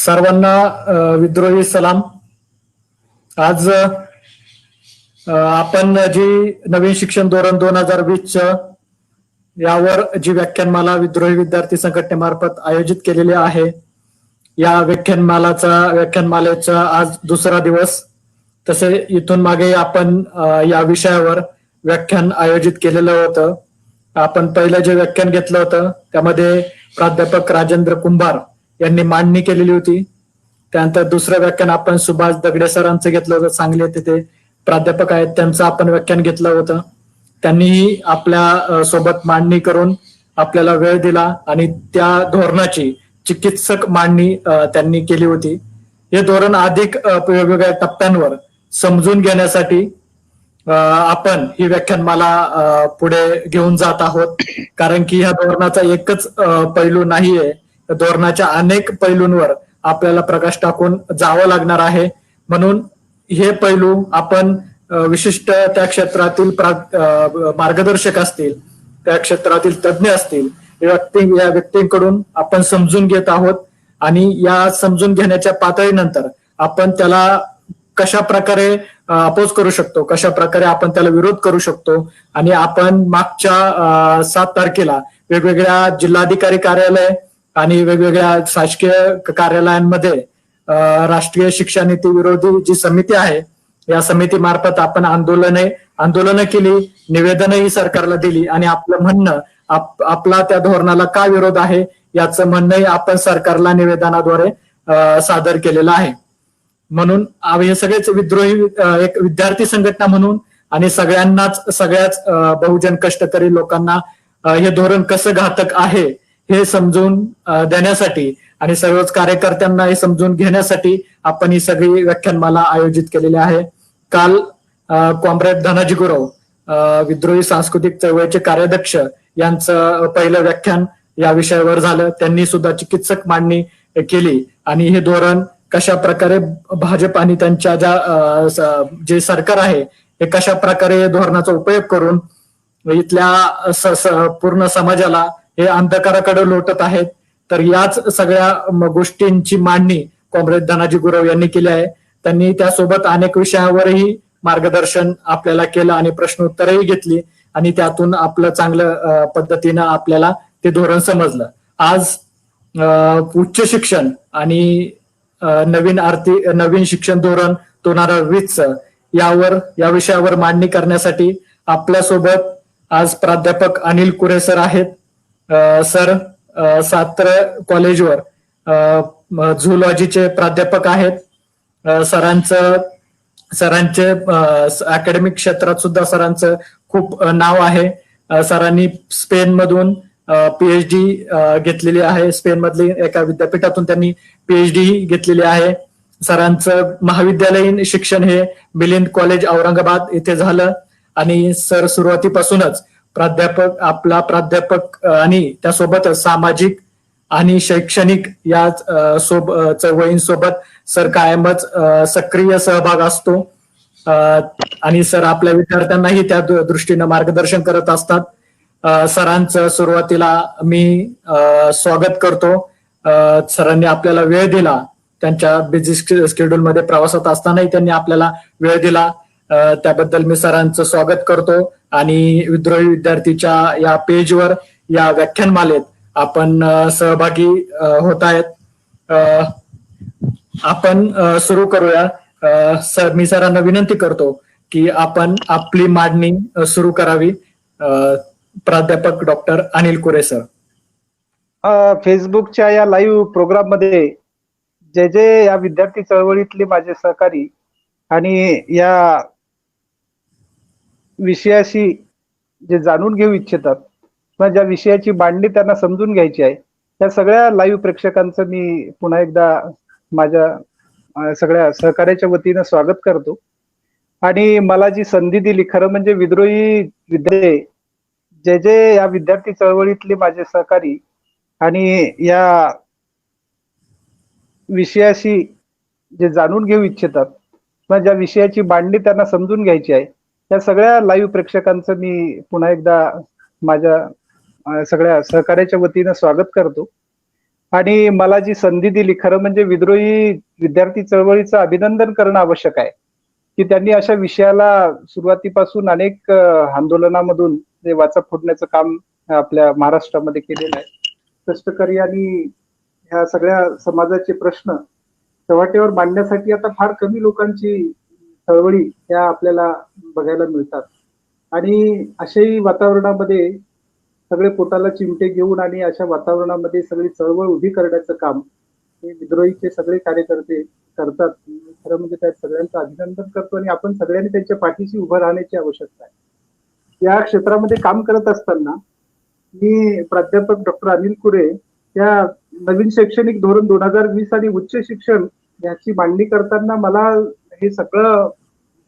सर्वांना विद्रोही सलाम. आज आपण जी नवीन शिक्षण धोरण 2020 यावर जी व्याख्यानमाला विद्रोही विद्यार्थी संघटनेमार्फत आयोजित केलेली आहे, या व्याख्यानमालेचा आज दुसरा दिवस. तसे इथून मागे आपण या विषयावर व्याख्यान आयोजित केलेलं होतं. आपण पहिलं जे व्याख्यान घेतलं होतं त्यामध्ये प्राध्यापक राजेंद्र कुंभार यांनी मांडणी केलेली होती. त्यानंतर दुसरं व्याख्यान आपण सुभाष दगडे सरांचं घेतलं होतं. सांगली येथे ते प्राध्यापक आहेत, त्यांचं आपण व्याख्यान घेतलं होतं. त्यांनीही आपल्या सोबत मांडणी करून आपल्याला वेळ दिला आणि त्या धोरणाची चिकित्सक मांडणी त्यांनी केली होती. हे धोरण अधिक वेगवेगळ्या टप्प्यांवर समजून घेण्यासाठी आपण ही व्याख्यानमाला पुढे घेऊन जात आहोत. कारण की ह्या धोरणाचा एकच पैलू नाहीये, धोरणाच्या अनेक पैलूंवर आपल्याला प्रकाश टाकून जावं लागणार आहे. म्हणून हे पैलू आपण विशिष्ट त्या क्षेत्रातील मार्गदर्शक असतील, त्या क्षेत्रातील तज्ज्ञ असतील, या व्यक्तींकडून आपण समजून घेत आहोत. आणि या समजून घेण्याच्या पातळीनंतर आपण त्याला कशा प्रकारे अपोज करू शकतो, कशा प्रकारे आपण त्याला विरोध करू शकतो. आणि आपण मागच्या 7 तारखेला वेगवेगळ्या जिल्हाधिकारी कार्यालय आणि वेगवेगळ्या शासकीय कार्यालयांमध्ये राष्ट्रीय शिक्षा नीती विरोधी जी समिती आहे, या समितीमार्फत आपण आंदोलनं केली, निवेदनही सरकारला दिली आणि आपलं म्हणणं आपला त्या धोरणाला का विरोध आहे याचं म्हणणंही आपण सरकारला निवेदनाद्वारे सादर केलेलं आहे. म्हणून हे सगळेच विद्रोही एक विद्यार्थी संघटना म्हणून आणि सगळ्याच बहुजन कष्टकरी लोकांना हे धोरण कसं घातक आहे हे समजून देण्यासाठी आणि सर्वच कार्यकर्त्यांना हे समजून घेण्यासाठी आपण ही सगळी व्याख्यानमाला आयोजित केलेली आहे. काल कॉम्रेड धनाजी गुरव, विद्रोही सांस्कृतिक चळवळीचे कार्याध्यक्ष, यांचं पहिलं व्याख्यान या विषयावर झालं. त्यांनी सुद्धा चिकित्सक मांडणी केली आणि हे धोरण कशा प्रकारे भाजप आणि त्यांच्या जे सरकार आहे हे कशा प्रकारे धोरणाचा उपयोग करून इथल्या पूर्ण समाजाला हे अंधकाराकडे लोटत आहेत. तर याच सगळ्या गोष्टींची मांडणी कॉम्रेड धनाजी गुरव यांनी केली आहे. त्यांनी त्यासोबत अनेक विषयावरही मार्गदर्शन आपल्याला केलं आणि प्रश्न उत्तरही घेतली आणि त्यातून आपलं चांगलं पद्धतीनं आपल्याला ते धोरण समजलं. आज उच्च शिक्षण आणि नवीन शिक्षण धोरण 2020 या विषयावर मांडणी करण्यासाठी आपल्यासोबत आज प्राध्यापक अनिल कुरे सर आहेत. सर सात्र कॉलेजवर झूलॉजीचे प्राध्यापक आहेत. सरांचे अकॅडमिक क्षेत्रात सुद्धा सरांचं खूप नाव आहे. सरांनी स्पेनमधून पीएचडी घेतलेली आहे. स्पेन मधली एका विद्यापीठातून त्यांनी पीएचडी घेतलेली आहे. सरांचं महाविद्यालयीन शिक्षण हे मिलिंद कॉलेज औरंगाबाद येथे झालं आणि सर सुरुवातीपासूनच प्राध्यापक आणि त्यासोबतच सामाजिक आणि शैक्षणिक या चळवळींसोबत सर कायमच सक्रिय सहभाग असतो आणि सर आपल्या विद्यार्थ्यांनाही त्या दृष्टीनं मार्गदर्शन करत असतात. सरांचं सुरुवातीला मी स्वागत करतो. सरांनी आपल्याला वेळ दिला, त्यांच्या बिझी शेड्यूल मध्ये प्रवासात असतानाही त्यांनी आपल्याला वेळ दिला, त्याबद्दल मी सरांचं स्वागत करतो. आणि विद्रोही विद्यार्थीच्या या पेजवर या व्याख्यानमालेत आपण सहभागी होत आहेत. आपण सुरू करूया. मी सरांना विनंती करतो की आपण आपली मांडणी सुरू करावी. प्राध्यापक डॉक्टर अनिल कुरे सर. फेसबुकच्या या लाईव्ह प्रोग्राम मध्ये जे या विद्यार्थी चळवळीतले माझे सहकारी आणि या विषयाशी जे जाणून घेऊ इच्छितात किंवा ज्या विषयाची मांडणी त्यांना समजून घ्यायची आहे, त्या सगळ्या लाईव्ह प्रेक्षकांचं मी पुन्हा एकदा माझ्या सगळ्या सहकार्याच्या वतीनं स्वागत करतो. आणि मला जी संधी दिली, खरं म्हणजे विद्रोही जे या विद्यार्थी चळवळीतले माझे सहकारी आणि या विषयाशी जे जाणून घेऊ इच्छितात किंवा ज्या विषयाची मांडणी त्यांना समजून घ्यायची आहे, त्या सगळ्या लाईव्ह प्रेक्षकांचं मी पुन्हा एकदा माझ्या सगळ्या सहकार्याच्या वतीनं स्वागत करतो. आणि मला जी संधी दिली, खरं म्हणजे विद्रोही विद्यार्थी चळवळीचं अभिनंदन करणं आवश्यक आहे, की त्यांनी अशा विषयाला सुरुवातीपासून अनेक आंदोलनामधून ते वाचा फोडण्याचं काम आपल्या महाराष्ट्रामध्ये केलेलं आहे. कष्टकरी आणि ह्या सगळ्या समाजाचे प्रश्न चव्हाट्यावर मांडण्यासाठी आता फार कमी लोकांची चळवळी ह्या आपल्याला बघायला मिळतात. आणि अशाही वातावरणामध्ये सगळे पोटाला चिमटे घेऊन आणि अशा वातावरणामध्ये सगळी चळवळ उभी करण्याचं काम हे विद्रोहीचे सगळे कार्यकर्ते करतात. खरं म्हणजे त्या सगळ्यांचं अभिनंदन करतो आणि आपण सगळ्यांनी त्यांच्या पाठीशी उभं राहण्याची आवश्यकता आहे. या क्षेत्रामध्ये काम करत असताना मी प्राध्यापक डॉक्टर अनिल कुरे या नवीन शैक्षणिक धोरण 2020 आणि उच्च शिक्षण याची मांडणी करताना मला हे सगळं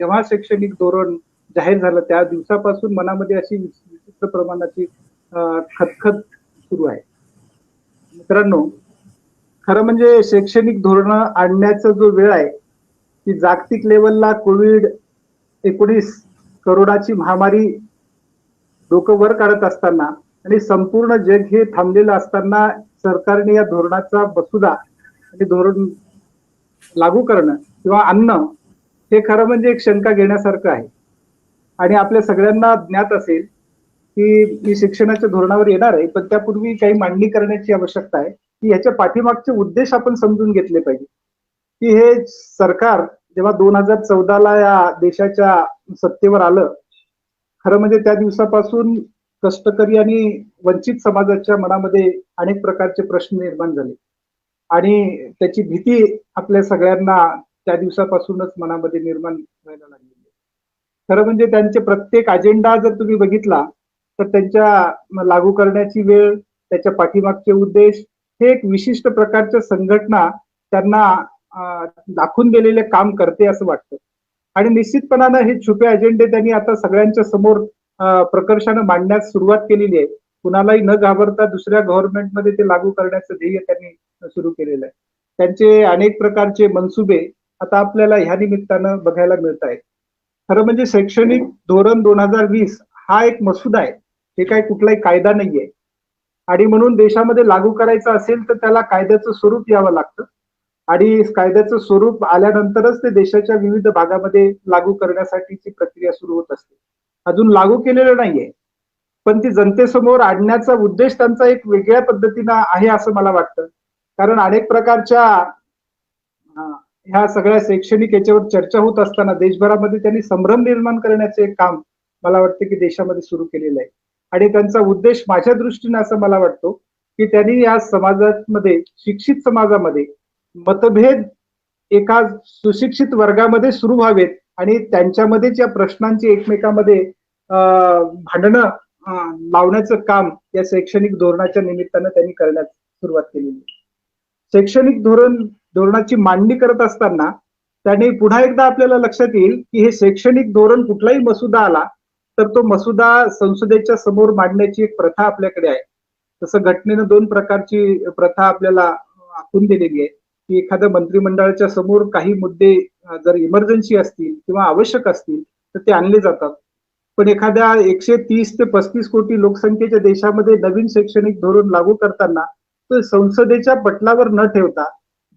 जेव्हा शैक्षणिक धोरण जाहीर झालं त्या दिवसापासून मनामध्ये अशी विचित्र प्रमाणाची खतखत सुरू आहे. मित्रांनो, खरं म्हणजे शैक्षणिक धोरण आणण्याचा जो वेळ आहे ती जागतिक लेवलला COVID-19 करोडाची महामारी डोकं वर काढत असताना आणि संपूर्ण जग हे थांबलेलं असताना सरकारने या धोरणाचा मसुदा आणि धोरण लागू करणं किंवा आणणं हे खरं म्हणजे एक शंका घेण्यासारखं आहे. आणि आपल्या सगळ्यांना ज्ञात असेल की मी शिक्षणाच्या धोरणावर येणार आहे, पण त्यापूर्वी काही मांडणी करण्याची आवश्यकता आहे की ह्याच्या पाठीमागचे उद्देश आपण समजून घेतले पाहिजे. की हे सरकार जेव्हा 2014ला या देशाच्या सत्तेवर आलं, खरं म्हणजे त्या दिवसापासून कष्टकरी आणि वंचित समाजाच्या मनामध्ये अनेक प्रकारचे प्रश्न निर्माण झाले आणि त्याची भीती आपल्या सगळ्यांना त्या दिवसापासूनच मनामध्ये निर्माण व्हायला लागली. खरं म्हणजे त्यांचे प्रत्येक अजेंडा जर तुम्ही बघितला तर त्यांच्या लागू करण्याची वेळ, त्याच्या पाठीमागचे उद्देश हे एक विशिष्ट प्रकारच्या संघटना त्यांना दाखवून दिलेले काम करते असं वाटतं. आणि निश्चितपणानं हे छुपे अजेंडे त्यांनी आता सगळ्यांच्या समोर प्रकर्षानं मांडण्यास सुरुवात केलेली आहे. कुणालाही न घाबरता दुसऱ्या गव्हर्नमेंटमध्ये ते लागू करण्याचं ध्येय त्यांनी सुरू केलेलं आहे. त्यांचे अनेक प्रकारचे मनसुबे आता आपल्याला ह्या निमित्तानं बघायला मिळत आहेत. खरं म्हणजे शैक्षणिक धोरण 2020 हा एक मसुदा आहे, हे काय कुठलाही कायदा नाहीये. आणि म्हणून देशामध्ये लागू करायचं असेल तर त्याला कायद्याचं स्वरूप यावं लागतं आणि कायद्याचं स्वरूप आल्यानंतरच ते देशाच्या विविध भागामध्ये लागू करण्यासाठीची प्रक्रिया सुरू होत असते. अजून लागू केलेलं नाहीये, पण ती जनतेसमोर आणण्याचा उद्देश त्यांचा एक वेगळ्या पद्धतीनं आहे असं मला वाटतं. कारण अनेक प्रकारच्या ह्या सगळ्या शैक्षणिक याच्यावर चर्चा होत असताना देशभरामध्ये त्यांनी संभ्रम निर्माण करण्याचे एक काम मला वाटतं की देशामध्ये सुरू केलेलं आहे. आणि त्यांचा उद्देश माझ्या दृष्टीने असं मला वाटतो की त्यांनी या समाजामध्ये, शिक्षित समाजामध्ये मतभेद एका सुशिक्षित वर्गामध्ये सुरू व्हावेत आणि त्यांच्यामध्ये ज्या प्रश्नांची एकमेकांमध्ये भांडणं लावण्याचं काम या शैक्षणिक धोरणाच्या निमित्तानं त्यांनी करण्यास सुरुवात केलेली. शैक्षणिक धोरणाची मांडणी करत असताना त्यांनी पुन्हा एकदा आपल्याला लक्षात येईल की हे शैक्षणिक धोरण कुठलाही मसुदा आला तर तो मसुदा संसदेच्या समोर मांडण्याची एक प्रथा आपल्याकडे आहे. तसं घटनेनं 2 प्रकारची प्रथा आपल्याला आखून दिलेली आहे की एखाद्या मंत्रिमंडळाच्या समोर काही मुद्दे जर इमर्जन्सी असतील किंवा आवश्यक असतील तर ते आणले जातात. पण एखाद्या 130 ते 35 कोटी लोकसंख्येच्या देशामध्ये नवीन शैक्षणिक धोरण लागू करताना तो संसदेच्या पटलावर न ठेवता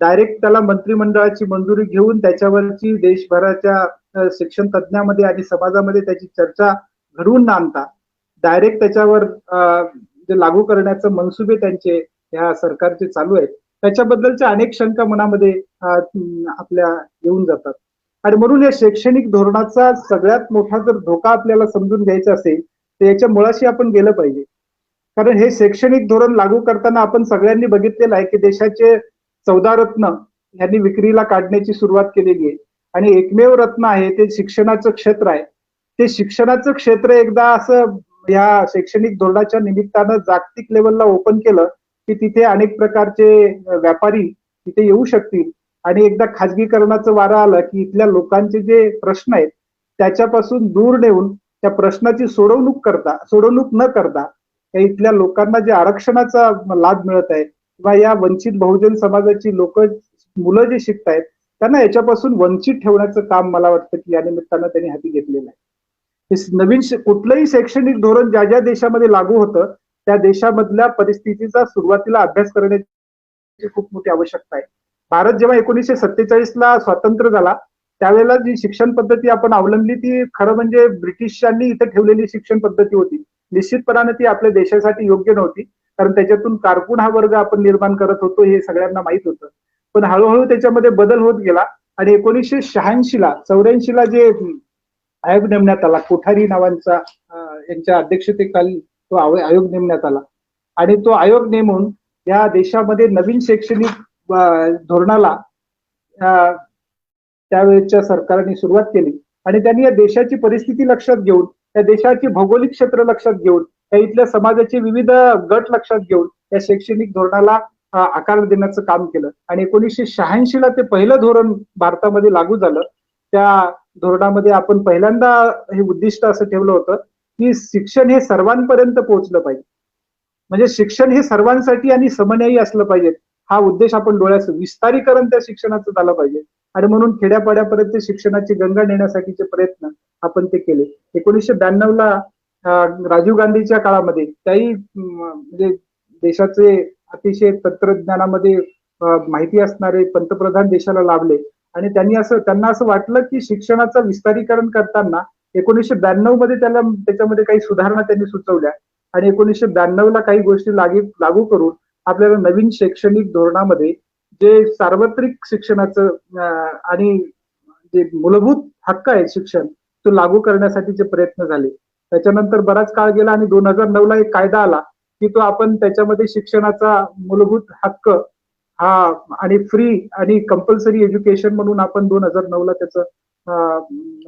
डायरेक्ट त्याला मंत्रिमंडळाची मंजुरी घेऊन त्याच्यावरची देशभराच्या शिक्षण तज्ञामध्ये आणि समाजामध्ये त्याची चर्चा घडवून न आणता डायरेक्ट त्याच्यावर जे लागू करण्याचे मनसुबे त्यांचे ह्या सरकारचे चालू आहेत त्याच्याबद्दलच्या अनेक शंका मनामध्ये आपल्या येऊन जातात. आणि म्हणून या शैक्षणिक धोरणाचा सगळ्यात मोठा जर धोका आपल्याला समजून घ्यायचा असेल तर याच्या मुळाशी आपण गेलं पाहिजे. कारण हे शैक्षणिक धोरण लागू करताना आपण सगळ्यांनी बघितलेलं आहे की देशाचे 14 रत्न यांनी विक्रीला काढण्याची सुरुवात केलेली आहे आणि एकमेव रत्न आहे ते शिक्षणाचं क्षेत्र आहे. ते शिक्षणाचं क्षेत्र एकदा असं या शैक्षणिक धोरणाच्या निमित्तानं जागतिक लेवलला ओपन केलं की तिथे अनेक प्रकारचे व्यापारी तिथे येऊ शकतील आणि एकदा खाजगीकरणाचं वारं आलं की इथल्या लोकांचे जे प्रश्न आहेत त्याच्यापासून दूर नेऊन त्या प्रश्नाची सोडवणूक न करता त्या इथल्या लोकांना जे आरक्षणाचा लाभ मिळत आहे किंवा या वंचित बहुजन समाजाची मुलं जे शिकतायत त्यांना याच्यापासून वंचित ठेवण्याचं काम मला वाटतं की या निमित्तानं त्यांनी हाती घेतलेलं आहे. नवीन कुठलंही शैक्षणिक धोरण ज्या ज्या देशामध्ये लागू होतं त्या देशामधल्या परिस्थितीचा सुरुवातीला अभ्यास करण्याची खूप मोठी आवश्यकता आहे. भारत जेव्हा 1947ला स्वातंत्र्य झाला त्यावेळेला जी शिक्षण पद्धती आपण अवलंबली ती खरं म्हणजे ब्रिटिशांनी इथे ठेवलेली शिक्षण पद्धती होती. निश्चितपणाने ती आपल्या देशासाठी योग्य नव्हती, कारण त्याच्यातून कारकून हा वर्ग आपण निर्माण करत होतो हे सगळ्यांना माहित होतं. पण हळूहळू त्याच्यामध्ये बदल होत गेला आणि 1986ला 84ला जे आयोग नेमण्यात आला, कोठारी नावांचा यांच्या अध्यक्षतेखाली तो आयोग नेमण्यात आला आणि तो आयोग नेमून या देशामध्ये नवीन शैक्षणिक धोरणाला त्यावेळेच्या सरकारने सुरुवात केली आणि त्यांनी या देशाची परिस्थिती लक्षात घेऊन, त्या देशाची भौगोलिक क्षेत्र लक्षात घेऊन, त्या इथल्या समाजाचे विविध गट लक्षात घेऊन या शैक्षणिक धोरणाला आकार देण्याचं काम केलं आणि 1986ला ते पहिलं धोरण भारतामध्ये लागू झालं. त्या धोरणामध्ये आपण पहिल्यांदा हे उद्दिष्ट असं ठेवलं होतं की शिक्षण हे सर्वांपर्यंत पोहोचलं पाहिजे. म्हणजे शिक्षण हे सर्वांसाठी आणि समन्यायी असलं पाहिजे हा उद्देश आपण डोळ्याचं विस्तारीकरण त्या शिक्षणाचं झालं पाहिजे आणि म्हणून खेड्यापाड्यापर्यंत शिक्षणाची गंगा नेण्यासाठीचे प्रयत्न आपण ते केले. 1992ला राजीव गांधीच्या काळामध्ये त्याही म्हणजे देशाचे अतिशय तंत्रज्ञानामध्ये माहिती असणारे पंतप्रधान देशाला लाभले आणि त्यांना असं वाटलं की शिक्षणाचं विस्तारीकरण करताना 1992 मध्ये त्याच्यामध्ये काही सुधारणा त्यांनी सुचवल्या आणि 1992ला काही गोष्टी लागू करून आपल्याला नवीन शैक्षणिक धोरणामध्ये जे सार्वत्रिक शिक्षणाचं आणि जे मूलभूत हक्क आहे शिक्षण तो लागू करण्यासाठीचे प्रयत्न झाले. त्याच्यानंतर बराच काळ गेला आणि 2009ला एक कायदा आला की तो आपण त्याच्यामध्ये शिक्षणाचा मूलभूत हक्क हा आणि फ्री आणि कंपल्सरी एज्युकेशन म्हणून आपण 2009ला त्याचं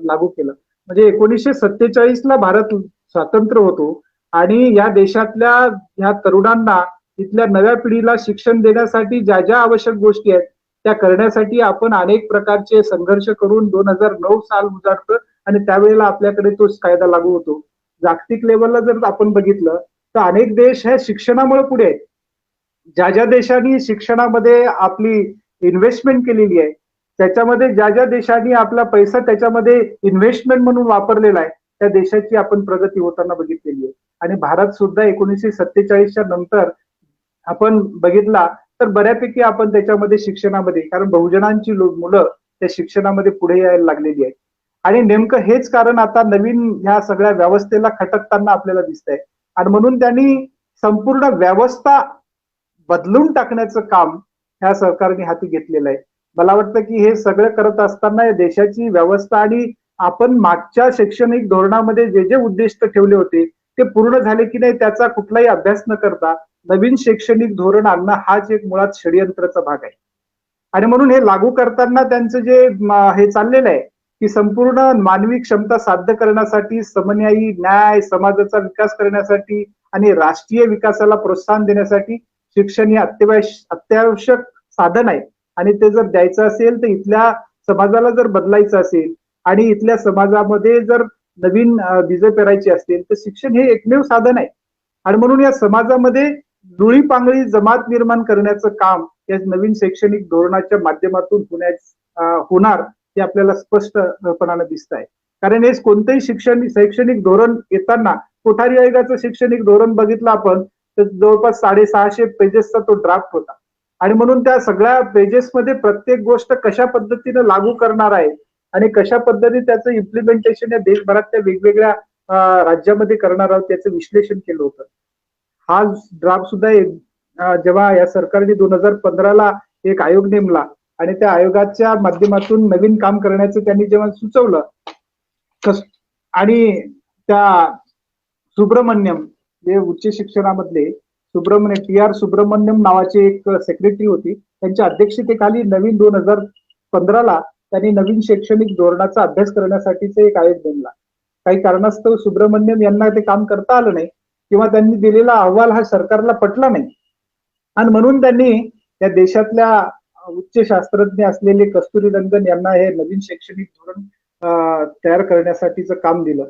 लागू केलं. म्हणजे 1947ला भारत स्वातंत्र्य होतो आणि या देशातल्या ह्या तरुणांना इथल्या नव्या पिढीला शिक्षण देण्यासाठी ज्या ज्या आवश्यक गोष्टी आहेत त्या करण्यासाठी आपण अनेक प्रकारचे संघर्ष करून 2009 साल उजाडतं आणि त्यावेळेला आपल्याकडे तो कायदा लागू होतो. जागतिक लेवलला जर आपण बघितलं तर अनेक देश हे शिक्षणामुळे पुढे आहेत. ज्या ज्या देशांनी शिक्षणामध्ये आपली इन्व्हेस्टमेंट केलेली आहे त्याच्यामध्ये ज्या ज्या देशांनी आपला पैसा त्याच्यामध्ये इन्व्हेस्टमेंट म्हणून वापरलेला आहे त्या देशाची आपण प्रगती होताना बघितलेली आहे. आणि भारत सुद्धा 1947च्या नंतर आपण बघितला तर बऱ्यापैकी आपण त्याच्यामध्ये शिक्षणामध्ये, कारण बहुजनांची मुलं त्या शिक्षणामध्ये पुढे यायला लागलेली आहेत आणि नेमकं हेच कारण आता नवीन ह्या सगळ्या व्यवस्थेला खटकताना आपल्याला दिसतंय आणि म्हणून त्यांनी संपूर्ण व्यवस्था बदलून टाकण्याचं काम ह्या सरकारने हाती घेतलेलं आहे. मला वाटतं की हे सगळं करत असताना या देशाची व्यवस्था आणि आपण मागच्या शैक्षणिक धोरणामध्ये जे जे उद्दिष्ट ठेवले होते ते पूर्ण झाले की नाही त्याचा कुठलाही अभ्यास न करता नवीन शैक्षणिक धोरण आणणं हाच एक मुळात षडयंत्राचा भाग आहे. आणि म्हणून हे लागू करताना त्यांचं जे हे चाललेलं आहे की संपूर्ण मानवी क्षमता साध्य करण्यासाठी, समन्यायी न्याय, समाजाचा विकास करण्यासाठी आणि राष्ट्रीय विकासाला प्रोत्साहन देण्यासाठी शिक्षण हे अत्यावश्यक साधन आहे आणि ते जर द्यायचं असेल तर इथल्या समाजाला जर बदलायचं असेल आणि इथल्या समाजामध्ये जर नवीन बीज पेरायची असतील तर शिक्षण हे एकमेव साधन आहे. आणि म्हणून या समाजामध्ये लुळी पांगळी जमात निर्माण करण्याचं काम या नवीन शैक्षणिक धोरणाच्या माध्यमातून होणार हे आपल्याला स्पष्टपणाने दिसत आहे. कारण हे कोणतंही शैक्षणिक धोरण येताना कोठारी आयोगाचं शैक्षणिक धोरण बघितलं आपण तर जवळपास 650 पेजेसचा तो ड्राफ्ट होता आणि म्हणून त्या सगळ्या पेजेसमध्ये प्रत्येक गोष्ट कशा पद्धतीने लागू करणार आहे आणि कशा पद्धतीने त्याचं इम्प्लिमेंटेशन या देशभरातल्या वेगवेगळ्या राज्यामध्ये करणार आहोत त्याचं विश्लेषण केलं होतं. हा ड्राफ्ट सुद्धा जेव्हा या सरकारने 2015ला एक आयोग नेमला आणि त्या आयोगाच्या माध्यमातून नवीन काम करण्याचं त्यांनी जेव्हा सुचवलं आणि त्या सुब्रमण्यम जे उच्च शिक्षणामधले TR सुब्रमण्यम नावाचे एक सेक्रेटरी होती त्यांच्या अध्यक्षतेखाली नवीन 2015ला त्यांनी नवीन शैक्षणिक धोरणाचा अभ्यास करण्यासाठीचा एक आयोग नेमला. काही कारणास्तव सुब्रमण्यम यांना ते काम करता आलं नाही किंवा त्यांनी दिलेला अहवाल हा सरकारला पटला नाही आणि म्हणून त्यांनी या देशातल्या उच्च शास्त्रज्ञ असलेले कस्तुरीरंगन यांना हे नवीन शैक्षणिक धोरण तयार करण्यासाठीचं काम दिलं.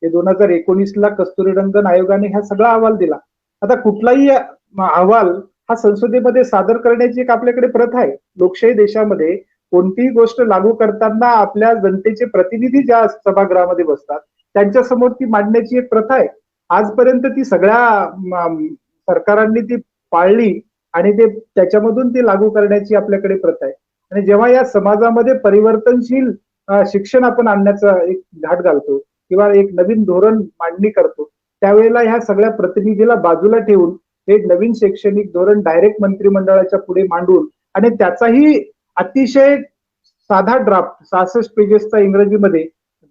हे 2019ला कस्तुरीरंगन आयोगाने हा सगळा अहवाल दिला. आता कुठलाही अहवाल हा संसदेमध्ये सादर करण्याची एक आपल्याकडे प्रथा आहे. लोकशाही देशामध्ये कोणतीही गोष्ट लागू करताना आपल्या जनतेचे प्रतिनिधी ज्या सभागृहामध्ये बसतात त्यांच्या समोर ती मांडण्याची एक प्रथा आहे. आजपर्यंत ती सगळ्या सरकारांनी ती पाळली आणि ते त्याच्यामधून ते लागू करण्याची आपल्याकडे प्रथा आहे. आणि जेव्हा या समाजामध्ये परिवर्तनशील शिक्षण आपण आणण्याचा एक घाट घालतो किंवा एक नवीन धोरण मांडणी करतो, त्यावेळेला ह्या सगळ्या प्रतिनिधीला बाजूला ठेवून एक नवीन शैक्षणिक धोरण डायरेक्ट मंत्रिमंडळाच्या पुढे मांडून आणि त्याचाही अतिशय साधा ड्राफ्ट 66 पेजेसचा इंग्रजीमध्ये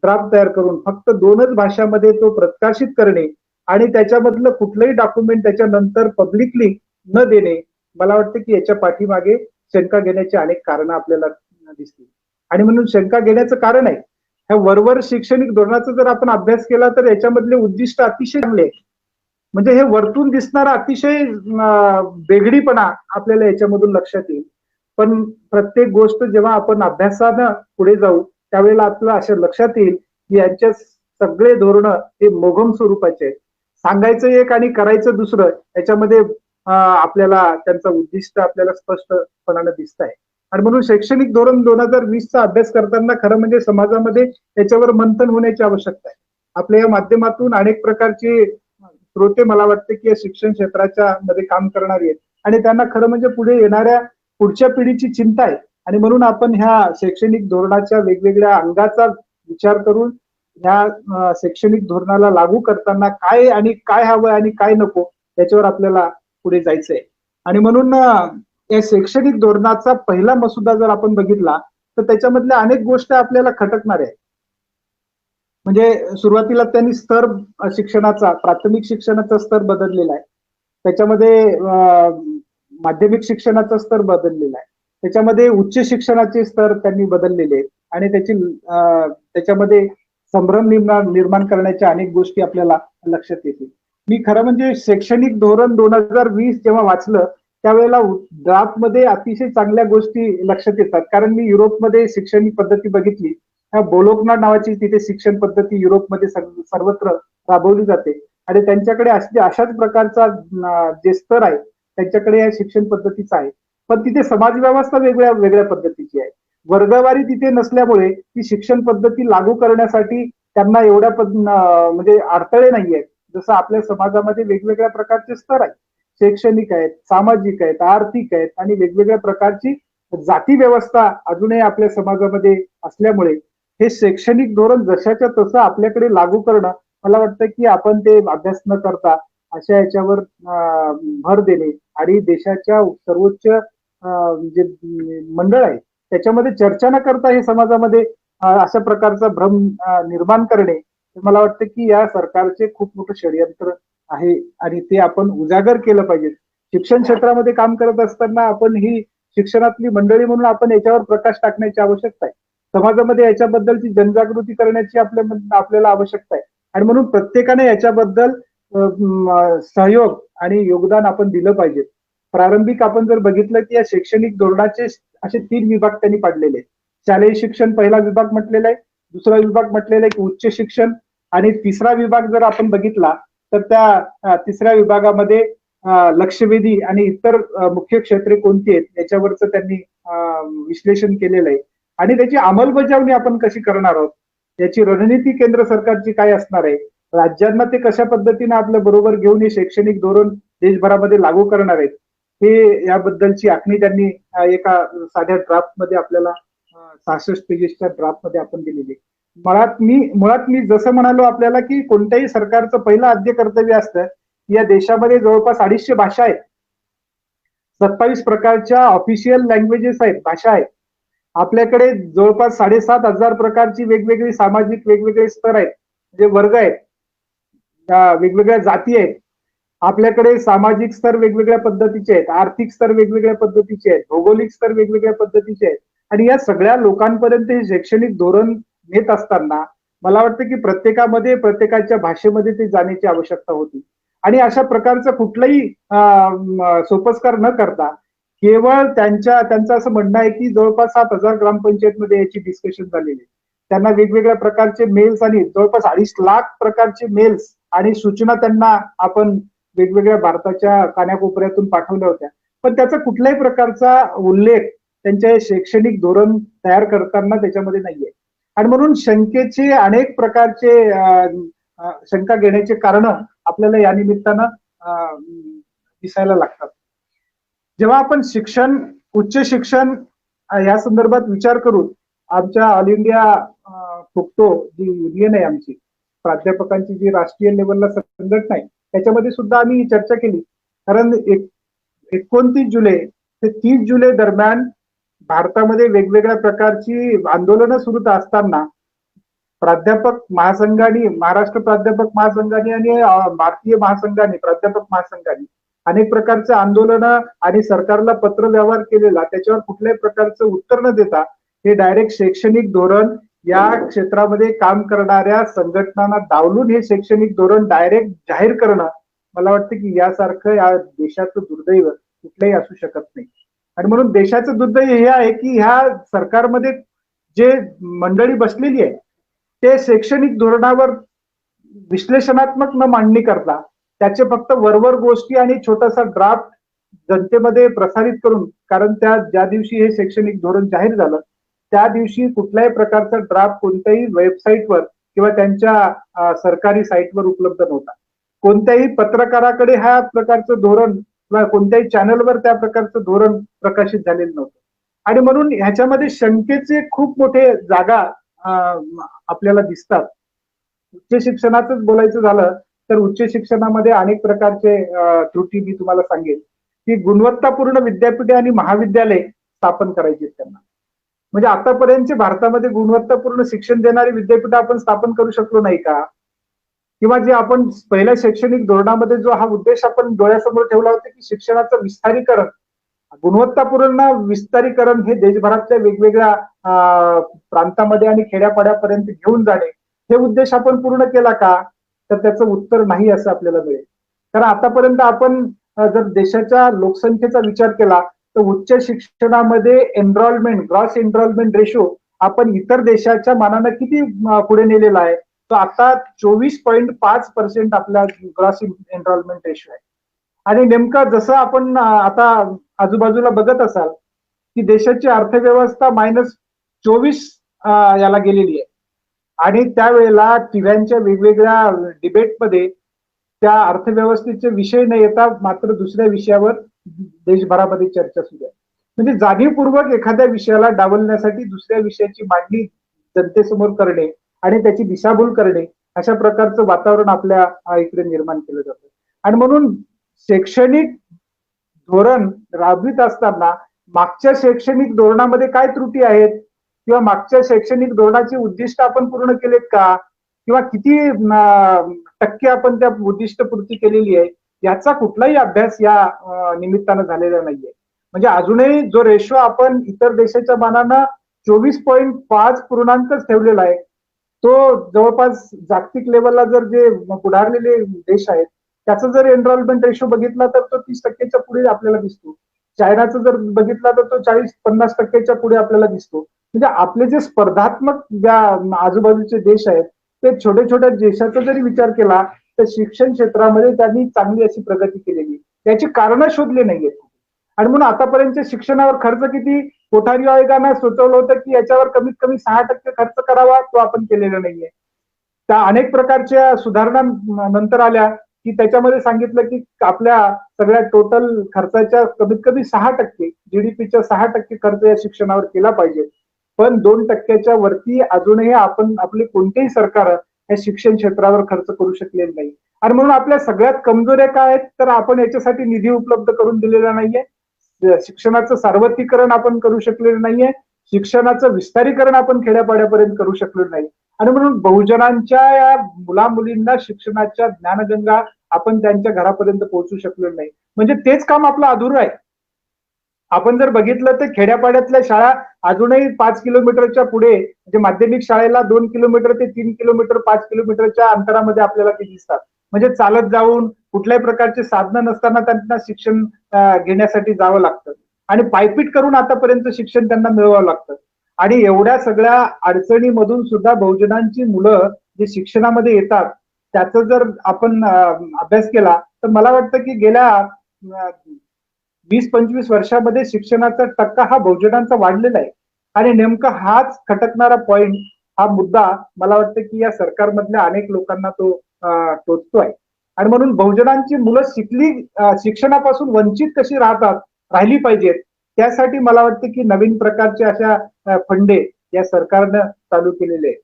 ड्राफ्ट तयार करून फक्त 2च भाषामध्ये तो प्रकाशित करणे आणि त्याच्यामधलं कुठलंही डॉक्युमेंट त्याच्यानंतर पब्लिकली न देणे, मला वाटतं की याच्या पाठीमागे शंका घेण्याची अनेक कारणं आपल्याला दिसतील. आणि म्हणून शंका घेण्याचं कारण आहे, ह्या वरवर शैक्षणिक धोरणाचा जर आपण अभ्यास केला तर याच्यामधले उद्दिष्ट अतिशय चांगले आहे. म्हणजे हे वरतून दिसणारा अतिशय वेगळीपणा आपल्याला याच्यामधून लक्षात येईल. पण प्रत्येक गोष्ट जेव्हा आपण अभ्यासानं पुढे जाऊ त्यावेळेला आपल्याला असं लक्षात येईल की यांच्या सगळे धोरण हे मोघम स्वरूपाचे आहेत. सांगायचं एक आणि करायचं दुसरं, याच्यामध्ये आपल्याला त्यांचं उद्दिष्ट आपल्याला स्पष्टपणानं दिसत आहे. आणि म्हणून शैक्षणिक धोरण 2020चा अभ्यास करताना खरं म्हणजे समाजामध्ये याच्यावर मंथन होण्याची आवश्यकता आहे. आपल्या या माध्यमातून अनेक प्रकारचे श्रोते मला वाटते की या शिक्षण क्षेत्राच्या मध्ये काम करणारे आहेत आणि त्यांना खरं म्हणजे पुढे येणाऱ्या पुढच्या पिढीची चिंता आहे. आणि म्हणून आपण ह्या शैक्षणिक धोरणाच्या वेगवेगळ्या अंगाचा विचार करून ह्या शैक्षणिक धोरणाला लागू करताना काय आणि काय हवं आणि काय नको याच्यावर आपल्याला पुढे जायचंय. आणि म्हणून या शैक्षणिक धोरणाचा पहिला मसुदा जर आपण बघितला तर त्याच्यामधल्या अनेक गोष्टी आपल्याला खटकणार आहे. म्हणजे सुरुवातीला त्यांनी स्तर शिक्षणाचा, प्राथमिक शिक्षणाचा स्तर बदललेला आहे. त्याच्यामध्ये माध्यमिक शिक्षणाचा स्तर बदललेला आहे. त्याच्यामध्ये उच्च शिक्षणाचे स्तर त्यांनी बदललेले आहेत आणि त्याच्यामध्ये संभ्रम निर्माण करण्याच्या अनेक गोष्टी आपल्याला लक्षात येतील. मी खरं म्हणजे शैक्षणिक धोरण 2020 जेव्हा वाचलं त्यावेळेला ड्राफ्टमध्ये अतिशय चांगल्या गोष्टी लक्षात येतात. कारण मी युरोपमध्ये शैक्षणिक पद्धती बघितली. बोलोग्ना नावाची तिथे शिक्षण पद्धती युरोपमध्ये सर्वत्र राबवली जाते आणि त्यांच्याकडे अशाच प्रकारचा जे स्तर आहे त्यांच्याकडे या शिक्षण पद्धतीचा आहे. पण तिथे समाज व्यवस्था वेगळ्या वेगळ्या पद्धतीची आहे. वर्गवारी तिथे नसल्यामुळे ती शिक्षण पद्धती लागू करण्यासाठी त्यांना एवढ्या म्हणजे अडथळे नाही आहेत. जसं आपल्या समाजामध्ये वेगवेगळ्या प्रकारचे स्तर आहेत, शैक्षणिक आहेत, सामाजिक आहेत, आर्थिक आहेत आणि वेगवेगळ्या प्रकारची जाती व्यवस्था अजूनही आपल्या समाजामध्ये असल्यामुळे हे शैक्षणिक धोरण जशाच्या तसं आपल्याकडे लागू करणं, मला वाटतं की आपण ते अभ्यास न करता अशा याच्यावर भर देणे आणि देशाच्या सर्वोच्च जे मंडळ आहे त्याच्यामध्ये चर्चा न करता हे समाजामध्ये अशा प्रकारचा भ्रम निर्माण करणे, मला वाटतं की या सरकारचे खूप मोठं षडयंत्र आहे आणि ते आपण उजागर केलं पाहिजे. शिक्षण क्षेत्रामध्ये काम करत असताना आपण ही शिक्षणातली मंडळी म्हणून आपण याच्यावर प्रकाश टाकण्याची आवश्यकता आहे. समाजामध्ये याच्याबद्दलची जनजागृती करण्याची आपल्याला आवश्यकता आहे आणि म्हणून प्रत्येकाने याच्याबद्दल सहयोग आणि योगदान आपण दिलं पाहिजे. प्रारंभिक आपण जर बघितलं की या शैक्षणिक धोरणाचे असे 3 विभाग त्यांनी पाडलेले आहेत. शालेय शिक्षण पहिला विभाग म्हटलेला आहे, दुसरा विभाग म्हटलेला आहे की उच्च शिक्षण आणि तिसरा विभाग जर आपण बघितला तर त्या तिसऱ्या विभागामध्ये लक्षवेधी आणि इतर मुख्य क्षेत्रे कोणती आहेत याच्यावरचं त्यांनी विश्लेषण केलेलं आहे आणि त्याची अंमलबजावणी आपण कशी करणार आहोत, याची रणनीती केंद्र सरकारची काय असणार आहे, राज्यांना ते कशा पद्धतीने आपल्या बरोबर घेऊन हे शैक्षणिक धोरण देशभरामध्ये लागू करणार आहेत, हे याबद्दलची आखणी त्यांनी एका साध्या ड्राफ्टमध्ये आपल्याला 66 पेजेसच्या ड्राफ्टमध्ये आपण दिलेली. मुळात मी जसं म्हणालो आपल्याला की कोणत्याही सरकारचं पहिलं आद्य कर्तव्य असतं की या देशामध्ये जवळपास 250 भाषा आहेत, 27 प्रकारच्या ऑफिशियल लँग्वेजेस आहेत, भाषा आहेत. आपल्याकडे जवळपास 7,500 प्रकारची वेगवेगळी सामाजिक वेगवेगळे स्तर आहेत, जे वर्ग आहेत, वेगवेगळ्या जाती आहेत. आपल्याकडे सामाजिक स्तर वेगवेगळ्या पद्धतीचे आहेत, आर्थिक स्तर वेगवेगळ्या पद्धतीचे आहेत, भौगोलिक स्तर वेगवेगळ्या पद्धतीचे आहेत आणि या सगळ्या लोकांपर्यंत हे शैक्षणिक धोरण नेत असताना मला वाटतं की प्रत्येकामध्ये प्रत्येकाच्या भाषेमध्ये ते जाण्याची आवश्यकता होती आणि अशा प्रकारचं कुठलंही सोपस्कार न करता केवळ त्यांचं असं म्हणणं आहे की जवळपास 7,000 ग्रामपंचायतमध्ये याची डिस्कशन झालेली. त्यांना वेगवेगळ्या प्रकारचे मेल्स आणि जवळपास 2.5 लाख प्रकारचे मेल्स आणि सूचना त्यांना आपण वेगवेगळ्या भारताच्या कानाकोपऱ्यातून पाठवल्या होत्या, पण त्याचा कुठल्याही प्रकारचा उल्लेख त्यांच्या शैक्षणिक धोरण तयार करताना त्याच्यामध्ये नाहीये. आणि म्हणून शंकेचे अनेक प्रकारचे शंका घेण्याचे कारण आपल्याला या निमित्तानं दिसायला लागतात. जेव्हा आपण शिक्षण, उच्च शिक्षण या संदर्भात विचार करू, आमच्या ऑल इंडिया फुक्टो जी युनियन आहे आमची, प्राध्यापकांची जी राष्ट्रीय लेवलला संघटना आहे, त्याच्यामध्ये सुद्धा आम्ही चर्चा केली. कारण 29 जुलै ते 30 जुलै दरम्यान भारतामध्ये वेगवेगळ्या प्रकारची आंदोलनं सुरू असताना प्राध्यापक महासंघाने, महाराष्ट्र प्राध्यापक महासंघाने आणि भारतीय महासंघाने, प्राध्यापक महासंघाने अनेक प्रकारचे आंदोलनं आणि सरकारला पत्र व्यवहार केलेला, त्याच्यावर कुठल्याही प्रकारचं उत्तर न देता हे डायरेक्ट शैक्षणिक धोरण या क्षेत्रामध्ये काम करणाऱ्या संघटनांना डावलून हे शैक्षणिक धोरण डायरेक्ट जाहीर करणं, मला वाटतं की यासारखं या देशाचं दुर्दैव कुठलंही असू शकत नाही. आणि म्हणून देशाचं दुर्दैव हे आहे की ह्या सरकारमध्ये जे मंडळी बसलेली आहे ते शैक्षणिक धोरणावर विश्लेषणात्मक न मांडणी करता त्याचे फक्त वरवर गोष्टी आणि छोटासा ड्राफ्ट जनतेमध्ये प्रसारित करून, कारण ज्या दिवशी हे शैक्षणिक धोरण जाहीर झालं त्या दिवशी कुठल्याही प्रकारचा ड्राफ्ट कोणत्याही वेबसाईटवर किंवा त्यांच्या सरकारी साईटवर उपलब्ध नव्हता. कोणत्याही पत्रकाराकडे ह्या प्रकारचं धोरण किंवा कोणत्याही चॅनलवर त्या प्रकारचं धोरण प्रकाशित झालेलं नव्हतं. आणि म्हणून ह्याच्यामध्ये शंकेचे खूप मोठे जागा आपल्याला दिसतात. उच्च शिक्षणातच बोलायचं झालं तर उच्च शिक्षणामध्ये अनेक प्रकारचे त्रुटी मी तुम्हाला सांगेन की गुणवत्तापूर्ण विद्यापीठे आणि महाविद्यालय स्थापन करायची त्यांना. म्हणजे आतापर्यंतचे भारतामध्ये गुणवत्तापूर्ण शिक्षण देणारी विद्यापीठ आपण स्थापन करू शकलो नाही का? किंवा जे आपण पहिल्या शैक्षणिक धोरणामध्ये जो हा उद्देश आपण डोळ्यासमोर ठेवला होता की शिक्षणाचं विस्तारीकरण, गुणवत्तापूर्ण विस्तारीकरण हे देशभरातल्या वेगवेगळ्या प्रांतामध्ये आणि खेड्यापाड्यापर्यंत घेऊन जाणे, हे उद्देश आपण पूर्ण केला का? तर त्याचं उत्तर नाही असं आपल्याला मिळेल. कारण आतापर्यंत आपण जर देशाच्या लोकसंख्येचा विचार केला तर उच्च शिक्षणामध्ये एनरोलमेंट, ग्रॉस एनरोलमेंट रेशो आपण इतर देशाच्या मानानं किती पुढे नेलेला आहे? तो आता 24.5% आपला ग्रॉस एनरोलमेंट रेशो आहे. आणि नेमकं जसं आपण आता आजूबाजूला बघत असाल की देशाची अर्थव्यवस्था -24 याला गेलेली आहे. आणि त्यावेळेला टीव्यांच्या वेगवेगळ्या डिबेटमध्ये त्या अर्थव्यवस्थेचे विषय न येता मात्र दुसऱ्या विषयावर देशभरामध्ये चर्चा सुरू आहे. म्हणजे जाणीवपूर्वक एखाद्या विषयाला डावलण्यासाठी दुसऱ्या विषयाची मांडणी जनतेसमोर करणे आणि त्याची दिशाभूल करणे, अशा प्रकारचं वातावरण आपल्या इकडे निर्माण केलं जातं. आणि म्हणून शैक्षणिक धोरण राबवित असताना मागच्या शैक्षणिक धोरणामध्ये काय त्रुटी आहेत किंवा मागच्या शैक्षणिक धोरणाची उद्दिष्ट आपण पूर्ण केलेत का, किंवा किती टक्के आपण त्या उद्दिष्टपूर्ती केलेली आहे, याचा कुठलाही अभ्यास या निमित्तानं झालेला नाहीये. म्हणजे अजूनही जो रेशो आपण इतर देशाच्या मानानं 24.5 पूर्णांकच ठेवलेला आहे, तो जवळपास जागतिक लेवलला जर जे पुढारलेले देश आहेत त्याचा जर एनरोलमेंट रेशो बघितला तर तो 30% पुढे आपल्याला दिसतो. चायनाचं जर बघितला तर तो 40-50% पुढे आपल्याला दिसतो. म्हणजे आपले जे स्पर्धात्मक ज्या आजूबाजूचे देश आहेत ते छोट्या छोट्या देशाचा जरी विचार केला तर शिक्षण क्षेत्रामध्ये त्यांनी चांगली अशी प्रगती केलेली, त्याची कारणं शोधले नाहीयेत. आणि म्हणून आतापर्यंत शिक्षणावर खर्च किती, कोठारी आयोगानं सुचवलं होतं की याच्यावर कमीत कमी 6% खर्च करावा, तो आपण केलेला नाहीये. त्या अनेक प्रकारच्या सुधारणा नंतर आल्या की त्याच्यामध्ये सांगितलं की आपल्या सगळ्या टोटल खर्चाच्या कमीत कमी 6%, जीडीपीच्या 6% खर्च या शिक्षणावर केला पाहिजे. पण 2%च्या वरती अजूनही आपण आपले कोणतेही सरकार या शिक्षण क्षेत्रावर खर्च करू शकलेले नाही. आणि म्हणून आपल्या सगळ्यात कमजोऱ्या काय आहेत तर आपण याच्यासाठी निधी उपलब्ध करून दिलेला नाहीये. शिक्षणाचं सार्वत्रिकरण आपण करू शकलेलं नाहीये. शिक्षणाचं विस्तारीकरण आपण खेड्यापाड्यापर्यंत करू शकलेलं नाही. आणि म्हणून बहुजनांच्या या मुला मुलींना शिक्षणाच्या ज्ञानगंगा आपण त्यांच्या घरापर्यंत पोहोचू शकलेलो नाही. म्हणजे तेच काम आपलं अधुरं आहे. आपण जर बघितलं तर खेड्यापाड्यातल्या शाळा अजूनही 5 किलोमीटरच्या पुढे, म्हणजे माध्यमिक शाळेला 2 किलोमीटर ते 3 किलोमीटर 5 किलोमीटरच्या अंतरामध्ये आपल्याला ते दिसतात. म्हणजे चालत जाऊन कुठल्याही प्रकारचे साधनं नसताना त्यांना शिक्षण घेण्यासाठी जावं लागतं आणि पायपीट करून आतापर्यंत शिक्षण त्यांना मिळवावं लागतं. आणि एवढ्या सगळ्या अडचणीमधून सुद्धा बहुजनांची मुलं जे शिक्षणामध्ये येतात त्याचा जर आपण अभ्यास केला तर मला वाटतं की गेल्या 20-25 वर्षामध्ये शिक्षणाचा टक्का हा बहुजनांचा वाढलेला आहे. आणि नेमका हाच खटकणारा पॉइंट, हा मुद्दा मला वाटतं की या सरकारमधल्या अनेक लोकांना तो टोचतोय. आणि म्हणून बहुजनांची मुलं शिक्षणापासून वंचित कशी राहतात राहिली पाहिजेत. त्यासाठी मला वाटतं की नवीन प्रकारचे अशा फंडे या सरकारनं चालू केलेले आहेत.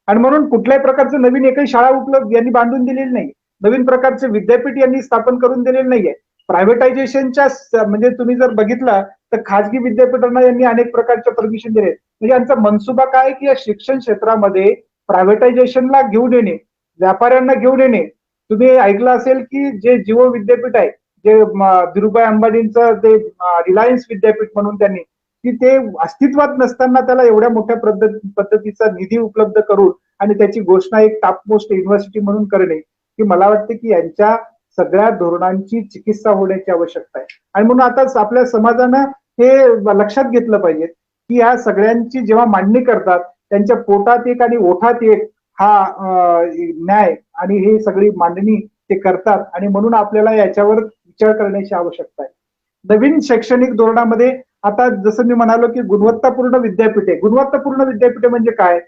आणि म्हणून कुठल्याही प्रकारचं नवीन एकही शाळा उपलब्ध यांनी बांधून दिलेली नाही. नवीन प्रकारचे विद्यापीठ यांनी स्थापन करून दिलेलं नाहीये. प्रायव्हेटायझेशनच्या म्हणजे तुम्ही जर बघितलं तर खाजगी विद्यापीठांना यांनी अनेक प्रकारच्या परमिशन दिले. म्हणजे यांचा मनसुबा काय की या शिक्षण क्षेत्रामध्ये प्रायव्हेटायझेशनला घेऊन येणे, व्यापाऱ्यांना घेऊन येणे. तुम्ही ऐकलं असेल की जे जिओ विद्यापीठ आहे, जे धीरूभाई अंबानींचं ते रिलायन्स विद्यापीठ म्हणून त्यांनी की ते अस्तित्वात नसताना त्याला एवढ्या मोठ्या पद्धतीचा निधी उपलब्ध करून आणि त्याची घोषणा एक टॉपमोस्ट युनिव्हर्सिटी म्हणून करणे, की मला वाटते की यांच्या सगळ्या धोरणांची चिकित्सा होण्याची आवश्यकता आहे. आणि म्हणून आता आपल्या समाजानं हे लक्षात घेतलं पाहिजे की या सगळ्यांची जेव्हा मांडणी करतात त्यांच्या पोटात एक आणि ओठात एक हा न्याय आणि हे सगळी मांडणी ते करतात. आणि म्हणून आपल्याला याच्यावर विचार करण्याची आवश्यकता आहे. नवीन शैक्षणिक धोरणामध्ये आता जसं मी म्हणालो की गुणवत्तापूर्ण विद्यापीठे. गुणवत्तापूर्ण विद्यापीठे म्हणजे काय?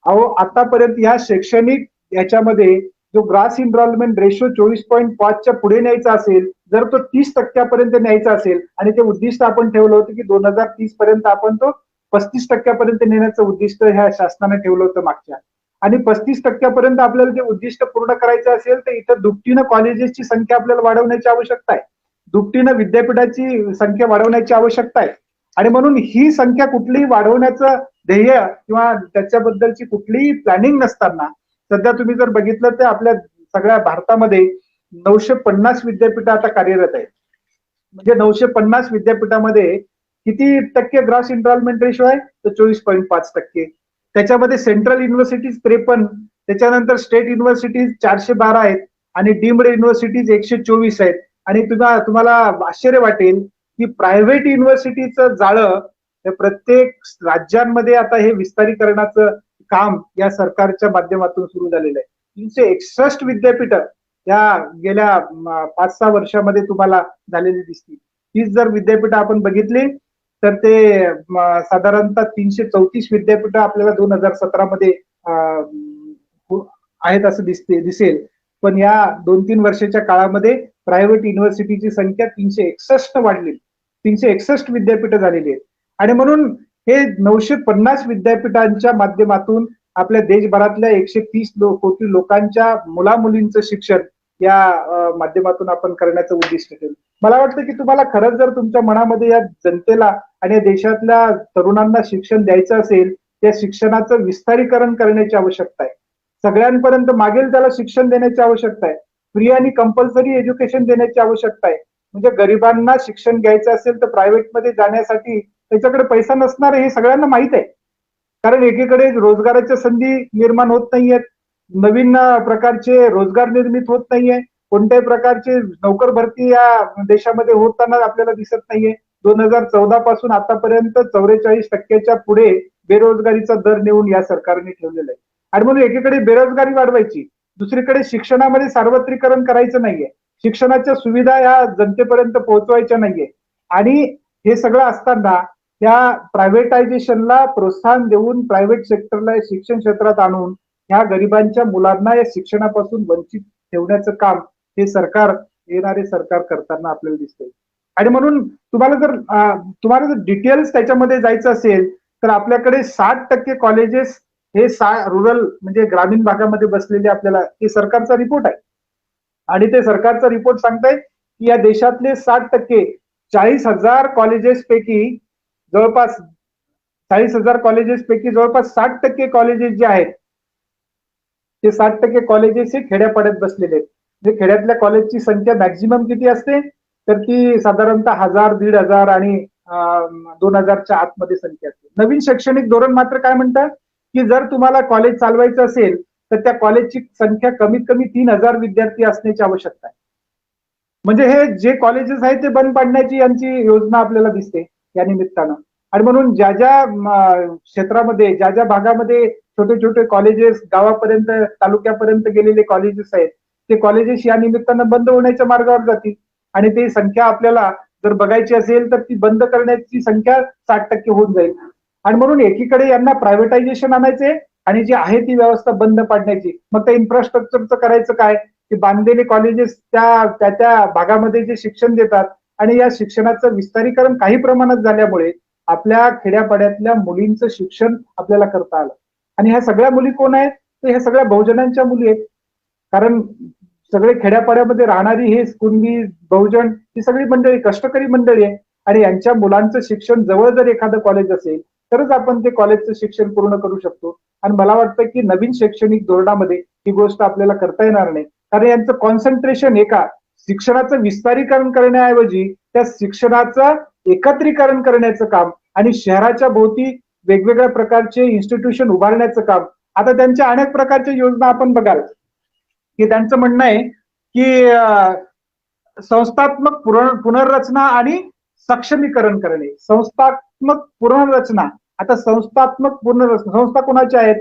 अहो आतापर्यंत या शैक्षणिक याच्यामध्ये जो ग्रास इनरोलमेंट रेशो 24.5च्या पुढे न्यायचा असेल, जर तो 30% न्यायचा असेल आणि ते उद्दिष्ट आपण ठेवलं होतं की 2030 पर्यंत आपण तो 35% नेण्याचं उद्दिष्ट ह्या शासनाने ठेवलं होतं मागच्या. आणि 35% आपल्याला ते उद्दिष्ट पूर्ण करायचं असेल तर इथं दुपटीनं कॉलेजेसची संख्या आपल्याला वाढवण्याची आवश्यकता आहे. दुपटीनं विद्यापीठाची संख्या वाढवण्याची आवश्यकता आहे. आणि म्हणून ही संख्या कुठलीही वाढवण्याचं ध्येय किंवा त्याच्याबद्दलची कुठलीही प्लॅनिंग नसताना सध्या तुम्ही जर बघितलं तर आपल्या सगळ्या भारतामध्ये 950 विद्यापीठं आता कार्यरत आहेत. म्हणजे 950 विद्यापीठामध्ये किती टक्के ग्रॉस इनरोलमेंट रेशो आहे? तर 24.5%. त्याच्यामध्ये सेंट्रल युनिव्हर्सिटीज 53, त्याच्यानंतर स्टेट युनिव्हर्सिटीज 412 आहेत आणि डीम्ड युनिव्हर्सिटीज 124 आहेत. आणि तुम्हाला आश्चर्य वाटेल की प्रायव्हेट युनिव्हर्सिटीचं जाळं प्रत्येक राज्यांमध्ये आता हे विस्तारीकरणाचं काम या सरकारच्या माध्यमातून सुरू झालेलं आहे. 361 विद्यापीठ या गेल्या 5-6 वर्षामध्ये तुम्हाला झालेली दिसतील. तीच जर विद्यापीठ आपण बघितली तर ते साधारणतः 334 विद्यापीठ आपल्याला 2017 मध्ये आहेत असं दिसेल. पण या 2-3 वर्षाच्या काळामध्ये प्रायव्हेट युनिव्हर्सिटीची संख्या 361 वाढली. 361 विद्यापीठ झालेली आहेत. आणि म्हणून हे 950 विद्यापीठांच्या माध्यमातून आपल्या देशभरातल्या 130 कोटी लोकांच्या मुलामुलींचं शिक्षण या माध्यमातून आपण करण्याचं उद्दिष्ट ठेवलं. मला वाटतं की तुम्हाला खरंच जर तुमच्या मनामध्ये या जनतेला आणि या देशातल्या तरुणांना शिक्षण द्यायचं असेल, त्या शिक्षणाचं विस्तारीकरण करण्याची आवश्यकता आहे. सगळ्यांपर्यंत मागेल त्याला शिक्षण देण्याची आवश्यकता आहे. फ्री आणि कंपल्सरी एज्युकेशन देण्याची आवश्यकता आहे. म्हणजे गरिबांना शिक्षण घ्यायचं असेल तर प्रायव्हेटमध्ये जाण्यासाठी त्याच्याकडे पैसा नसणार हे सगळ्यांना माहित आहे. कारण एकीकडे रोजगाराच्या संधी निर्माण होत नाहीयेत, नवीन प्रकारचे रोजगार निर्मित होत नाहीये, कोणत्याही प्रकारचे नोकर भरती या देशामध्ये होताना आपल्याला दिसत नाहीये. 2014 पासून आतापर्यंत 44% पुढे बेरोजगारीचा दर नेऊन या सरकारने ठेवलेला आहे. आणि म्हणून एकीकडे बेरोजगारी वाढवायची, दुसरीकडे शिक्षणामध्ये सार्वत्रिकरण करायचं नाहीये, शिक्षणाच्या सुविधा या जनतेपर्यंत पोहोचवायच्या नाहीये. आणि हे सगळं असताना त्या प्रायव्हेटायझेशनला प्रोत्साहन देऊन प्रायव्हेट सेक्टरला शिक्षण क्षेत्रात आणून ह्या गरिबांच्या मुलांना या शिक्षणापासून वंचित ठेवण्याचं काम हे सरकार, येणारे सरकार करताना आपल्याला दिसतंय. आणि म्हणून तुम्हाला जर डिटेल्स त्याच्यामध्ये जायचं असेल तर आपल्याकडे 60% कॉलेजेस हे रुरल म्हणजे ग्रामीण भागामध्ये बसलेले आपल्याला हे सरकारचा रिपोर्ट आहे. आणि ते सरकारचा रिपोर्ट सांगताय की या देशातले 60% 40,000 कॉलेजेस पैकी जवळपास 40,000 कॉलेजेस पैकी जवळपास 60% कॉलेजेस जे आहेत ते 60% कॉलेजेस हे खेड्यापाड्यात बसलेले आहेत. म्हणजे खेड्यातल्या कॉलेजची संख्या मॅक्झिमम किती असते तर ती साधारणतः 1000, 1500 आणि 2000च्या आतमध्ये संख्या असते. नवीन शैक्षणिक धोरण मात्र काय म्हणतात की जर तुम्हाला कॉलेज चालवायचं असेल तर त्या कॉलेजची संख्या कमीत कमी 3000 विद्यार्थी असण्याची आवश्यकता आहे. म्हणजे हे जे कॉलेजेस आहेत ते बंद पाडण्याची यांची योजना आपल्याला दिसते या निमित्तानं. आणि म्हणून ज्या ज्या क्षेत्रामध्ये ज्या ज्या भागामध्ये छोटे छोटे कॉलेजेस गावापर्यंत तालुक्यापर्यंत गेलेले कॉलेजेस आहेत ते कॉलेजेस या निमित्तानं बंद होण्याच्या मार्गावर जातील. आणि ती संख्या आपल्याला जर बघायची असेल तर ती बंद करण्याची संख्या 60% होऊन जाईल. आणि म्हणून एकीकडे यांना प्रायव्हेटायझेशन आणायचे आणि जी आहे ती व्यवस्था बंद पाडण्याची. मग त्या इन्फ्रास्ट्रक्चरचं करायचं काय की बांधलेले कॉलेजेस त्या भागामध्ये जे शिक्षण देतात आणि या शिक्षणाचं विस्तारीकरण काही प्रमाणात झाल्यामुळे आपल्या खेड्यापाड्यातल्या मुलींचं शिक्षण आपल्याला करता आलं. आणि ह्या सगळ्या मुली कोण आहेत? तर ह्या सगळ्या बहुजनांच्या मुली आहेत. कारण सगळे खेड्यापाड्यामध्ये राहणारी हे कुणबी बहुजन ही सगळी मंडळी कष्टकरी मंडळी आहे आणि यांच्या मुलांचं शिक्षण जवळ जर एखादं कॉलेज असेल तरच आपण ते कॉलेजचं शिक्षण पूर्ण करू शकतो. आणि मला वाटतं की नवीन शैक्षणिक धोरणामध्ये ही गोष्ट आपल्याला करता येणार नाही, कारण यांचं कॉन्सन्ट्रेशन एका शिक्षणाचं विस्तारीकरण करण्याऐवजी त्या शिक्षणाचं एकत्रीकरण करण्याचं काम आणि शहराच्या भोवती वेगवेगळ्या प्रकारचे इन्स्टिट्यूशन उभारण्याचं काम. आता त्यांच्या अनेक प्रकारच्या योजना आपण बघाल की त्यांचं म्हणणं आहे की संस्थात्मक पुनर्रचना आणि सक्षमीकरण करणे. संस्थात्मक पुनर्रचना. आता संस्थात्मक पुनर्रचना संस्था कोणाच्या आहेत?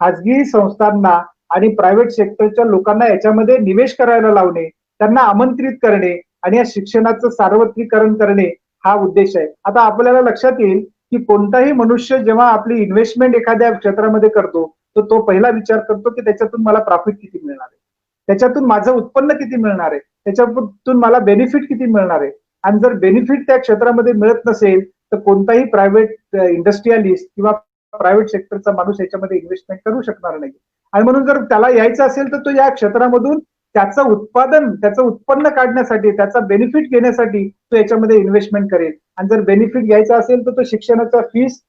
खाजगी संस्थांना आणि प्रायव्हेट सेक्टरच्या लोकांना याच्यामध्ये निवेश करायला लावणे, त्यांना आमंत्रित करणे आणि या शिक्षणाचं सार्वत्रिकरण करणे हा उद्देश आहे. आता आपल्याला लक्षात येईल की कोणताही मनुष्य जेव्हा आपली इन्व्हेस्टमेंट एखाद्या क्षेत्रामध्ये करतो तर तो पहिला विचार करतो की त्याच्यातून मला प्रॉफिट किती मिळणार आहे, त्याच्यातून माझं उत्पन्न किती मिळणार आहे, त्याच्यातून मला बेनिफिट किती मिळणार आहे. आणि जर बेनिफिट त्या क्षेत्रामध्ये मिळत नसेल तर कोणताही प्रायव्हेट इंडस्ट्रियलिस्ट किंवा प्रायव्हेट सेक्टरचा माणूस याच्यामध्ये इन्व्हेस्टमेंट करू शकणार नाही. आणि म्हणून जर त्याला यायचं असेल तर तो या क्षेत्रामधून त्याचं उत्पादन, त्याचं उत्पन्न काढण्यासाठी, त्याचा बेनिफिट घेण्यासाठी तो याच्यामध्ये इन्व्हेस्टमेंट करेल. आणि जर बेनिफिट घ्यायचा असेल तर तो शिक्षणाच्या फीस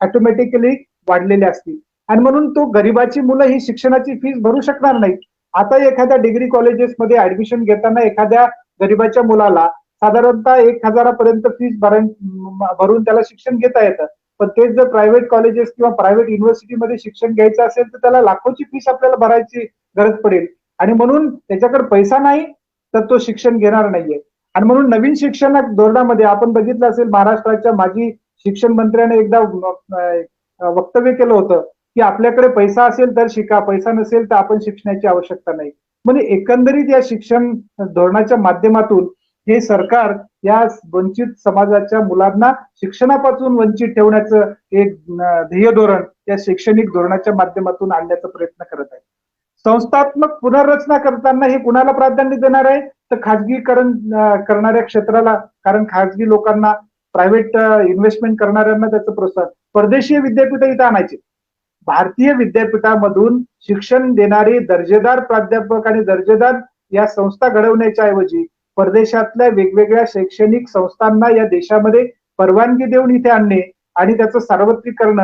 ऑटोमॅटिकली वाढलेल्या असतील आणि म्हणून तो गरिबाची मुलं ही शिक्षणाची फीस भरू शकणार नाही. आता एखाद्या डिग्री कॉलेजेसमध्ये ऍडमिशन घेताना एखाद्या गरिबाच्या मुलाला साधारणतः 1,000 फीस भरून त्याला शिक्षण घेता येतं. पण तेच जर प्रायव्हेट कॉलेजेस किंवा प्रायव्हेट युनिव्हर्सिटीमध्ये शिक्षण घ्यायचं असेल तर त्याला लाखोची फीस आपल्याला भरायची गरज पडेल. आणि म्हणून त्याच्याकडे पैसा नाही तर तो शिक्षण घेणार नाहीये. आणि म्हणून नवीन शिक्षण धोरणामध्ये आपण बघितलं असेल महाराष्ट्राच्या माजी शिक्षण मंत्र्याने एकदा वक्तव्य केलं होतं की आपल्याकडे पैसा असेल तर शिका, पैसा नसेल तर आपण शिक्षणाची आवश्यकता नाही. म्हणजे एकंदरीत या शिक्षण धोरणाच्या माध्यमातून हे सरकार या वंचित समाजाच्या मुलांना शिक्षणापासून वंचित ठेवण्याचं एक ध्येय धोरण या शैक्षणिक धोरणाच्या माध्यमातून आणण्याचा प्रयत्न करत आहे. संस्थात्मक पुनर्रचना करताना हे कुणाला प्राधान्य देणार आहे? तर खाजगीकरण करणाऱ्या क्षेत्राला, कारण खाजगी लोकांना, प्रायव्हेट इन्व्हेस्टमेंट करणाऱ्यांना त्याचं प्रोत्साहन. परदेशीय विद्यापीठ इथं आणायचे. भारतीय विद्यापीठामधून शिक्षण देणारे दर्जेदार प्राध्यापक आणि दर्जेदार या संस्था घडवण्याच्या ऐवजी परदेशातल्या वेगवेगळ्या शैक्षणिक संस्थांना या देशामध्ये परवानगी देऊन इथे आणणे आणि त्याचं सार्वत्रिकरण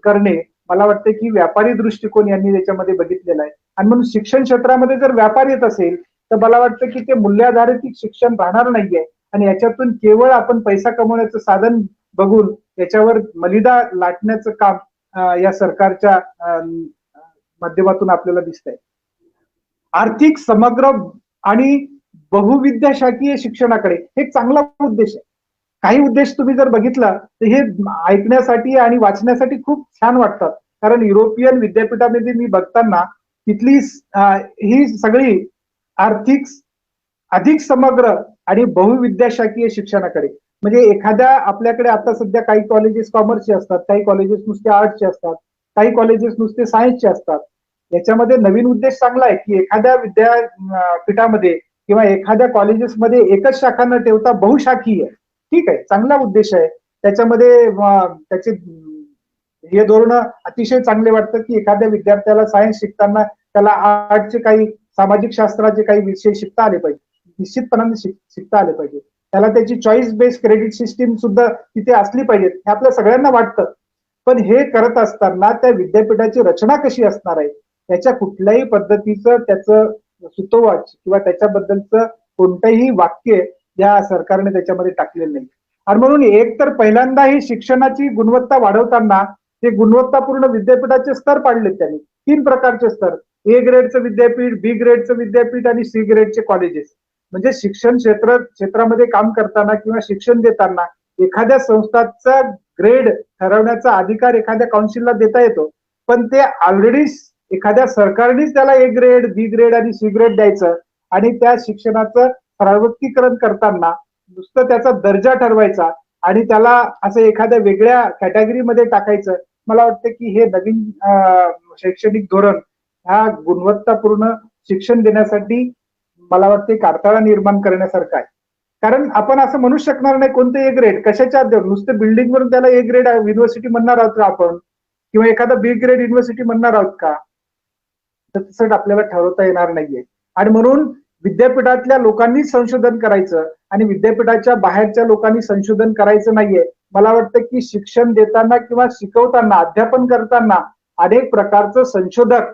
करणे, मला वाटतं की व्यापारी दृष्टिकोन यांनी त्याच्यामध्ये बघितलेला आहे. आणि म्हणून शिक्षण क्षेत्रामध्ये जर व्यापार येत असेल तर मला वाटतं की ते मूल्याधारित शिक्षण राहणार नाहीये आणि याच्यातून केवळ आपण पैसा कमवण्याचं साधन बघून याच्यावर मलिदा लाटण्याचं काम या सरकारच्या माध्यमातून आपल्याला दिसतंय. आर्थिक समग्र आणि बहुविद्याशाखीय शिक्षणाकडे हे एक चांगला उद्देश आहे. काही उद्देश तुम्ही जर बघितला तर हे ऐकण्यासाठी आणि वाचण्यासाठी खूप छान वाटतात. कारण युरोपियन विद्यापीठामध्ये मी बघताना तिथली ही सगळी आर्थिक अधिक समग्र आणि बहुविद्याशाखीय शिक्षणाकडे, म्हणजे एखाद्या आपल्याकडे आता सध्या काही कॉलेजेस कॉमर्सचे असतात, काही कॉलेजेस नुसते आर्ट्सचे असतात, काही कॉलेजेस नुसते सायन्सचे असतात. याच्यामध्ये नवीन उद्देश चांगला आहे की एखाद्या विद्यापीठामध्ये किंवा एखाद्या कॉलेजेसमध्ये एकच शाखा न ठेवता बहुशाखीय, ठीक आहे, चांगला उद्देश आहे. त्याच्यामध्ये त्याचे हे धोरण अतिशय चांगले वाटतं की एखाद्या विद्यार्थ्याला सायन्स शिकताना त्याला आर्टचे काही, सामाजिक शास्त्राचे काही विषय शिकता आले पाहिजे, निश्चितपणाने शिकता आले पाहिजे. त्याला त्याची चॉईस बेस्ड क्रेडिट सिस्टीम सुद्धा तिथे असली पाहिजे हे आपल्या सगळ्यांना वाटतं. पण हे करत असताना त्या विद्यापीठाची रचना कशी असणार आहे त्याच्या कुठल्याही पद्धतीचं त्याचं सुतोवाच किंवा त्याच्याबद्दलचं कोणतंही वाक्य या सरकारने त्याच्यामध्ये टाकलेलं नाही. आणि म्हणून एक तर पहिल्यांदा ही शिक्षणाची गुणवत्ता वाढवताना ते गुणवत्तापूर्ण विद्यापीठाचे स्तर पाडलेत त्यांनी. 3 प्रकारचे स्तर: ए ग्रेडचं विद्यापीठ, बी ग्रेडचं विद्यापीठ आणि सी ग्रेडचे कॉलेजेस. म्हणजे शिक्षण क्षेत्रामध्ये काम करताना किंवा शिक्षण देताना एखाद्या संस्थाचा ग्रेड ठरवण्याचा अधिकार एखाद्या काउन्सिलला देता येतो, पण ते ऑलरेडी एखाद्या सरकारनेच त्याला ए ग्रेड, बी ग्रेड आणि सी ग्रेड द्यायचं आणि त्या शिक्षणाचं सार्वत्रिकरण करताना नुसतं त्याचा दर्जा ठरवायचा आणि त्याला असं एखाद्या वेगळ्या कॅटेगरीमध्ये टाकायचं. मला वाटतं की हे नवीन शैक्षणिक धोरण ह्या गुणवत्तापूर्ण शिक्षण देण्यासाठी मला वाटतं एक अडथळा निर्माण करण्यासारखं आहे. कारण आपण असं म्हणू शकणार नाही कोणतं ए ग्रेड कशाच्या नुसते बिल्डिंग वरून त्याला ए ग्रेड युनिव्हर्सिटी म्हणणार आहोत का आपण, किंवा एखादा बी ग्रेड युनिव्हर्सिटी म्हणणार आहोत का? तर तसं आपल्याला ठरवता येणार नाहीये. आणि म्हणून विद्यापीठातल्या लोकांनीच संशोधन करायचं आणि विद्यापीठाच्या बाहेरच्या लोकांनी संशोधन करायचं नाहीये. मला वाटतं की शिक्षण देताना किंवा शिकवताना अध्यापन करताना अनेक प्रकारचं संशोधक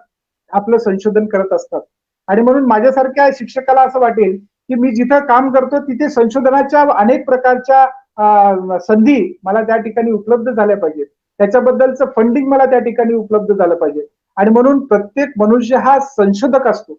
आपलं संशोधन करत असतात. आणि म्हणून माझ्यासारख्या शिक्षकाला असं वाटेल की मी जिथं काम करतो तिथे संशोधनाच्या अनेक प्रकारच्या संधी मला त्या ठिकाणी उपलब्ध झाल्या पाहिजेत. त्याच्याबद्दलचं फंडिंग मला त्या ठिकाणी उपलब्ध झालं पाहिजे. आणि म्हणून प्रत्येक मनुष्य हा संशोधक असतो.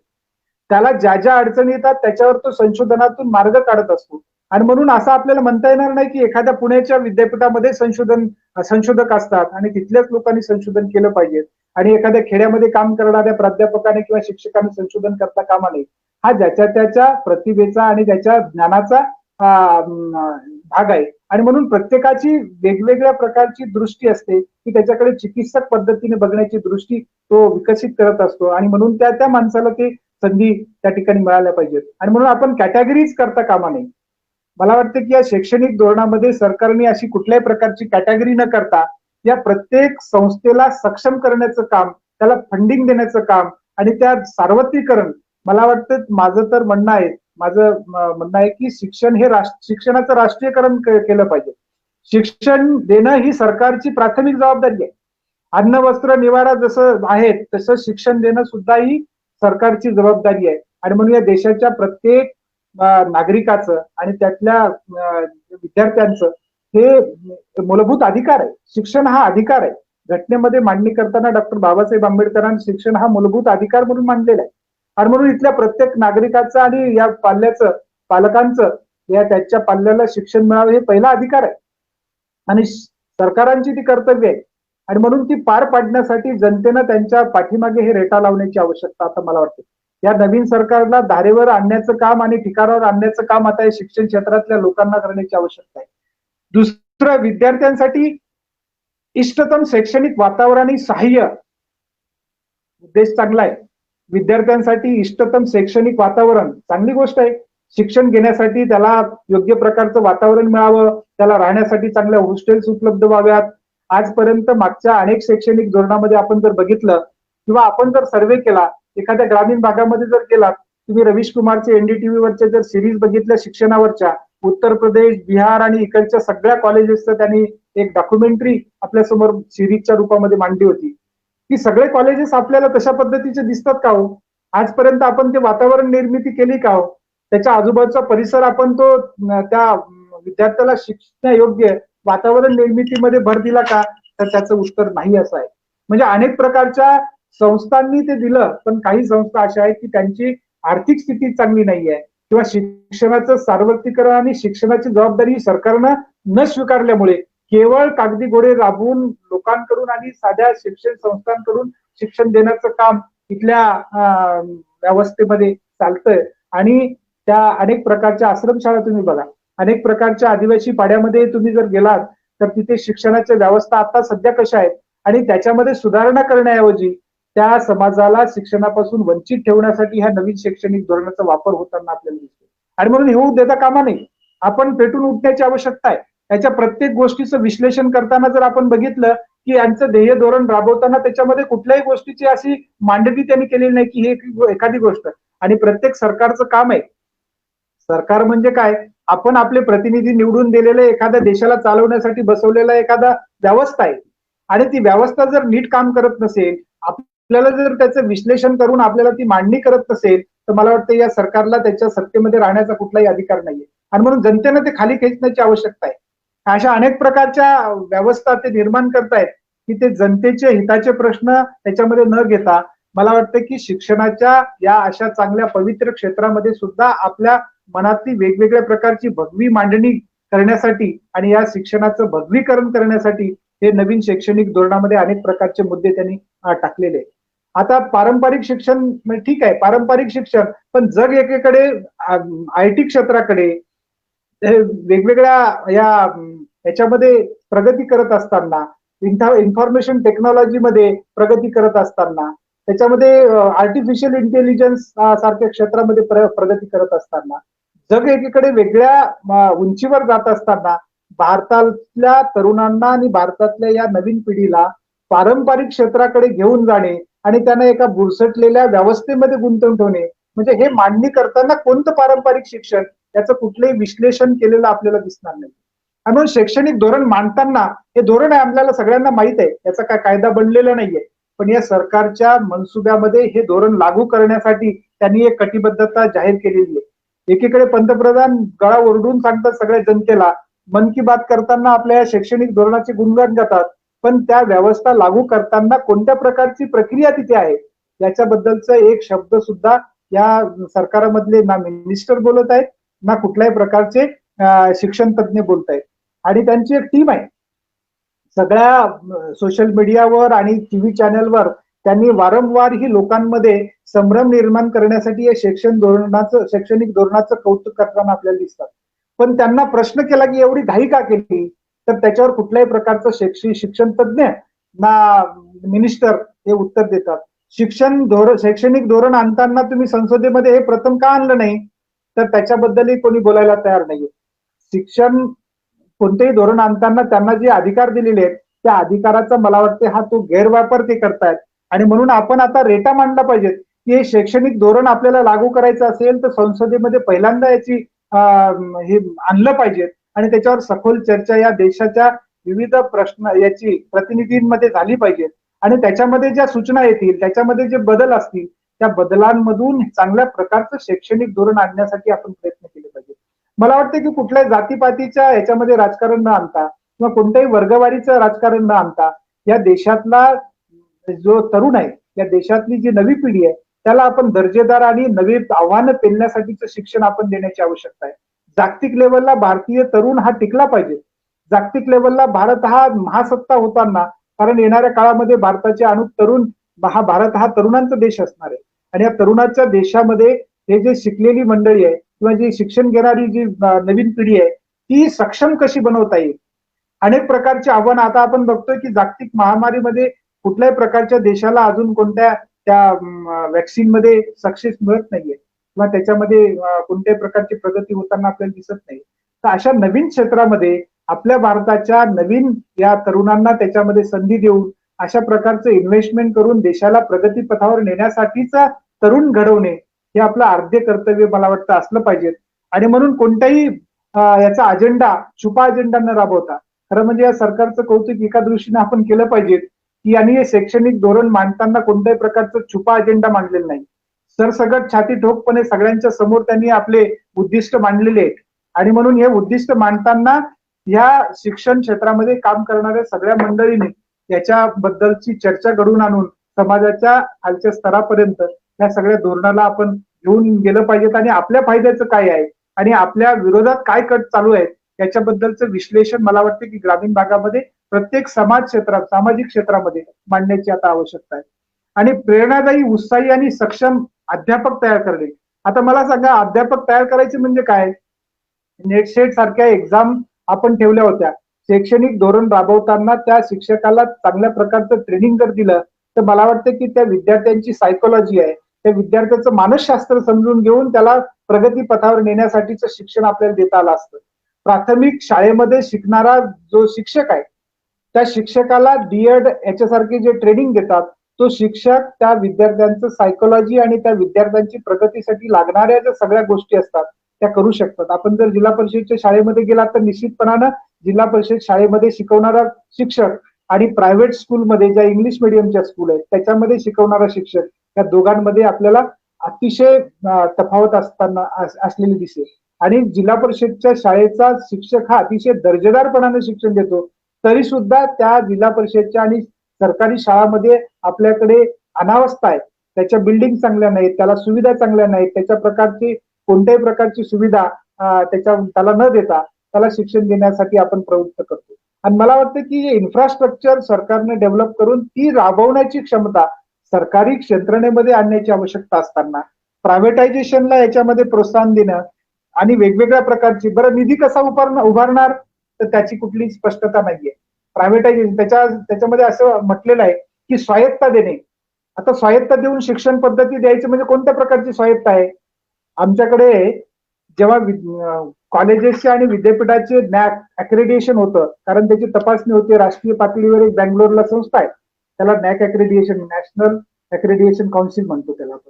त्याला ज्या ज्या अडचणी येतात त्याच्यावर तो संशोधनातून मार्ग काढत असतो. आणि म्हणून असं आपल्याला म्हणता येणार नाही की एखाद्या पुण्याच्या विद्यापीठामध्ये संशोधक असतात आणि तिथल्याच लोकांनी संशोधन केलं पाहिजे आणि एखाद्या खेड्यामध्ये काम करणाऱ्या प्राध्यापकाने किंवा शिक्षकाने संशोधन करता कामा नये. हा ज्याच्या त्याच्या प्रतिभेचा आणि त्याच्या ज्ञानाचा भाग आहे. आणि म्हणून प्रत्येकाची वेगवेगळ्या प्रकारची दृष्टी असते की त्याच्याकडे चिकित्सक पद्धतीने बघण्याची दृष्टी तो विकसित करत असतो. आणि म्हणून त्या त्या माणसाला ते संधी त्या ठिकाणी मिळाल्या पाहिजेत. आणि म्हणून आपण कॅटेगरीज करता कामा नये. मला वाटतं की या शैक्षणिक धोरणामध्ये सरकारने अशी कुठल्याही प्रकारची कॅटेगरी न करता या प्रत्येक संस्थेला सक्षम करण्याचं काम, त्याला फंडिंग देण्याचं काम आणि त्या सार्वत्रिकरण, मला वाटतं माझं तर म्हणणं आहे की शिक्षण हे शिक्षणाचं राष्ट्रीयकरण केलं पाहिजे. शिक्षण देणं ही सरकारची प्राथमिक जबाबदारी आहे. अन्न वस्त्र निवारा जसं आहे तसं शिक्षण देणं सुद्धा ही सरकारची जबाबदारी आहे. आणि म्हणून या देशाच्या प्रत्येक नागरिकाचं आणि त्यातल्या विद्यार्थ्यांचं हे मूलभूत अधिकार आहे. शिक्षण हा अधिकार आहे. घटनेमध्ये मांडणी करताना डॉक्टर बाबासाहेब आंबेडकरांनी शिक्षण हा मूलभूत अधिकार म्हणून मांडलेला आहे. आणि म्हणून इथल्या प्रत्येक नागरिकाचं आणि या पालकांचं या त्याच्या पाल्याला शिक्षण मिळावं हे पहिला अधिकार आहे आणि सरकारांची ती कर्तव्य आहे. आणि म्हणून ती पार पाडण्यासाठी जनतेनं त्यांच्या पाठीमागे हे रेटा लावण्याची आवश्यकता आता मला वाटते. या नवीन सरकारला धारेवर आणण्याचं काम आणि ठिकाणावर आणण्याचं काम आता या शिक्षण क्षेत्रातल्या लोकांना करण्याची आवश्यकता आहे. दुसरं, विद्यार्थ्यांसाठी इष्टतम शैक्षणिक वातावरण आणि सहाय्य, उद्देश चांगला आहे. विद्यार्थ्यांसाठी इष्टतम शैक्षणिक वातावरण चांगली गोष्ट आहे. शिक्षण घेण्यासाठी त्याला योग्य प्रकारचं वातावरण मिळावं, त्याला राहण्यासाठी चांगल्या हॉस्टेल्स उपलब्ध व्हाव्यात. आजपर्यंत मागच्या अनेक शैक्षणिक धोरणामध्ये आपण जर बघितलं किंवा आपण जर सर्व्हे केला, एखाद्या ग्रामीण भागामध्ये जर गेलात, तुम्ही रवीश कुमारचे एनडीटीव्हीवरच्या जर सिरीज बघितल्या शिक्षणावरच्या, उत्तर प्रदेश, बिहार आणि इकडच्या सगळ्या कॉलेजेसचं त्यांनी एक डॉक्युमेंटरी आपल्यासमोर सिरीजच्या रूपामध्ये मांडली होती. की सगळे कॉलेजेस आपल्याला तशा पद्धतीचे दिसतात का हो? आजपर्यंत आपण ते वातावरण निर्मिती केली का हो? त्याच्या आजूबाजूचा परिसर आपण तो त्या विद्यार्थ्याला शिक्षणायोग्य वातावरण निर्मितीमध्ये भर दिला का? तर त्याचं उत्तर नाही असं आहे. म्हणजे अनेक प्रकारच्या संस्थांनी ते दिलं, पण काही संस्था अशा आहेत की त्यांची आर्थिक स्थिती चांगली नाहीये किंवा शिक्षणाचं सार्वत्रिकरण आणि शिक्षणाची जबाबदारी सरकारनं न स्वीकारल्यामुळे केवळ कागदी घोडे राबवून लोकांकडून आणि साध्या शिक्षण संस्थांकडून शिक्षण देण्याचं काम इथल्या व्यवस्थेमध्ये चालतंय. आणि त्या अनेक प्रकारच्या आश्रमशाळा तुम्ही बघा, अनेक प्रकारच्या आदिवासी पाड्यामध्ये तुम्ही जर गेलात तर तिथे शिक्षणाच्या व्यवस्था आता सध्या कशा आहेत आणि त्याच्यामध्ये सुधारणा करण्याऐवजी त्या समाजाला शिक्षणापासून वंचित ठेवण्यासाठी ह्या नवीन शैक्षणिक धोरणाचा वापर होताना आपल्याला दिसतो. आणि म्हणून हे होऊ देता कामा नये. आपण पेटून उठण्याची आवश्यकता आहे. त्याच्या प्रत्येक गोष्टीचं विश्लेषण करताना जर आपण बघितलं की यांचं ध्येय धोरण राबवताना त्याच्यामध्ये कुठल्याही गोष्टीची अशी मांडणी त्यांनी केलेली नाही की हे एखादी गोष्ट. आणि प्रत्येक सरकारचं काम आहे. सरकार म्हणजे काय? आपण आपले प्रतिनिधी निवडून दिलेले एखाद्या देशाला चालवण्यासाठी बसवलेला एखादा व्यवस्था आहे. आणि ती व्यवस्था जर नीट काम करत नसेल, आपल्याला जर त्याचं विश्लेषण करून आपल्याला ती मांडणी करत नसेल, तर मला वाटतं या सरकारला त्याच्या सत्तेमध्ये राहण्याचा कुठलाही अधिकार नाहीये. आणि म्हणून जनतेनं ते खाली खेचण्याची आवश्यकता आहे. अशा अनेक प्रकारच्या व्यवस्था ते निर्माण करतायत की ते जनतेचे हिताचे प्रश्न त्याच्यामध्ये न घेता मला वाटतं की शिक्षणाच्या या अशा चांगल्या पवित्र क्षेत्रामध्ये सुद्धा आपल्या मनातली वेगवेगळ्या प्रकारची भगवी मांडणी करण्यासाठी आणि या शिक्षणाचं भगवीकरण करण्यासाठी हे नवीन शैक्षणिक धोरणामध्ये अनेक प्रकारचे मुद्दे त्यांनी टाकलेले. आता पारंपरिक शिक्षण ठीक आहे, पारंपरिक शिक्षण, पण जग एकीकडे आयटी क्षेत्राकडे वेगवेगळ्या याच्यामध्ये प्रगती करत असताना, इन्फॉर्मेशन टेक्नॉलॉजीमध्ये प्रगती करत असताना, त्याच्यामध्ये आर्टिफिशियल इंटेलिजन्स सारख्या क्षेत्रामध्ये प्रगती करत असताना जग एकीकडे वेगळ्या उंचीवर जात असताना भारतातल्या तरुणांना आणि भारतातल्या या नवीन पिढीला पारंपरिक क्षेत्राकडे घेऊन जाणे आणि त्यांना एका बुरसटलेल्या व्यवस्थेमध्ये गुंतवून ठेवणे, म्हणजे हे मांडणी करताना कोणतं पारंपरिक शिक्षण, याचं कुठलंही विश्लेषण केलेलं आपल्याला दिसणार नाही. आणि म्हणून शैक्षणिक धोरण मांडताना हे धोरण आहे आपल्याला सगळ्यांना माहित आहे, याचा काय कायदा बनलेला नाहीये, पण या सरकारच्या मनसुब्यामध्ये हे धोरण लागू करण्यासाठी त्यांनी एक कटिबद्धता जाहीर केलेली आहे. एकीकडे पंतप्रधान गळा ओरडून सांगतात सगळ्या जनतेला, मन की बात करताना आपल्या या शैक्षणिक धोरणाचे गुणगान गातात, पण त्या व्यवस्था लागू करताना कोणत्या प्रकारची प्रक्रिया तिथे आहे याच्याबद्दलचा एक शब्द सुद्धा या सरकारामधले ना मिनिस्टर बोलत आहेत, ना कुठल्याही प्रकारचे शिक्षण तज्ज्ञ बोलत आहेत. आणि त्यांची एक टीम आहे, सगळ्या सोशल मीडियावर आणि टीव्ही चॅनलवर त्यांनी वारंवार ही लोकांमध्ये संभ्रम निर्माण करण्यासाठी या शैक्षणिक धोरणाचं कौतुक करताना आपल्याला दिसतात. पण त्यांना प्रश्न केला की एवढी घाई का केली, तर त्याच्यावर कुठल्याही प्रकारचं शिक्षण तज्ज्ञ ना मिनिस्टर हे उत्तर देतात. शैक्षणिक धोरण आणताना तुम्ही संसदेमध्ये हे प्रथम का आणलं नाही, तर त्याच्याबद्दलही कोणी बोलायला तयार नाहीये. शिक्षण कोणतेही धोरण आणताना त्यांना जे अधिकार दिलेले आहेत त्या अधिकाराचा मला वाटते हा तो गैरवापर ते करतायत. आणि म्हणून आपण आता रेटा मांडला पाहिजेत की हे शैक्षणिक धोरण आपल्याला लागू करायचं असेल तर संसदेमध्ये पहिल्यांदा याची हे आणलं पाहिजे आणि त्याच्यावर सखोल चर्चा या देशाच्या विविध प्रश्न याची प्रतिनिधींमध्ये झाली पाहिजे. आणि त्याच्यामध्ये ज्या सूचना येतील, त्याच्यामध्ये जे बदल असतील, त्या बदलांमधून चांगल्या प्रकारचं शैक्षणिक धोरण आणण्यासाठी आपण प्रयत्न केले पाहिजे. मला वाटतं की कुठल्याही जातीपातीच्या याच्यामध्ये राजकारण न आणता किंवा कोणत्याही वर्गवारीचं राजकारण न आणता या देशातला जो तरुण आहे, या देशातली जी नवी पिढी आहे, त्याला आपण दर्जेदार आणि नवी आव्हानं पेलण्यासाठीचं शिक्षण आपण देण्याची आवश्यकता आहे. जागतिक लेवलला भारतीय तरुण हा टिकला पाहिजे. जागतिक लेवलला भारत हा महासत्ता होताना, कारण येणाऱ्या काळामध्ये भारताचे तरुण भारत हा तरुणांचा देश असणार आहे आणि या तरुणाच्या देशामध्ये हे जे शिकलेली मंडळी आहे किंवा जी शिक्षण घेणारी जी नवीन पिढी आहे ती सक्षम कशी बनवता येईल. अनेक प्रकारची आव्हानं आता आपण बघतोय की जागतिक महामारीमध्ये कुठल्याही प्रकारच्या देशाला अजून कोणत्या त्या वॅक्सिन मध्ये सक्सेस मिळत नाहीये किंवा त्याच्यामध्ये कोणत्याही प्रकारची प्रगती होताना आपल्याला दिसत नाही. तर अशा नवीन क्षेत्रामध्ये आपल्या भारताच्या नवीन या तरुणांना त्याच्यामध्ये संधी देऊन अशा प्रकारचं इन्व्हेस्टमेंट करून देशाला प्रगती पथावर नेण्यासाठीचा तरुण घडवणे हे आपलं आद्य कर्तव्य मला वाटतं असलं पाहिजे. आणि म्हणून कोणत्याही याचा अजेंडा छुपा अजेंडा न राबवता खरं म्हणजे या सरकारचं कौतुक एका दृष्टीने आपण केलं पाहिजे की यांनी हे शैक्षणिक धोरण मांडताना कोणत्याही प्रकारचं छुपा अजेंडा मांडलेला नाही. सरसगट छाती ठोकपणे सगळ्यांच्या समोर त्यांनी आपले उद्दिष्ट मांडलेले आहेत. आणि म्हणून हे उद्दिष्ट मांडताना या शिक्षण क्षेत्रामध्ये काम करणाऱ्या सगळ्या मंडळींनी याच्याबद्दलची चर्चा घडवून आणून समाजाच्या खालच्या स्तरापर्यंत या सगळ्या धोरणाला आपण घेऊन गेलं पाहिजेत आणि आपल्या फायद्याचं काय आहे आणि आपल्या विरोधात काय कट चालू आहेत याच्याबद्दलचं विश्लेषण मला वाटतं की ग्रामीण भागामध्ये प्रत्येक सामाजिक क्षेत्रामध्ये मांडण्याची आता आवश्यकता आहे. आणि प्रेरणादायी, उत्साही आणि सक्षम अध्यापक तयार करणे. आता मला सांगा, अध्यापक तयार करायचे म्हणजे काय? नेटसेट सारख्या एक्झाम आपण ठेवल्या होत्या. शैक्षणिक धोरण राबवताना त्या शिक्षकाला चांगल्या प्रकारचं ट्रेनिंग जर दिलं तर मला वाटतं की त्या विद्यार्थ्यांची सायकोलॉजी आहे, त्या विद्यार्थ्याचं मानसशास्त्र समजून घेऊन त्याला प्रगती पथावर नेण्यासाठीचं शिक्षण आपल्याला देता आलं असतं. प्राथमिक शाळेमध्ये शिकणारा जो शिक्षक आहे त्या शिक्षकाला डीएड याच्यासारखे जे ट्रेनिंग देतात तो शिक्षक त्या विद्यार्थ्यांचं सायकोलॉजी आणि त्या विद्यार्थ्यांची प्रगतीसाठी लागणाऱ्या ज्या सगळ्या गोष्टी असतात त्या करू शकतात. आपण जर जिल्हा परिषदेच्या शाळेमध्ये गेलात तर निश्चितपणानं जिल्हा परिषद शाळेमध्ये शिकवणारा शिक्षक आणि प्रायव्हेट स्कूलमध्ये ज्या इंग्लिश मिडियमच्या स्कूल आहेत त्याच्यामध्ये शिकवणारा शिक्षक या दोघांमध्ये आपल्याला अतिशय तफावत असलेली दिसेल. आणि जिल्हा परिषदच्या शाळेचा शिक्षक हा अतिशय दर्जेदारपणाने शिक्षण देतो, तरी सुद्धा त्या जिल्हा परिषदच्या आणि सरकारी शाळांमध्ये आपल्याकडे अनावस्था आहे, त्याच्या बिल्डिंग चांगल्या नाहीत, त्याला सुविधा चांगल्या नाहीत, त्याच्या प्रकारची कोणत्याही प्रकारची सुविधा त्याला न देता त्याला शिक्षण देण्यासाठी आपण प्रवृत्त करतो. आणि मला वाटतं की इन्फ्रास्ट्रक्चर सरकारने डेव्हलप करून ती राबवण्याची क्षमता सरकारी यंत्रणेमध्ये आणण्याची आवश्यकता असताना प्रायव्हेटायझेशनला याच्यामध्ये प्रोत्साहन देणं आणि वेगवेगळ्या प्रकारची निधी कसा उभारणार तर त्याची कुठली स्पष्टता नाहीये. प्रायव्हेटायझेशन त्याच्यामध्ये असं म्हटलेलं आहे की स्वायत्ता देणे. आता स्वायत्ता देऊन शिक्षण पद्धती द्यायची म्हणजे कोणत्या प्रकारची स्वायत्ता आहे? आमच्याकडे जेव्हा कॉलेजेसचे आणि विद्यापीठाचे नॅक अक्रेडिएशन होतं, कारण त्याची तपासणी होते राष्ट्रीय पातळीवर. एक बँगलोरला संस्था आहे, त्याला नॅक अक्रेडिएशन, नॅशनल अक्रेडिएशन काउन्सिल म्हणतो त्याला आपण.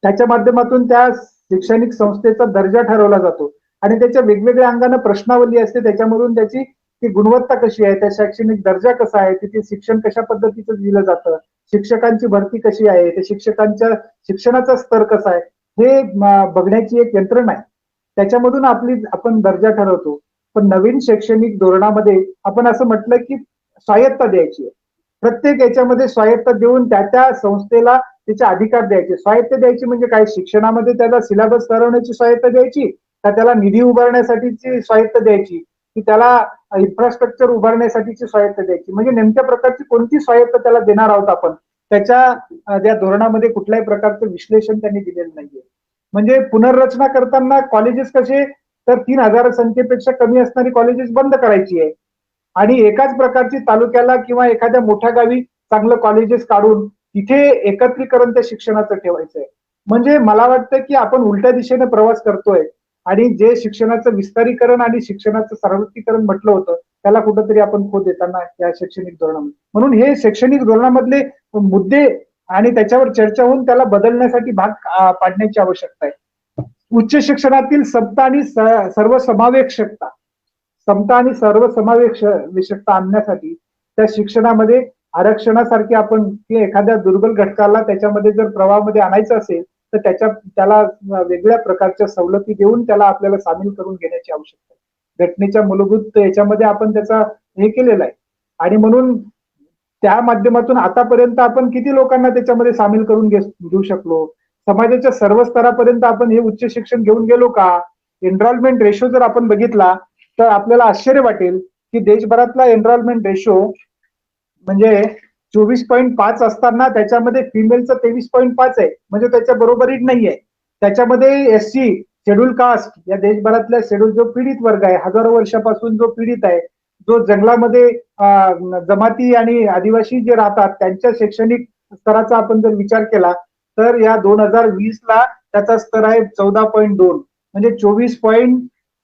त्याच्या माध्यमातून त्या शैक्षणिक संस्थेचा दर्जा ठरवला जातो आणि त्याच्या वेगवेगळ्या अंगाने प्रश्नावली असते. त्याच्यामधून त्याची ती गुणवत्ता कशी आहे, त्या शैक्षणिक दर्जा कसा आहे, तिथे शिक्षण कशा पद्धतीचं दिलं जातं, शिक्षकांची भरती कशी आहे, त्या शिक्षकांच्या शिक्षणाचा स्तर कसा आहे, हे बघण्याची एक यंत्रणा आहे. त्याच्यामधून आपण दर्जा ठरवतो. पण नवीन शैक्षणिक धोरणामध्ये आपण असं म्हटलं की स्वायत्ता द्यायची आहे. प्रत्येक याच्यामध्ये स्वायत्ता देऊन त्या संस्थेला त्याचे अधिकार द्यायचे. स्वायत्ता द्यायची म्हणजे काय? शिक्षणामध्ये त्याला सिलेबस ठरवण्याची स्वायत्ता द्यायची, का त्याला निधी उभारण्यासाठीची स्वायत्ता द्यायची, की त्याला इन्फ्रास्ट्रक्चर उभारण्यासाठीची स्वायत्ता द्यायची. म्हणजे नेमक्या प्रकारची कोणती स्वायत्ता त्याला देणार आहोत आपण, त्या धोरणामध्ये कुठल्याही प्रकारचं विश्लेषण त्यांनी दिलेलं नाहीये. म्हणजे पुनर्रचना करताना कॉलेजेस कसे, तर 3,000 संख्येपेक्षा कमी असणारी कॉलेजेस बंद करायची आहे आणि एकाच प्रकारची तालुक्याला किंवा एखाद्या मोठ्या गावी चांगलं कॉलेजेस काढून तिथे एकत्रीकरण त्या शिक्षणाचं ठेवायचं आहे. म्हणजे मला वाटतं की आपण उलट्या दिशेने प्रवास करतोय आणि जे शिक्षणाचं विस्तारीकरण आणि शिक्षणाचं सार्वत्रिकरण म्हटलं होतं, त्याला कुठंतरी आपण खो देताना या शैक्षणिक धोरणामध्ये. म्हणून हे शैक्षणिक धोरणामधले मुद्दे आणि त्याच्यावर चर्चा होऊन त्याला बदलण्यासाठी भाग पाडण्याची आवश्यकता आहे. उच्च शिक्षणातील समता आणि सर्वसमावेशकता आणण्यासाठी त्या शिक्षणामध्ये आरक्षणासारखे आपण एखाद्या दुर्बल घटकाला त्याच्यामध्ये जर प्रवाहामध्ये आणायचं असेल तर त्याला वेगळ्या प्रकारच्या सवलती देऊन त्याला आपल्याला सामील करून घेण्याची आवश्यकता आहे. घटनेच्या मूलभूत याच्यामध्ये आपण त्याचा हे केलेला आहे आणि म्हणून त्या माध्यमातून आतापर्यंत आपण किती लोकांना त्याच्यामध्ये सामील करून घेऊ शकलो. समाजाच्या सर्व स्तरापर्यंत आपण हे उच्च शिक्षण घेऊन गेलो का? एनरोलमेंट रेशो जर आपण बघितला तर आपल्याला आश्चर्य वाटेल की देशभरातला एनरोलमेंट रेशो म्हणजे 24.5 असताना त्याच्यामध्ये फिमेलचं 23.5 आहे, म्हणजे त्याच्या बरोबरीत नाहीये. त्याच्यामध्ये SC शेड्यूल कास्ट या देशभरातल्या शेड्यूल जो पीडित वर्ग आहे, हजारो वर्षापासून जो पीडित आहे, जो जंगलामध्ये जमाती आणि आदिवासी जे राहतात त्यांच्या शैक्षणिक स्तराचा आपण जर विचार केला तर या 2020 ला त्याचा स्तर आहे 14.2, म्हणजे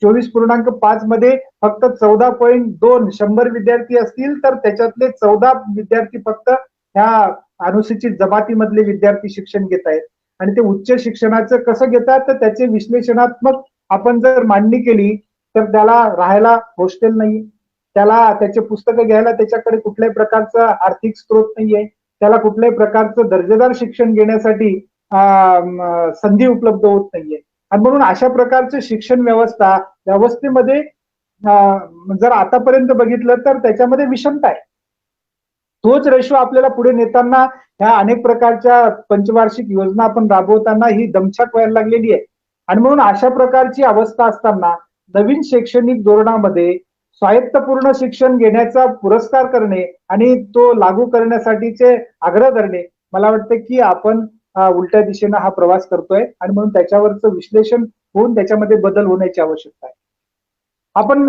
24.5 मध्ये फक्त 14.2 100 विद्यार्थी असतील तर त्याच्यातले 14 विद्यार्थी फक्त ह्या अनुसूचित जमातीमधले विद्यार्थी शिक्षण घेत आहेत. आणि ते उच्च शिक्षणाचं कसं घेतात तर त्याचे विश्लेषणात्मक आपण जर मांडणी केली तर त्याला राहायला हॉस्टेल नाही, त्याला त्याचे पुस्तकं घ्यायला त्याच्याकडे कुठल्याही प्रकारचा आर्थिक स्रोत नाहीये, त्याला कुठल्याही प्रकारचं दर्जेदार शिक्षण घेण्यासाठी संधी उपलब्ध होत नाहीये. आणि म्हणून अशा प्रकारचे शिक्षण व्यवस्थेमध्ये जर आतापर्यंत बघितलं तर त्याच्यामध्ये विषमता आहे. तोच रेशो आपल्याला पुढे नेताना ह्या अनेक प्रकारच्या पंचवार्षिक योजना आपण राबवताना ही दमछाक व्हायला लागलेली आहे. आणि म्हणून अशा प्रकारची अवस्था असताना नवीन शैक्षणिक धोरणामध्ये स्वायत्तपूर्ण शिक्षण घेण्याचा पुरस्कार करणे आणि तो लागू करण्यासाठीचे आग्रह धरणे, मला वाटतं की आपण उलट्या दिशेनं हा प्रवास करतोय आणि म्हणून त्याच्यावरचं विश्लेषण होऊन त्याच्यामध्ये बदल होण्याची आवश्यकता आहे. आपण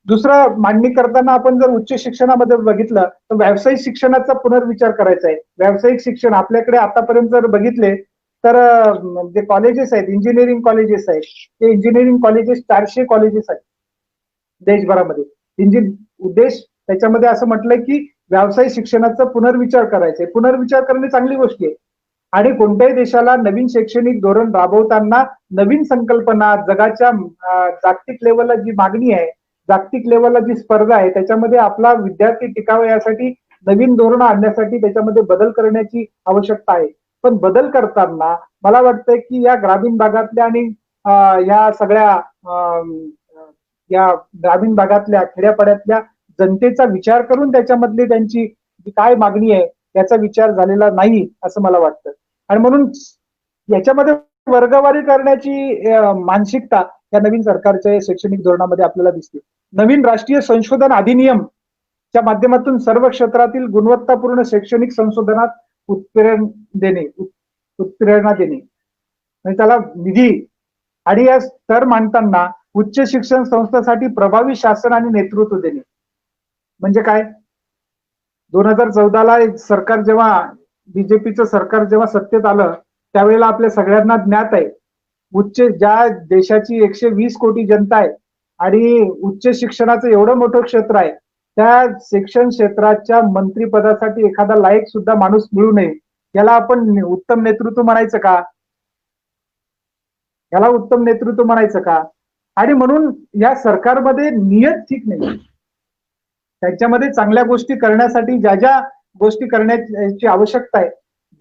दुसरं मांडणी करताना आपण जर उच्च शिक्षणामध्ये बघितलं तर व्यावसायिक शिक्षणाचा पुनर्विचार करायचा आहे. व्यावसायिक शिक्षण आपल्याकडे आतापर्यंत जर बघितले तर जे कॉलेजेस आहेत, इंजिनिअरिंग कॉलेजेस आहेत, ते इंजिनिअरिंग कॉलेजेस 400 कॉलेजेस आहेत देशभरामध्ये. उद्देश त्याच्यामध्ये असं म्हटलंय की व्यावसायिक शिक्षणाचा पुनर्विचार करायचा आहे. पुनर्विचार करणे चांगली गोष्ट आहे आणि कोणत्याही देशाला नवीन शैक्षणिक धोरण राबवताना नवीन संकल्पना, जगाच्या जागतिक लेवलला जी मागणी आहे, जागतिक लेवलला जी स्पर्धा आहे, त्याच्यामध्ये आपला विद्यार्थी टिकावा यासाठी नवीन धोरण आणण्यासाठी त्याच्यामध्ये बदल करण्याची आवश्यकता आहे. पण बदल करताना मला वाटतंय की या ग्रामीण भागातल्या आणि या सगळ्या या ग्रामीण भागातल्या खेड्यापाड्यातल्या जनतेचा विचार करून त्याच्यामधली त्यांची काय मागणी आहे याचा विचार झालेला नाही असं मला वाटतं. आणि म्हणून याच्यामध्ये वर्गवारी करण्याची मानसिकता या नवीन सरकारच्या शैक्षणिक धोरणामध्ये आपल्याला दिसते. नवीन राष्ट्रीय संशोधन अधिनियमच्या माध्यमातून सर्व क्षेत्रातील गुणवत्तापूर्ण शैक्षणिक संशोधनात उत्प्रेरणा देणे म्हणजे त्याला निधी आणि या स्तर मांडताना उच्च शिक्षण संस्थांसाठी प्रभावी शासन आणि नेतृत्व देणे. म्हणजे काय? 2014 ला सरकार जेव्हा बीजेपीचं सरकार जेव्हा सत्तेत आलं त्यावेळेला आपल्या सगळ्यांना ज्ञात आहे ज्या देशाची 120 कोटी जनता आहे आणि उच्च शिक्षणाचं एवढं मोठं क्षेत्र आहे, त्या शिक्षण क्षेत्राच्या मंत्रिपदासाठी एखादा लायक सुद्धा माणूस मिळू नये, याला आपण उत्तम नेतृत्व म्हणायचं का? याला उत्तम नेतृत्व म्हणायचं का? आणि म्हणून या सरकारमध्ये नियत ठीक नाही. त्यांच्यामध्ये चांगल्या गोष्टी करण्यासाठी ज्या ज्या गोष्टी करण्याची आवश्यकता आहे,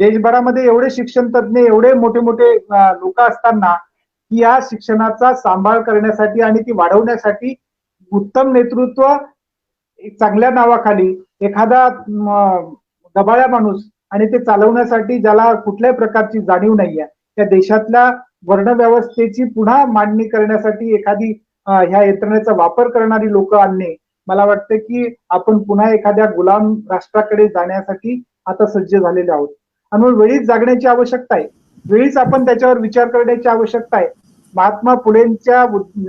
देशभरामध्ये एवढे शिक्षण तज्ञ, एवढे मोठे मोठे लोक असताना की या शिक्षणाचा सांभाळ करण्यासाठी आणि ती वाढवण्यासाठी उत्तम नेतृत्व चांगल्या नावाखाली एखादा गबाळ्या माणूस आणि ते चालवण्यासाठी ज्याला कुठल्याही प्रकारची जाणीव नाहीये, त्या देशातल्या वर्णव्यवस्थेची पुन्हा मांडणी करण्यासाठी एखादी ह्या यंत्रणेचा वापर करणारी लोक आणणे, मला वाटतं की आपण पुन्हा एखाद्या गुलाम राष्ट्राकडे जाण्यासाठी आता सज्ज झालेले आहोत. आणि वेळीच जागण्याची आवश्यकता आहे, वेळीच आपण त्याच्यावर विचार करण्याची आवश्यकता आहे. महात्मा फुलेंच्या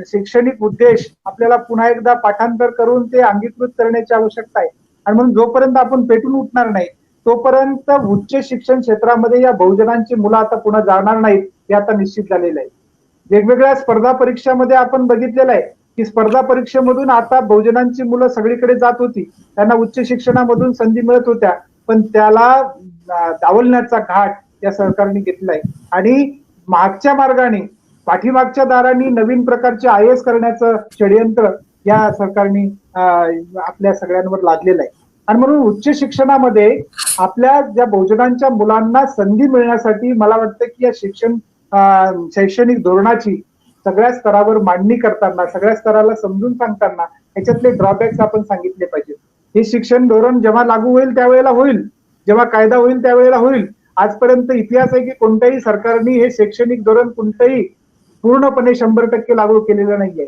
शैक्षणिक उद्देश आपल्याला पुन्हा एकदा पाठांतर करून ते अंगीकृत करण्याची आवश्यकता आहे. आणि म्हणून जोपर्यंत आपण पेटून उठणार नाही तोपर्यंत उच्च शिक्षण क्षेत्रामध्ये या बहुजनांची मुलं आता पुन्हा जाणार नाहीत, हे आता निश्चित झालेलं आहे. वेगवेगळ्या स्पर्धा परीक्षामध्ये आपण बघितलेलं आहे की स्पर्धा परीक्षेमधून आता बहुजनांची मुलं सगळीकडे जात होती, त्यांना उच्च शिक्षणामधून संधी मिळत होत्या, पण त्याला डावलण्याचा घाट या सरकारने घेतलाय. आणि मागच्या मार्गाने, पाठीमागच्या दाराने नवीन प्रकारचे IAS करण्याचं षडयंत्र या सरकारने आपल्या सगळ्यांवर लादलेलं आहे. आणि म्हणून उच्च शिक्षणामध्ये आपल्या ज्या बहुजनांच्या मुलांना संधी मिळण्यासाठी मला वाटतं की या शैक्षणिक धोरणाची सगळ्या स्तरावर मांडणी करताना, सगळ्या स्तराला समजून सांगताना याच्यातले ड्रॉबॅक्स आपण सांगितले पाहिजे. हे शिक्षण धोरण जेव्हा लागू होईल त्यावेळेला होईल, जेव्हा कायदा होईल त्यावेळेला होईल. आजपर्यंत इतिहास आहे की कोणत्याही सरकारने हे शैक्षणिक धोरण कोणतंही पूर्णपणे 100% लागू केलेलं नाहीये.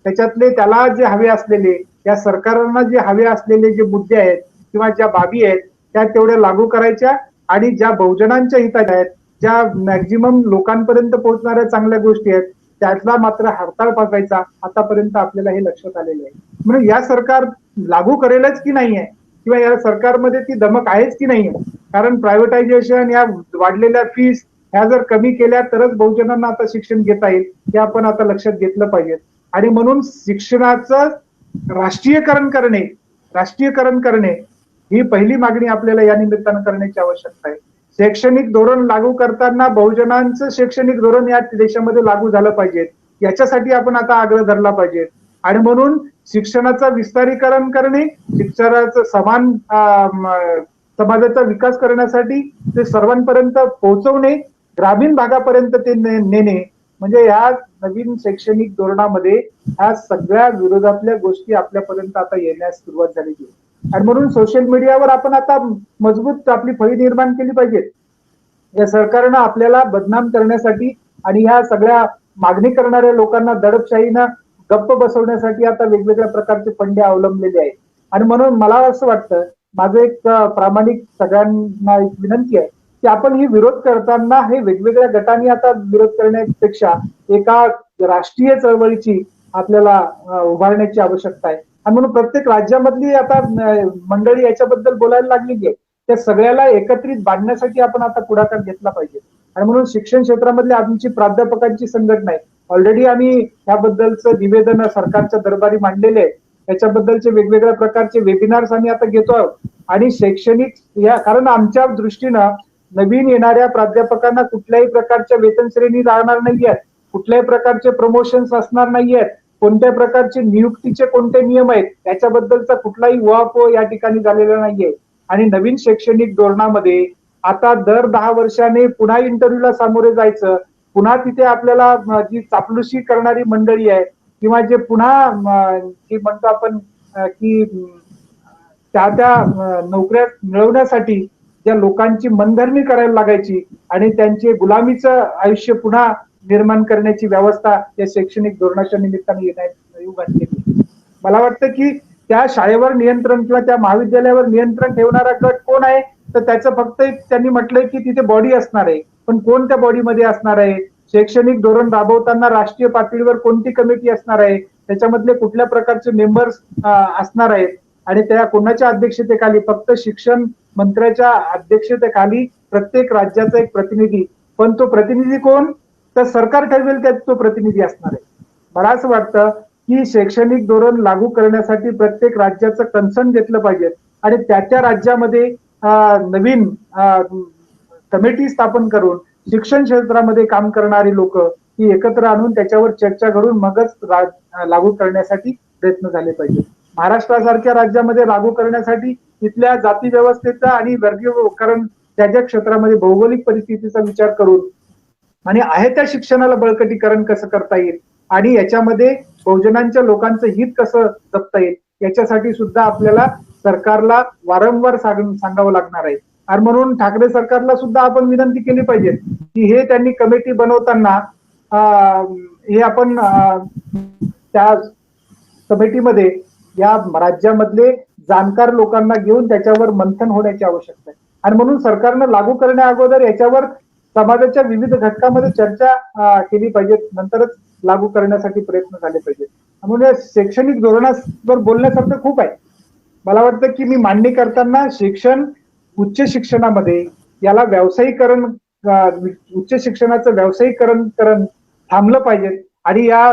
त्याच्यातले त्याला जे हवे असलेले, या सरकारांना जे हवे असलेले जे मुद्दे आहेत किंवा ज्या बाबी आहेत त्या तेवढ्या लागू करायच्या आणि ज्या बहुजनांच्या हिताच्या आहेत, ज्या मॅक्झिमम लोकांपर्यंत पोहोचणाऱ्या चांगल्या गोष्टी आहेत त्यातला मात्र हरताळ पाकायचा आतापर्यंत आपल्याला हे लक्षात आलेलं आहे. म्हणून या सरकार लागू करेलच की नाहीये किंवा या सरकारमध्ये ती धमक आहेच की नाहीये, कारण प्रायव्हेटायझेशन, या वाढलेल्या फीस ह्या जर कमी केल्या तरच बहुजनांना आता शिक्षण घेता येईल, हे आपण आता लक्षात घेतलं पाहिजे. आणि म्हणून शिक्षणाचं राष्ट्रीयकरण करणे ही पहिली मागणी आपल्याला या निमित्तानं करण्याची आवश्यकता आहे. शैक्षणिक धोरण लागू करताना बहुजनांचं शैक्षणिक धोरण या देशामध्ये लागू झालं पाहिजे, याच्यासाठी आपण आता आग्रह धरला पाहिजे. आणि म्हणून शिक्षणाचं विस्तारीकरण करणे, शिक्षणाचं समान समाजाचा विकास करण्यासाठी ते सर्वांपर्यंत पोहोचवणे, ग्रामीण भागापर्यंत ते नेणे, म्हणजे या नवीन शैक्षणिक धोरणामध्ये ह्या सगळ्या विरोधातल्या गोष्टी आपल्यापर्यंत आता येण्यास सुरुवात झालेली आहे. आणि म्हणून सोशल मीडियावर आपण आता मजबूत आपली फळी निर्माण केली पाहिजे. या सरकारनं आपल्याला बदनाम करण्यासाठी आणि ह्या सगळ्या मागणी करणाऱ्या लोकांना दडपशाहीनं गप्प बसवण्यासाठी आता वेगवेगळ्या प्रकारचे फंडे अवलंबलेले आहेत. आणि म्हणून मला असं वाटतं, माझं एक प्रामाणिक सगळ्यांना एक विनंती आहे की आपण ही विरोध करताना हे वेगवेगळ्या गटांनी आता विरोध करण्यापेक्षा एका राष्ट्रीय चळवळीची आपल्याला उभारण्याची आवश्यकता आहे. आणि म्हणून प्रत्येक राज्यामधली आता मंडळी याच्याबद्दल बोलायला लागलेली आहे, त्या सगळ्याला एकत्रित बांधण्यासाठी आपण आता पुढाकार घेतला पाहिजे. आणि म्हणून शिक्षण क्षेत्रामधली आमची प्राध्यापकांची संघटना आहे, ऑलरेडी आम्ही याबद्दलचं निवेदन सरकारच्या दरबारी मांडलेले आहे. त्याच्याबद्दलचे वेगवेगळ्या प्रकारचे वेबिनार्स आम्ही आता घेतो आहोत. आणि शैक्षणिक कारण आमच्या दृष्टीनं नवीन येणाऱ्या प्राध्यापकांना कुठल्याही प्रकारच्या वेतन श्रेणी राहणार नाहीयेत, कुठल्याही प्रकारचे प्रमोशन्स असणार नाहीयेत, कोणत्या प्रकारचे नियुक्तीचे कोणते नियम आहेत त्याच्याबद्दलचा कुठलाही उहापोह या ठिकाणी झालेला नाहीये. आणि नवीन शैक्षणिक धोरणामध्ये आता दर 10 वर्षाने पुन्हा इंटरव्ह्यूला सामोरे जायचं, पुन्हा तिथे आपल्याला जी चापलुसी करणारी मंडळी आहे किंवा जे पुन्हा जे म्हणतो आपण की त्या नोकऱ्या मिळवण्यासाठी ज्या लोकांची मनधरणी करायला लागायची आणि त्यांचे गुलामीचं आयुष्य पुन्हा निर्माण करण्याची व्यवस्था या शैक्षणिक धोरणाच्या निमित्ताने येऊ घातलेली. मला वाटतं की त्या शाळेवर नियंत्रण किंवा त्या महाविद्यालयावर नियंत्रण ठेवणारा गट कोण आहे, तर त्याचं फक्त त्यांनी म्हटलंय की तिथे बॉडी असणार आहे, पण कोण त्या बॉडीमध्ये असणार आहे, शैक्षणिक धोरण राबवताना राष्ट्रीय पातळीवर कोणती कमिटी असणार आहे, त्याच्यामधले कुठल्या प्रकारचे मेंबर्स असणार आहेत आणि त्या कोणाच्या अध्यक्षतेखाली, फक्त शिक्षण मंत्र्याच्या अध्यक्षतेखाली प्रत्येक राज्याचा एक प्रतिनिधी, पण तो प्रतिनिधी कोण, तर सरकार ठरवेल त्यात तो प्रतिनिधी असणार आहे. मला असं वाटतं की शैक्षणिक धोरण लागू करण्यासाठी प्रत्येक राज्याचं कन्सर्न घेतलं पाहिजे आणि त्या राज्यामध्ये नवीन कमिटी स्थापन करून शिक्षण क्षेत्रामध्ये काम करणारी लोक ही एकत्र आणून त्याच्यावर चर्चा करून मगच लागू करण्यासाठी प्रयत्न झाले पाहिजे. महाराष्ट्रासारख्या राज्यामध्ये लागू करण्यासाठी तिथल्या जाती व्यवस्थेचा आणि वर्गीकरण त्या क्षेत्रामध्ये भौगोलिक परिस्थितीचा विचार करून आणि आहे त्या शिक्षणाला बळकटीकरण कसं करता येईल आणि याच्यामध्ये बहुजनांच्या लोकांचं हित कसं जपता येईल याच्यासाठी सुद्धा आपल्याला सरकारला वारंवार सांगावं लागणार आहे. आणि म्हणून ठाकरे सरकारला सुद्धा आपण विनंती केली पाहिजे की हे त्यांनी कमिटी बनवताना हे आपण त्या कमिटीमध्ये या राज्यामधले जाणकार लोकांना घेऊन त्याच्यावर मंथन होण्याची आवश्यकता आहे. आणि म्हणून सरकारनं लागू करण्या अगोदर याच्यावर समाजाच्या विविध घटकांमध्ये चर्चा केली पाहिजे, नंतरच लागू करण्यासाठी प्रयत्न झाले पाहिजे. म्हणून शैक्षणिक धोरणावर बोलण्यासारखं खूप आहे. मला वाटतं की मी मांडणी करताना शिक्षण उच्च शिक्षणामध्ये याला व्यावसायिकरण उच्च शिक्षणाचं व्यावसायिकरण थांबलं पाहिजे आणि या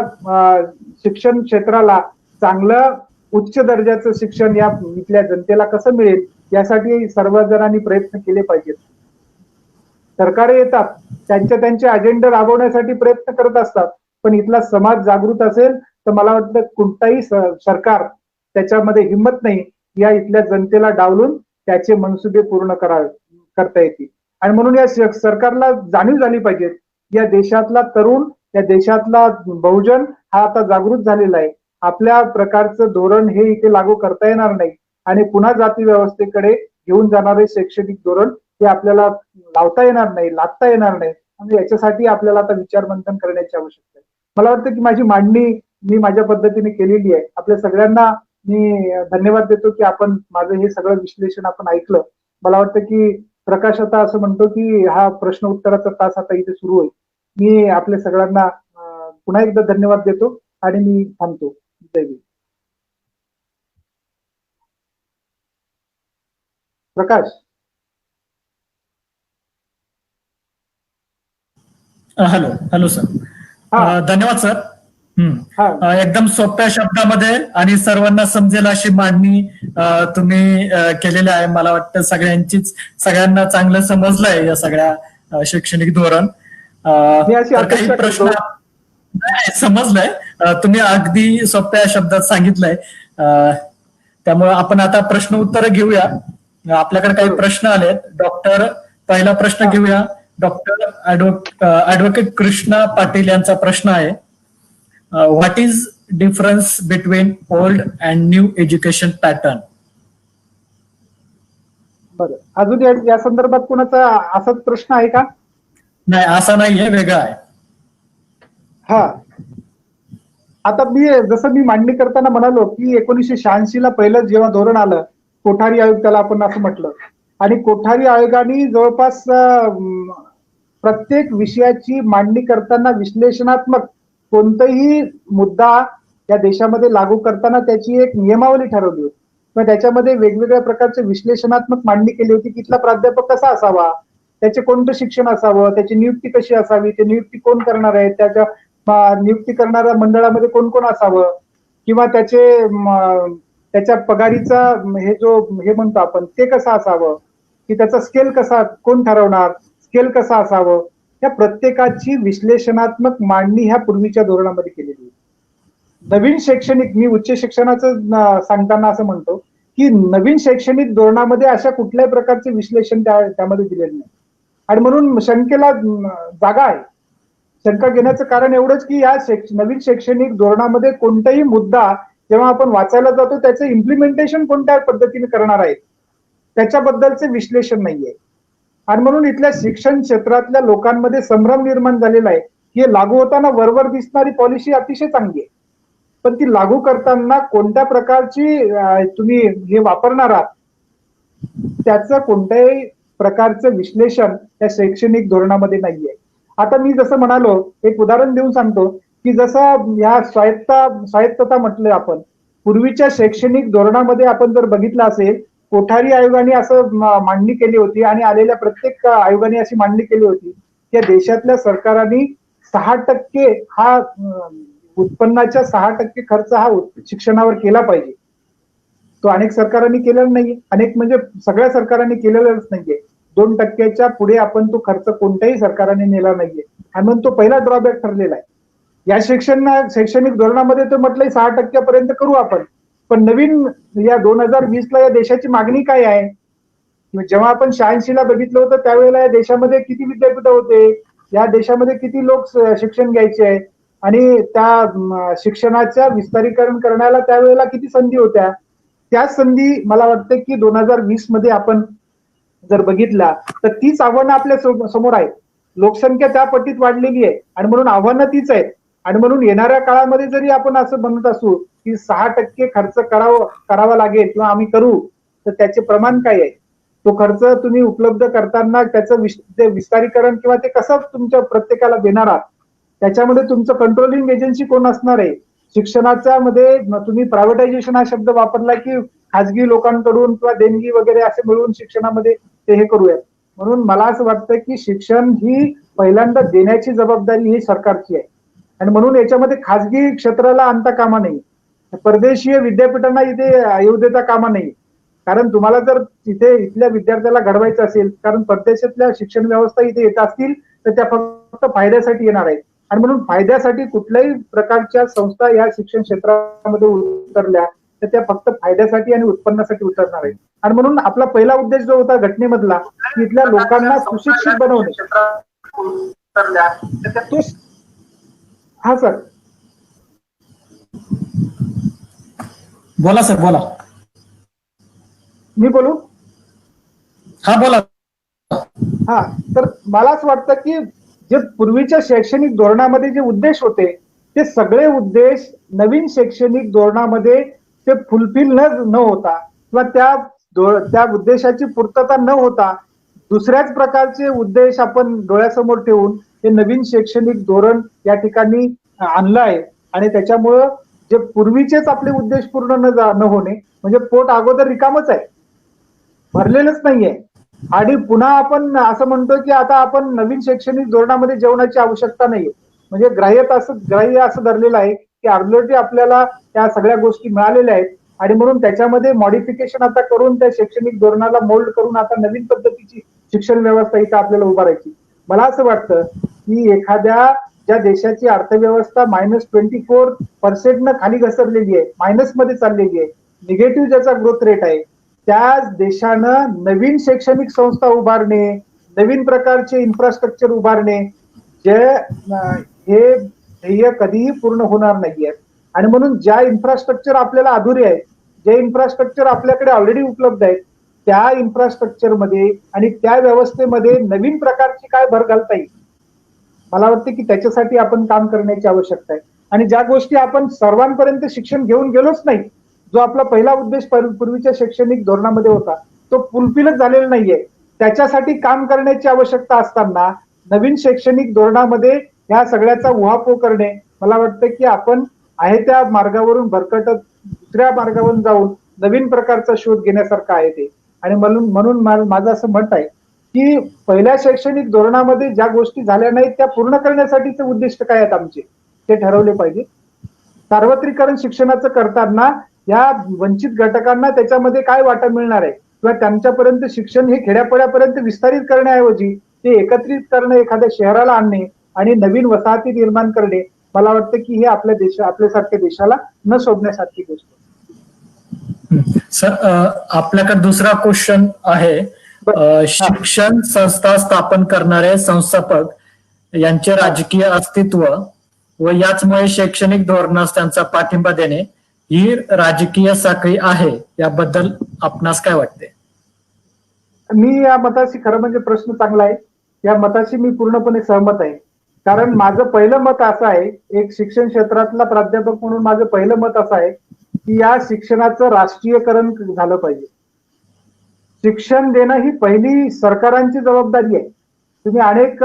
शिक्षण क्षेत्राला चांगलं उच्च दर्जाचं शिक्षण या इथल्या जनतेला कसं मिळेल यासाठी सर्वजणांनी प्रयत्न केले पाहिजेत. सरकार येतात त्यांचे अजेंडा राबवण्यासाठी प्रयत्न करत असतात, पण इथला समाज जागृत असेल तर मला वाटतं कोणताही सरकार त्याच्यामध्ये हिंमत नाही या इथल्या जनतेला डावलून त्याचे मनसुबे पूर्ण करता येतील. आणि म्हणून या सरकारला जाणीव झाली पाहिजे या देशातला तरुण या देशातला बहुजन हा आता जागृत झालेला आहे. आपल्या प्रकारचं धोरण हे इथे लागू करता येणार नाही आणि पुन्हा जाती व्यवस्थेकडे घेऊन जाणारे शैक्षणिक धोरण हे आपल्याला लावता येणार नाही, लादता येणार नाही. आणि याच्यासाठी आपल्याला आता विचारमंथन करण्याची आवश्यकता आहे. मला वाटतं की माझी मांडणी मी माझ्या पद्धतीने केलेली आहे. आपल्या सगळ्यांना मी धन्यवाद देतो की आपण माझं हे सगळं विश्लेषण आपण ऐकलं. मला वाटतं की प्रकाश आता असं म्हणतो की हा प्रश्न उत्तराचा तास आता इथे सुरू होईल. मी आपल्या सगळ्यांना पुन्हा एकदा धन्यवाद देतो आणि मी थांबतो. जय हिंद. प्रकाश. Hello sir. धन्यवाद सर. एकदम सोप्या शब्दामध्ये आणि सर्वांना समजेल अशी मांडणी तुम्ही केलेली आहे. मला वाटतं सगळ्यांना चांगलं समजलंय या सगळ्या शैक्षणिक धोरण. काही प्रश्न समजलंय, तुम्ही अगदी सोप्या शब्दात सांगितलंय. त्यामुळे आपण आता प्रश्न उत्तर घेऊया. आपल्याकडे काही प्रश्न आलेत. पहिला प्रश्न घेऊया. डॉक्टर ऍडव्होकेट कृष्णा पाटील यांचा प्रश्न आहे. What is difference between old and new education pattern? बरं, अजून या संदर्भात कोणाचा असाच प्रश्न आहे का? नाही, असा नाहीये, वेगळा आहे. हा, आता जसं मी मांडणी करताना म्हणालो की 1986 ला पहिलं जेव्हा धोरण आलं, कोठारी आयोग त्याला आपण असं म्हटलं, आणि कोठारी आयोगाने जवळपास प्रत्येक विषयाची मांडणी करताना विश्लेषणात्मक कोणताही मुद्दा या देशामध्ये लागू करताना त्याची एक नियमावली ठरवली होती. मग त्याच्यामध्ये वेगवेगळ्या प्रकारचे विश्लेषणात्मक मांडणी केली होती. तिथला प्राध्यापक कसा असावा, त्याचे कोणतं शिक्षण असावं, त्याची नियुक्ती कशी असावी, ते नियुक्ती कोण करणार आहे, त्याच्या नियुक्ती करणाऱ्या मंडळामध्ये कोण कोण असावं, किंवा त्याच्या पगारीचा हे म्हणतो आपण ते कसं असावं, की त्याचा स्केल कसा कोण ठरवणार, स्केल कसा असावं, या प्रत्येकाची विश्लेषणात्मक मांडणी ह्या पूर्वीच्या धोरणामध्ये केलेली होती. नवीन शैक्षणिक, मी उच्च शिक्षणाचं सांगताना असं म्हणतो की नवीन शैक्षणिक धोरणामध्ये अशा कुठल्याही प्रकारचे विश्लेषण त्यामध्ये दिलेलं नाही. आणि म्हणून शंकेला जागा आहे. शंका घेण्याचं कारण एवढंच की या नवीन शैक्षणिक धोरणामध्ये कोणताही मुद्दा जेव्हा आपण वाचायला जातो त्याचं इम्प्लिमेंटेशन कोणत्या पद्धतीने करणार आहे त्याच्याबद्दलचे विश्लेषण नाहीये. आणि म्हणून इथल्या शिक्षण क्षेत्रातल्या लोकांमध्ये संभ्रम निर्माण झालेला आहे की हे लागू होताना वरवर दिसणारी पॉलिसी अतिशय चांगली आहे, पण ती लागू करताना कोणत्या प्रकारची तुम्ही हे वापरणार आहात त्याचं कोणत्याही प्रकारचं विश्लेषण त्या शैक्षणिक धोरणामध्ये नाहीये. आता मी जसं म्हणालो, एक उदाहरण देऊन सांगतो की जसं ह्या स्वायत्तता म्हटलं आपण, पूर्वीच्या शैक्षणिक धोरणामध्ये आपण जर बघितलं असेल, कोठारी आयोगाने असं मांडणी केली होती आणि आलेल्या प्रत्येक आयोगाने अशी मांडणी केली होती की देशातल्या सरकारांनी 6% हा उत्पन्नाच्या 6% खर्च हा शिक्षणावर केला पाहिजे. तो अनेक सरकारांनी केलेला नाहीये. अनेक म्हणजे सगळ्या सरकारांनी केलेलाच नाहीये. 2% पुढे आपण तो खर्च कोणत्याही सरकारने नेला नाहीये. आणि म्हणून तो पहिला ड्रॉबॅक ठरलेला आहे. या शैक्षणिक धोरणामध्ये तर म्हटलंय 6% पर्यंत करू आपण. पण नवीन या 2020 ला या देशाची मागणी काय आहे? जेव्हा आपण 86 ला बघितलं होतं त्यावेळेला या देशामध्ये किती विद्यापीठ होते, या देशामध्ये किती लोक शिक्षण घ्यायचे आहे आणि त्या शिक्षणाच्या विस्तारीकरण करण्याला त्यावेळेला किती संधी होत्या. त्याच संधी मला वाटतं की 2020 मध्ये आपण जर बघितला तर तीच आव्हानं आपल्या समोर आहेत. लोकसंख्या त्या पटीत वाढलेली आहे आणि म्हणून आव्हानं तीच आहेत. आणि म्हणून येणाऱ्या काळामध्ये जरी आपण असं म्हणत असू की 6% खर्च करावा लागेल किंवा आम्ही करू, तर त्याचे प्रमाण काय आहे? तो खर्च तुम्ही उपलब्ध करताना त्याचं विस्तारीकरण किंवा ते कसं तुमच्या प्रत्येकाला देणार आहात, त्याच्यामध्ये तुमचं कंट्रोलिंग एजन्सी कोण असणार आहे? शिक्षणाच्या मध्ये तुम्ही प्रायव्हेटायझेशन हा शब्द वापरला की खाजगी लोकांकडून किंवा देणगी वगैरे असे मिळून शिक्षणामध्ये ते हे करूयात. म्हणून मला असं वाटतं की शिक्षण ही पहिल्यांदा देण्याची जबाबदारी ही सरकारची आहे आणि म्हणून याच्यामध्ये खाजगी क्षेत्राला आणता कामा नये. परदेशीय विद्यापीठांना इथे येऊ देता कामा नये. कारण तुम्हाला जर तिथे इथल्या विद्यार्थ्याला घडवायचं असेल, कारण परदेशातल्या शिक्षण व्यवस्था इथे येत असतील तर त्या फक्त फायद्यासाठी येणार आहेत आणि म्हणून फायद्यासाठी कुठल्याही प्रकारच्या संस्था या शिक्षण क्षेत्रामध्ये उतरल्या तर त्या फक्त फायद्यासाठी आणि उत्पन्नासाठी उतरणार आहेत. आणि म्हणून आपला पहिला उद्देश जो होता घटनेमधला की इथल्या लोकांना सुशिक्षित बनवणे, तो हा सर बोला सर, बोला. मी बोलू? हा बोला. हा, तर मला असं वाटतं की जे पूर्वीच्या शैक्षणिक धोरणामध्ये जे उद्देश होते ते सगळे उद्देश नवीन शैक्षणिक धोरणामध्ये ते फुलफिल न होता किंवा त्या उद्देशाची पूर्तता न होता दुसऱ्याच प्रकारचे उद्देश आपण डोळ्यासमोर ठेवून हे नवीन शैक्षणिक धोरण या ठिकाणी आणलं आहे. आणि त्याच्यामुळं जे पूर्वीचेच आपले उद्देश पूर्ण न होणे म्हणजे पोट अगोदर रिकामच आहे, भरलेलंच नाहीये. आणि पुन्हा आपण असं म्हणतो की आता आपण नवीन शैक्षणिक धोरणामध्ये जेवणाची आवश्यकता नाहीये. म्हणजे ग्राह्य असं धरलेलं आहे की ऑलरेडी आपल्याला त्या सगळ्या गोष्टी मिळालेल्या आहेत आणि म्हणून त्याच्यामध्ये मॉडिफिकेशन आता करून त्या शैक्षणिक धोरणाला मोल्ड करून आता नवीन पद्धतीची शिक्षण व्यवस्था इथं आपल्याला उभारायची. मला असं वाटतं की एखाद्या ज्या देशाची अर्थव्यवस्था -24% न खाली घसरलेली आहे, मायनस मध्ये चाललेली आहे, निगेटिव्ह ज्याचा ग्रोथ रेट आहे, त्या देशानं नवीन शैक्षणिक संस्था उभारणे, नवीन प्रकारचे इन्फ्रास्ट्रक्चर उभारणे, हे ध्येय कधीही पूर्ण होणार नाहीये. आणि म्हणून ज्या इन्फ्रास्ट्रक्चर आपल्याला अधुरे आहेत, जे इन्फ्रास्ट्रक्चर आपल्याकडे ऑलरेडी उपलब्ध आहेत, त्या इन्फ्रास्ट्रक्चर मध्ये आणि त्या व्यवस्थेमध्ये नवीन प्रकारची काय भर घालता येईल, मला वाटतं की त्याच्यासाठी आपण काम करण्याची आवश्यकता आहे. आणि ज्या गोष्टी आपण सर्वांपर्यंत शिक्षण घेऊन गेलोच नाही, जो आपला पहिला उद्देश पूर्वीच्या शैक्षणिक धोरणामध्ये होता तो फुलफिलच झालेला नाहीये, त्याच्यासाठी काम करण्याची आवश्यकता असताना नवीन शैक्षणिक धोरणामध्ये ह्या सगळ्याचा उहापोह करणे, मला वाटतं की आपण आहे त्या मार्गावरून भरकटत दुसऱ्या मार्गावरून जाऊन नवीन प्रकारचा शोध घेण्यासारखा आहे ते. आणि म्हणून माझं असं मत आहे की पहिल्या शैक्षणिक धोरणामध्ये ज्या गोष्टी झाल्या नाहीत त्या पूर्ण करण्यासाठीचे उद्दिष्ट काय आहेत आमचे ते ठरवले पाहिजे. सार्वत्रिकरण शिक्षणाचं करताना या वंचित घटकांना त्याच्यामध्ये काय वाटा मिळणार आहे किंवा त्यांच्यापर्यंत शिक्षण हे खेड्यापाड्यापर्यंत विस्तारित करण्याऐवजी ते एकत्रित करणे, एखाद्या शहराला आणणे आणि नवीन वसाहती निर्माण करणे, मला वाटतं की हे आपल्यासारख्या देशाला न शोधण्यासारखी गोष्ट. सर, आपल्याकडे दुसरा क्वेश्चन आहे. शिक्षण संस्था स्थापन करणारे संस्थापक यांचे राजकीय अस्तित्व व याचमुळे शैक्षणिक धोरणास त्यांचा पाठिंबा देणे ही राजकीय साखळी आहे, याबद्दल आपणास काय वाटते? मी या मताशी, खरं म्हणजे प्रश्न चांगला आहे, या मताशी मी पूर्णपणे सहमत आहे. कारण माझं पहिलं मत असं आहे, एक शिक्षण क्षेत्रातला प्राध्यापक म्हणून माझं पहिलं मत असं आहे की या शिक्षणाचं राष्ट्रीयकरण झालं पाहिजे. शिक्षण देणं ही पहिली सरकारांची जबाबदारी आहे. तुम्ही अनेक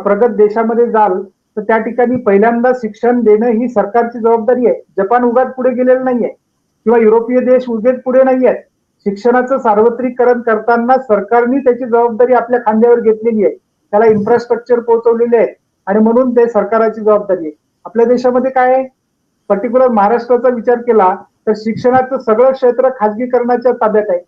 प्रगत देशामध्ये जाल तर त्या ठिकाणी पहिल्यांदा शिक्षण देणं ही सरकारची जबाबदारी आहे. जपान उगाच पुढे गेलेलं नाहीये किंवा युरोपीय देश उगेच पुढे नाही आहेत. शिक्षणाचं सार्वत्रिकरण करताना सरकारने त्याची जबाबदारी आपल्या खांद्यावर घेतलेली आहे. त्याला इन्फ्रास्ट्रक्चर पोहोचवलेले आहेत, आणि म्हणून ते सरकाराची जबाबदारी आहे. आपल्या देशामध्ये काय आहे, पर्टिक्युलर महाराष्ट्राचा विचार केला तर शिक्षणाचं सगळं क्षेत्र खाजगीकरणाच्या ताब्यात आहे.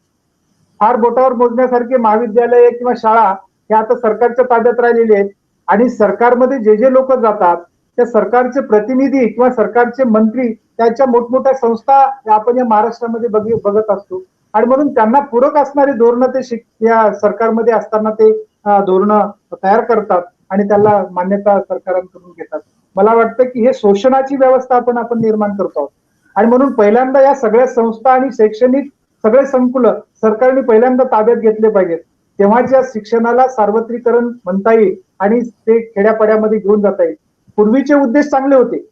फार बोटावर मोजण्यासारखे महाविद्यालय किंवा शाळा ह्या आता सरकारच्या ताब्यात राहिलेले आहेत आणि सरकारमध्ये जे लोक जातात त्या सरकारचे प्रतिनिधी किंवा सरकारचे मंत्री त्यांच्या मोठमोठ्या संस्था आपण या महाराष्ट्रामध्ये बघत असतो आणि म्हणून त्यांना पूरक असणारी धोरणं ते या सरकारमध्ये असताना ते धोरणं तयार करतात आणि त्याला मान्यता सरकारांकडून घेतात. मला वाटतं की हे शोषणाची व्यवस्था आपण निर्माण करतो आहोत आणि म्हणून पहिल्यांदा या सगळ्या संस्था आणि शैक्षणिक सगळे संकुल सरकारने पहिल्यांदा ताब्यात घेतले पाहिजेत. तेव्हाच या शिक्षणाला सार्वत्रिकरण म्हणता येईल आणि ते खेड्यापाड्यामध्ये घेऊन जाता येईल. पूर्वीचे उद्देश चांगले होते.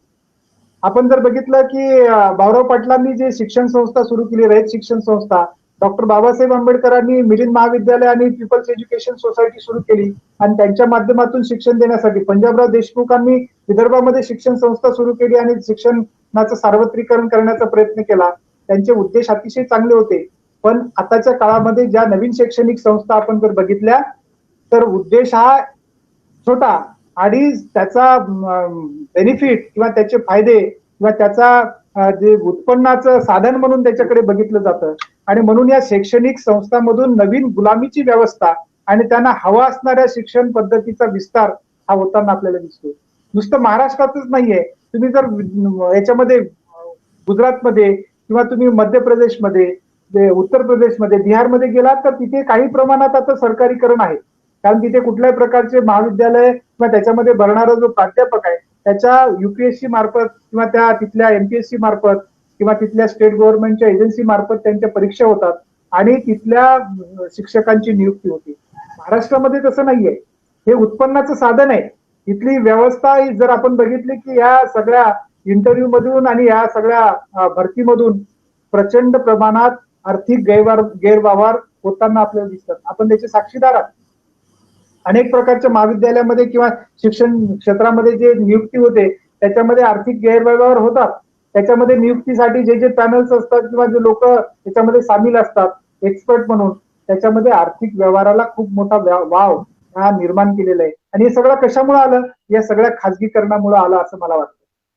आपण जर बघितलं की भाऊराव पाटलांनी जे शिक्षण संस्था सुरू केली, रयत शिक्षण संस्था, डॉक्टर बाबासाहेब आंबेडकरांनी मिलिंद महाविद्यालय आणि पीपल्स एज्युकेशन सोसायटी सुरू केली आणि त्यांच्या माध्यमातून शिक्षण देण्यासाठी पंजाबराव देशमुखांनी विदर्भामध्ये शिक्षण संस्था सुरू केली आणि शिक्षणाचं सार्वत्रिकरण करण्याचा प्रयत्न केला. त्यांचे उद्देश अतिशय चांगले होते. पण आताच्या काळामध्ये ज्या नवीन शैक्षणिक संस्था आपण जर बघितल्या तर उद्देश हा छोटा आणि त्याचा बेनिफिट किंवा त्याचे फायदे किंवा त्याचा जे उत्पन्नाचं साधन म्हणून त्याच्याकडे बघितलं जातं आणि म्हणून या शैक्षणिक संस्थांमधून नवीन गुलामीची व्यवस्था आणि त्यांना हवा असणाऱ्या शिक्षण पद्धतीचा विस्तार हा होताना आपल्याला दिसतो. नुसतं महाराष्ट्रातच नाहीये, तुम्ही जर याच्यामध्ये गुजरातमध्ये किंवा तुम्ही मध्य प्रदेशमध्ये, उत्तर प्रदेशमध्ये, बिहारमध्ये गेलात तर तिथे काही प्रमाणात आता सरकारीकरण आहे. कारण तिथे कुठल्याही प्रकारचे महाविद्यालय किंवा त्याच्यामध्ये भरणारा जो प्राध्यापक आहे त्याच्या युपीएससी मार्फत किंवा त्या तिथल्या एमपीएससी मार्फत किंवा तिथल्या स्टेट गव्हर्नमेंटच्या एजन्सी मार्फत त्यांच्या परीक्षा होतात आणि तिथल्या शिक्षकांची नियुक्ती होते. महाराष्ट्रामध्ये तसं नाहीये. हे उत्पन्नाचं साधन आहे. इथली व्यवस्था जर आपण बघितली की या सगळ्या इंटरव्ह्यू मधून आणि या सगळ्या भरतीमधून प्रचंड प्रमाणात आर्थिक गैरव्यवहार होताना आपल्याला दिसतात. आपण त्याचे साक्षीदार आहात. अनेक प्रकारच्या महाविद्यालयामध्ये किंवा शिक्षण क्षेत्रामध्ये जे नियुक्ती होते त्याच्यामध्ये आर्थिक गैरव्यवहार होतात. त्याच्यामध्ये नियुक्तीसाठी जे पॅनल्स असतात किंवा जे लोक त्याच्यामध्ये सामील असतात एक्सपर्ट म्हणून, त्याच्यामध्ये आर्थिक व्यवहाराला खूप मोठा वाव हा निर्माण केलेला आहे. आणि हे सगळं कशामुळे आलं? या सगळ्या खाजगीकरणामुळे आलं असं मला वाटतं.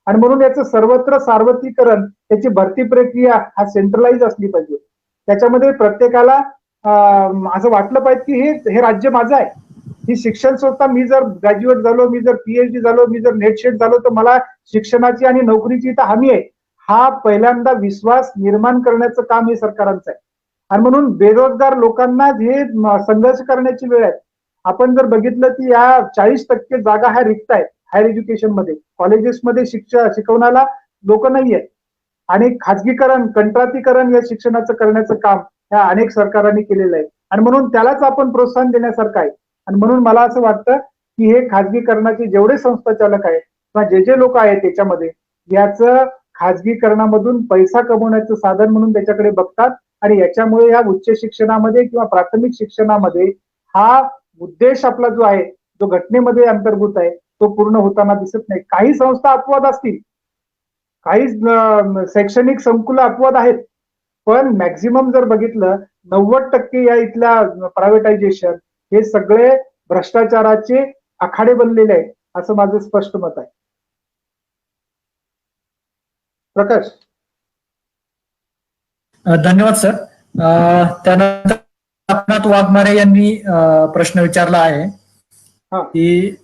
आणि म्हणून याचं सर्वत्र सार्वत्रिकरण, त्याची भरती प्रक्रिया हा सेंट्रलाइज असली पाहिजे. त्याच्यामध्ये प्रत्येकाला असं वाटलं पाहिजे की हे राज्य माझं आहे. ही शिक्षण संस्था, मी जर ग्रॅज्युएट झालो, मी जर पीएचडी झालो, मी जर नेट शेट झालो तर मला शिक्षणाची आणि नोकरीची तर हमी आहे. हा पहिल्यांदा विश्वास निर्माण करण्याचं काम हे सरकारांचं आहे. आणि म्हणून बेरोजगार लोकांना हे संघर्ष करण्याची वेळ आहे. आपण जर बघितलं की या 40% जागा ह्या रिक्त आहेत हायर एज्युकेशन मध्ये. कॉलेजेसमध्ये शिकवण्याला लोक नाही आहेत आणि खाजगीकरण, कंत्राटीकरण या शिक्षणाचं करण्याचं काम ह्या अनेक सरकारांनी केलेलं आहे आणि म्हणून त्यालाच आपण प्रोत्साहन देण्यासारखं आहे. आणि म्हणून मला असं वाटतं की हे खाजगीकरणाचे जेवढे संस्था चालक आहेत किंवा जे लोक आहेत त्याच्यामध्ये, याचं खाजगीकरणामधून पैसा कमवण्याचं साधन म्हणून त्याच्याकडे बघतात आणि याच्यामुळे या उच्च शिक्षणामध्ये किंवा प्राथमिक शिक्षणामध्ये हा उद्देश आपला जो आहे, जो घटनेमध्ये अंतर्भूत आहे, तो पूर्ण होताना दिसत नाही. काही संस्था अपवाद असतील, काही शैक्षणिक संकुल अपवाद आहेत, पण मॅक्झिमम जर बघितलं 90% या इथल्या प्रायव्हेटायझेशन हे सगळे भ्रष्टाचाराचे आखाडे बनलेले आहे असं माझं स्पष्ट मत आहे. प्रकाश. धन्यवाद सर. त्यानंतर नाथ वाघमारे यांनी प्रश्न विचारला आहे की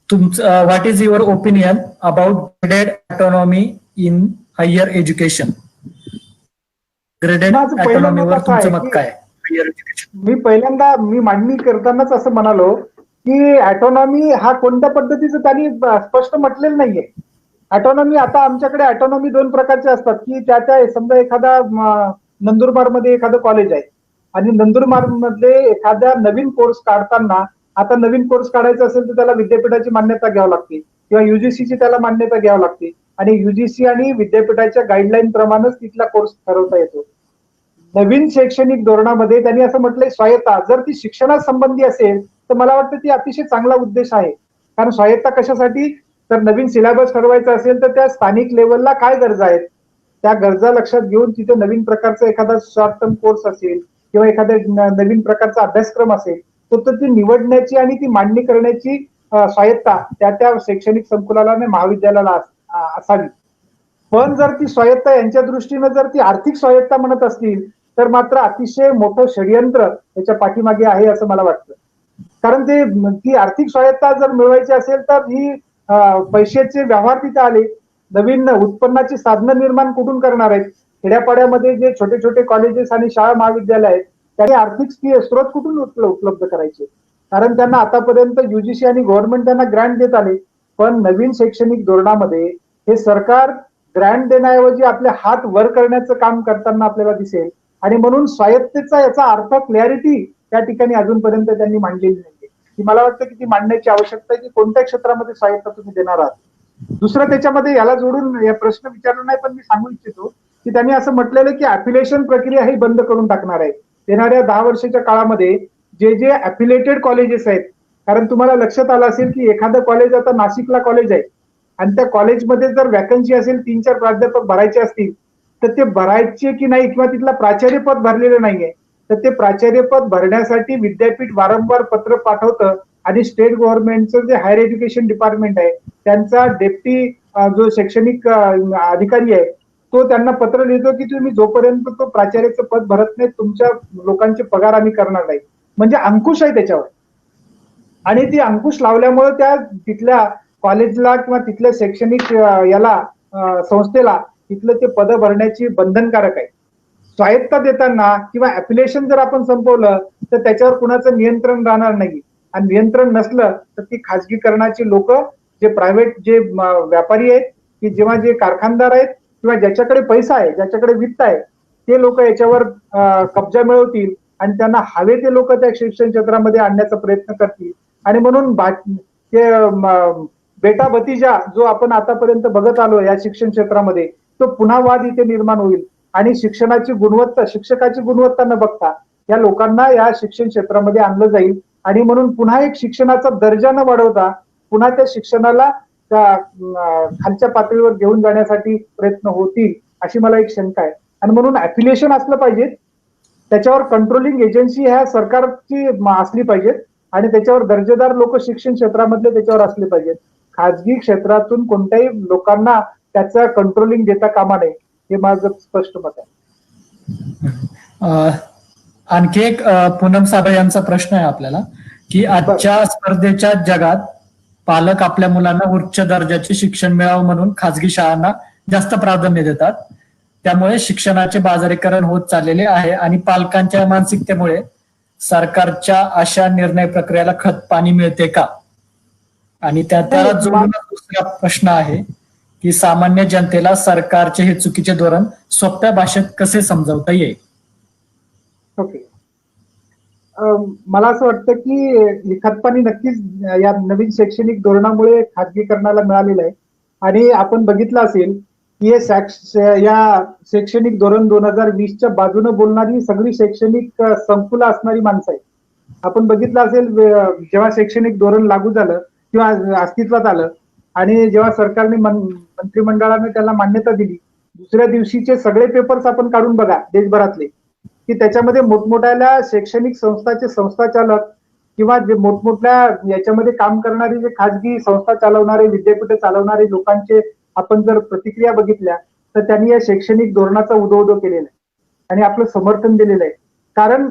तुमचं what is your opinion about graded autonomy in higher education? Graded ऑटोनॉमीवर तुमचं मत काय? मी पहिल्यांदा मांडणी करतानाच असं म्हणालो की ऑटोनॉमी हा कोणत्या पद्धतीचं त्यांनी स्पष्ट म्हटलेलं नाहीये. ऑटोनॉमी, आता आमच्याकडे ऑटोनॉमी 2 प्रकारचे असतात की त्या समजा एखादा नंदुरबार मध्ये एखादं कॉलेज आहे आणि नंदुरबार मध्ये एखाद्या नवीन कोर्स काढताना, आता नवीन कोर्स काढायचा असेल तर त्याला विद्यापीठाची मान्यता घ्यावी लागते किंवा युजीसीची त्याला मान्यता घ्यावी लागते आणि युजीसी आणि विद्यापीठाच्या गाईडलाईन प्रमाणेच तिथला कोर्स ठरवता येतो. नवीन शैक्षणिक धोरणामध्ये त्यांनी असं म्हटलंय स्वायत्ता, जर ती शिक्षणासंबंधी असेल तर मला वाटतं ती अतिशय चांगला उद्देश आहे. कारण स्वायत्ता कशासाठी? तर नवीन सिलेबस ठरवायचा असेल तर त्या स्थानिक लेवलला काय गरजा आहेत त्या गरजा लक्षात घेऊन तिथे नवीन प्रकारचा एखादा शॉर्ट टर्म कोर्स असेल किंवा एखाद्या नवीन प्रकारचा अभ्यासक्रम असेल तर ती निवडण्याची आणि ती मांडणी करण्याची स्वायत्ता त्या शैक्षणिक संकुलाला आणि महाविद्यालयाला असावी. पण जर ती स्वायत्ता यांच्या दृष्टीनं जर ती आर्थिक स्वायत्ता म्हणत असतील तर मात्र अतिशय मोठं षडयंत्र त्याच्या पाठीमागे आहे असं मला वाटतं. कारण ती आर्थिक स्वायत्ता जर मिळवायची असेल तर ही पैशाचे व्यवहार तिथे आले, नवीन उत्पन्नाची साधनं निर्माण कुठून करणार आहेत? खेड्यापाड्यामध्ये जे छोटे छोटे कॉलेजेस आणि शाळा महाविद्यालय आहेत त्यांनी आर्थिक स्रोत कुठून उपलब्ध करायचे? कारण त्यांना आतापर्यंत युजीसी आणि गव्हर्नमेंट त्यांना ग्रँट देत आले. पण नवीन शैक्षणिक धोरणामध्ये हे सरकार ग्रँट देण्याऐवजी आपले हात वर करण्याचं काम करताना आपल्याला दिसेल. आणि म्हणून स्वायत्तेचा याचा अर्थ क्लॅरिटी त्या ठिकाणी अजूनपर्यंत त्यांनी मांडलेली नाहीये. की मला वाटतं की ती मांडण्याची आवश्यकता आहे की कोणत्या क्षेत्रामध्ये स्वायत्ता तुम्ही देणार आहात. दुसरं त्याच्यामध्ये याला जोडून या प्रश्न विचारला नाही पण मी सांगू इच्छितो की त्यांनी असं म्हटलेलं की अफिलिएशन प्रक्रिया ही बंद करून टाकणार आहे येणाऱ्या 10 वर्षाच्या काळामध्ये. जे अफिलिएटेड कॉलेजेस आहेत, कारण तुम्हाला लक्षात आलं असेल की एखादं कॉलेज आता नाशिकला कॉलेज आहे आणि त्या कॉलेजमध्ये जर वॅकन्सी असेल 3-4 प्राध्यापक भरायचे असतील तर ते भरायचे की नाही किंवा तिथला प्राचार्य पद भरलेलं नाहीये तर ते प्राचार्य पद भरण्यासाठी विद्यापीठ वारंवार पत्र पाठवतं आणि स्टेट गव्हर्नमेंटचं जे हायर एज्युकेशन डिपार्टमेंट आहे त्यांचा डेप्टी जो शैक्षणिक अधिकारी आहे तो त्यांना पत्र लिहितो की तुम्ही जोपर्यंत तो प्राचार्याचं पद भरत नाही तुमच्या लोकांचे पगार आम्ही करणार नाही. म्हणजे अंकुश आहे त्याच्यावर. आणि ती अंकुश लावल्यामुळे त्या तिथल्या कॉलेजला किंवा तिथल्या शैक्षणिक याला संस्थेला तिथलं ते पद भरण्याची बंधनकारक आहे. स्वायत्ता देताना किंवा अफिलिएशन जर आपण संपवलं तर त्याच्यावर कुणाचं नियंत्रण राहणार नाही. आणि नियंत्रण नसलं तर ती खाजगीकरणाची लोक जे प्रायव्हेट जे व्यापारी आहेत की जेव्हा जे कारखानदार आहेत किंवा ज्याच्याकडे पैसा आहे ज्याच्याकडे वित्त आहे ते लोक याच्यावर कब्जा मिळवतील आणि त्यांना हवे ते लोक त्या शिक्षण क्षेत्रामध्ये आणण्याचा प्रयत्न करतील. आणि म्हणून बेटा भतीजा जो आपण आतापर्यंत बघत आलो या शिक्षण क्षेत्रामध्ये तो पुन्हा वाद इथे निर्माण होईल आणि शिक्षणाची गुणवत्ता शिक्षकाची गुणवत्ता न बघता या लोकांना या शिक्षण क्षेत्रामध्ये आणलं जाईल. आणि म्हणून पुन्हा एक शिक्षणाचा दर्जा न वाढवता पुन्हा त्या शिक्षणाला खालच्या पातळीवर घेऊन जाण्यासाठी प्रयत्न होतील अशी मला एक शंका आहे. आणि म्हणून अफिलिएशन असलं पाहिजे, त्याच्यावर कंट्रोलिंग एजन्सी ह्या सरकारची असली पाहिजेत आणि त्याच्यावर दर्जेदार लोक शिक्षण क्षेत्रामधले त्याच्यावर असले पाहिजेत. खाजगी क्षेत्रातून कोणत्याही लोकांना त्याचं कंट्रोलिंग देता कामा नये हे माझं स्पष्ट मत आहे. आणखी एक पूनम साबळे यांचा प्रश्न आहे आपल्याला की आजच्या स्पर्धेच्या जगात पालक आपल्या मुलांना उच्च दर्जाचे शिक्षण मिळावं म्हणून खाजगी शाळांना जास्त प्राधान्य देतात. त्यामुळे शिक्षणाचे बाजारीकरण होत चाललेले आहे आणि पालकांच्या मानसिकतेमुळे सरकारच्या अशा निर्णय प्रक्रियेला खत पाणी मिळते का? आणि त्याला जोडून दुसरा प्रश्न आहे की सामान्य जनतेला सरकारचे हे चुकीचे धोरण सोप्या भाषेत कसे समजावता येईल? ओके, मला असं वाटतं की हे खतपाणी नक्कीच या नवीन शैक्षणिक धोरणामुळे खाजगीकरणाला मिळालेलं आहे. आणि आपण बघितलं असेल की या शैक्षणिक धोरण 2020च्या बाजूने बोलणारी सगळी शैक्षणिक संकुलं असणारी माणसं आहेत. आपण बघितलं असेल जेव्हा शैक्षणिक धोरण लागू झालं किंवा अस्तित्वात आलं आणि जेव्हा सरकारने मंत्रिमंडळाने त्याला मान्यता दिली दुसऱ्या दिवशीचे सगळे पेपर्स आपण काढून बघा देशभरातले की त्याच्यामध्ये मोठमोठ्या शैक्षणिक संस्थाचे संस्थाचालक किंवा जे मोठमोठ्या याच्यामध्ये काम करणारे जे खाजगी संस्था चालवणारे विद्यापीठ चालवणारे लोकांचे आपण जर प्रतिक्रिया बघितल्या तर त्यांनी या शैक्षणिक धोरणाचा उदो केलेला आहे आणि आपलं समर्थन दिलेलं आहे. कारण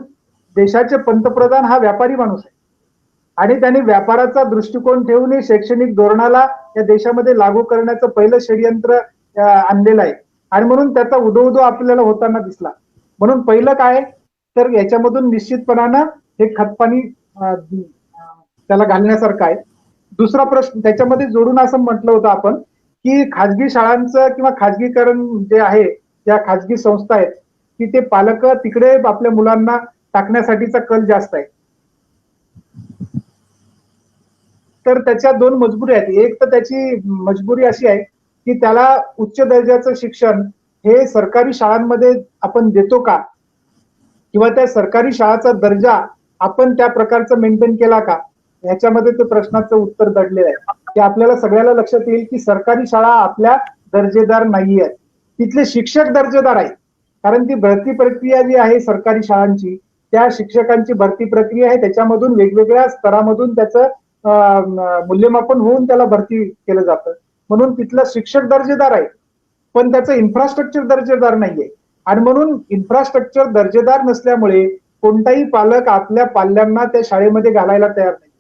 देशाचे पंतप्रधान हा व्यापारी माणूस आहे आणि त्यांनी व्यापाराचा दृष्टिकोन ठेवून शैक्षणिक धोरणाला या देशामध्ये लागू करण्याचं पहिलं षडयंत्र आणलेलं आहे आणि म्हणून त्याचा उदो आपल्याला होताना दिसला. म्हणून पहिलं काय तर याच्यामधून निश्चितपणानं हे खतपाणी त्याला घालण्यासारखं आहे. दुसरा प्रश्न त्याच्यामध्ये जोडून असं म्हटलं होतं आपण की खाजगी शाळांचं किंवा खाजगीकरण जे आहे त्या खाजगी संस्था आहेत की ते पालक तिकडे आपल्या मुलांना टाकण्यासाठीचा कल जास्त आहे. तर त्याच्या दोन मजबुरी आहेत. एक तर त्याची मजबुरी अशी आहे की त्याला उच्च दर्जाचं शिक्षण हे सरकारी शाळांमध्ये आपण देतो का किंवा त्या सरकारी शाळाचा दर्जा आपण त्या प्रकारचं मेंटेन केला का ह्याच्यामध्ये ते प्रश्नाचं उत्तर दडलेलं आहे. की आपल्याला सगळ्याला लक्षात येईल की सरकारी शाळा आपल्या दर्जेदार नाही आहेत. तिथले शिक्षक दर्जेदार आहेत कारण ती भरती प्रक्रिया जी आहे सरकारी शाळांची त्या शिक्षकांची भरती प्रक्रिया आहे त्याच्यामधून वेगवेगळ्या स्तरामधून त्याचं मूल्यमापन होऊन त्याला भरती केलं जातं. म्हणून तिथलं शिक्षक दर्जेदार आहे, पण त्याचं इन्फ्रास्ट्रक्चर दर्जेदार नाहीये. आणि म्हणून इन्फ्रास्ट्रक्चर दर्जेदार नसल्यामुळे कोणताही पालक आपल्या पाल्यांना त्या शाळेमध्ये घालायला तयार नाही.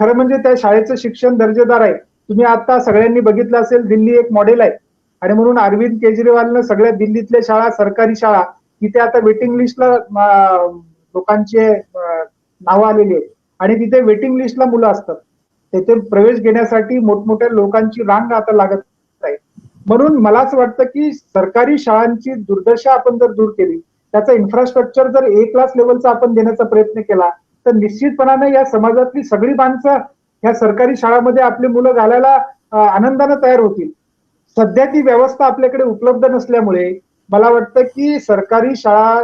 खरं म्हणजे त्या शाळेचं शिक्षण दर्जेदार आहे. तुम्ही आता सगळ्यांनी बघितलं असेल, दिल्ली एक मॉडेल आहे. आणि म्हणून अरविंद केजरीवालनं सगळ्या दिल्लीतल्या शाळा, सरकारी शाळा, तिथे आता वेटिंग लिस्टला लोकांचे नावं आलेली आहेत आणि तिथे वेटिंग लिस्टला मुलं असतात. तेथे प्रवेश घेण्यासाठी मोठमोठ्या लोकांची रांग आता लागत आहे. म्हणून मला असं वाटतं की सरकारी शाळांची दुर्दशा आपण जर दूर केली, त्याचं इन्फ्रास्ट्रक्चर जर ए क्लास लेवलचा आपण देण्याचा प्रयत्न केला, तर निश्चितपणाने या समाजातली सगळी माणसं ह्या सरकारी शाळांमध्ये आपली मुलं घालायला आनंदाने तयार होतील. सध्या ती व्यवस्था आपल्याकडे उपलब्ध नसल्यामुळे मला वाटतं की सरकारी शाळा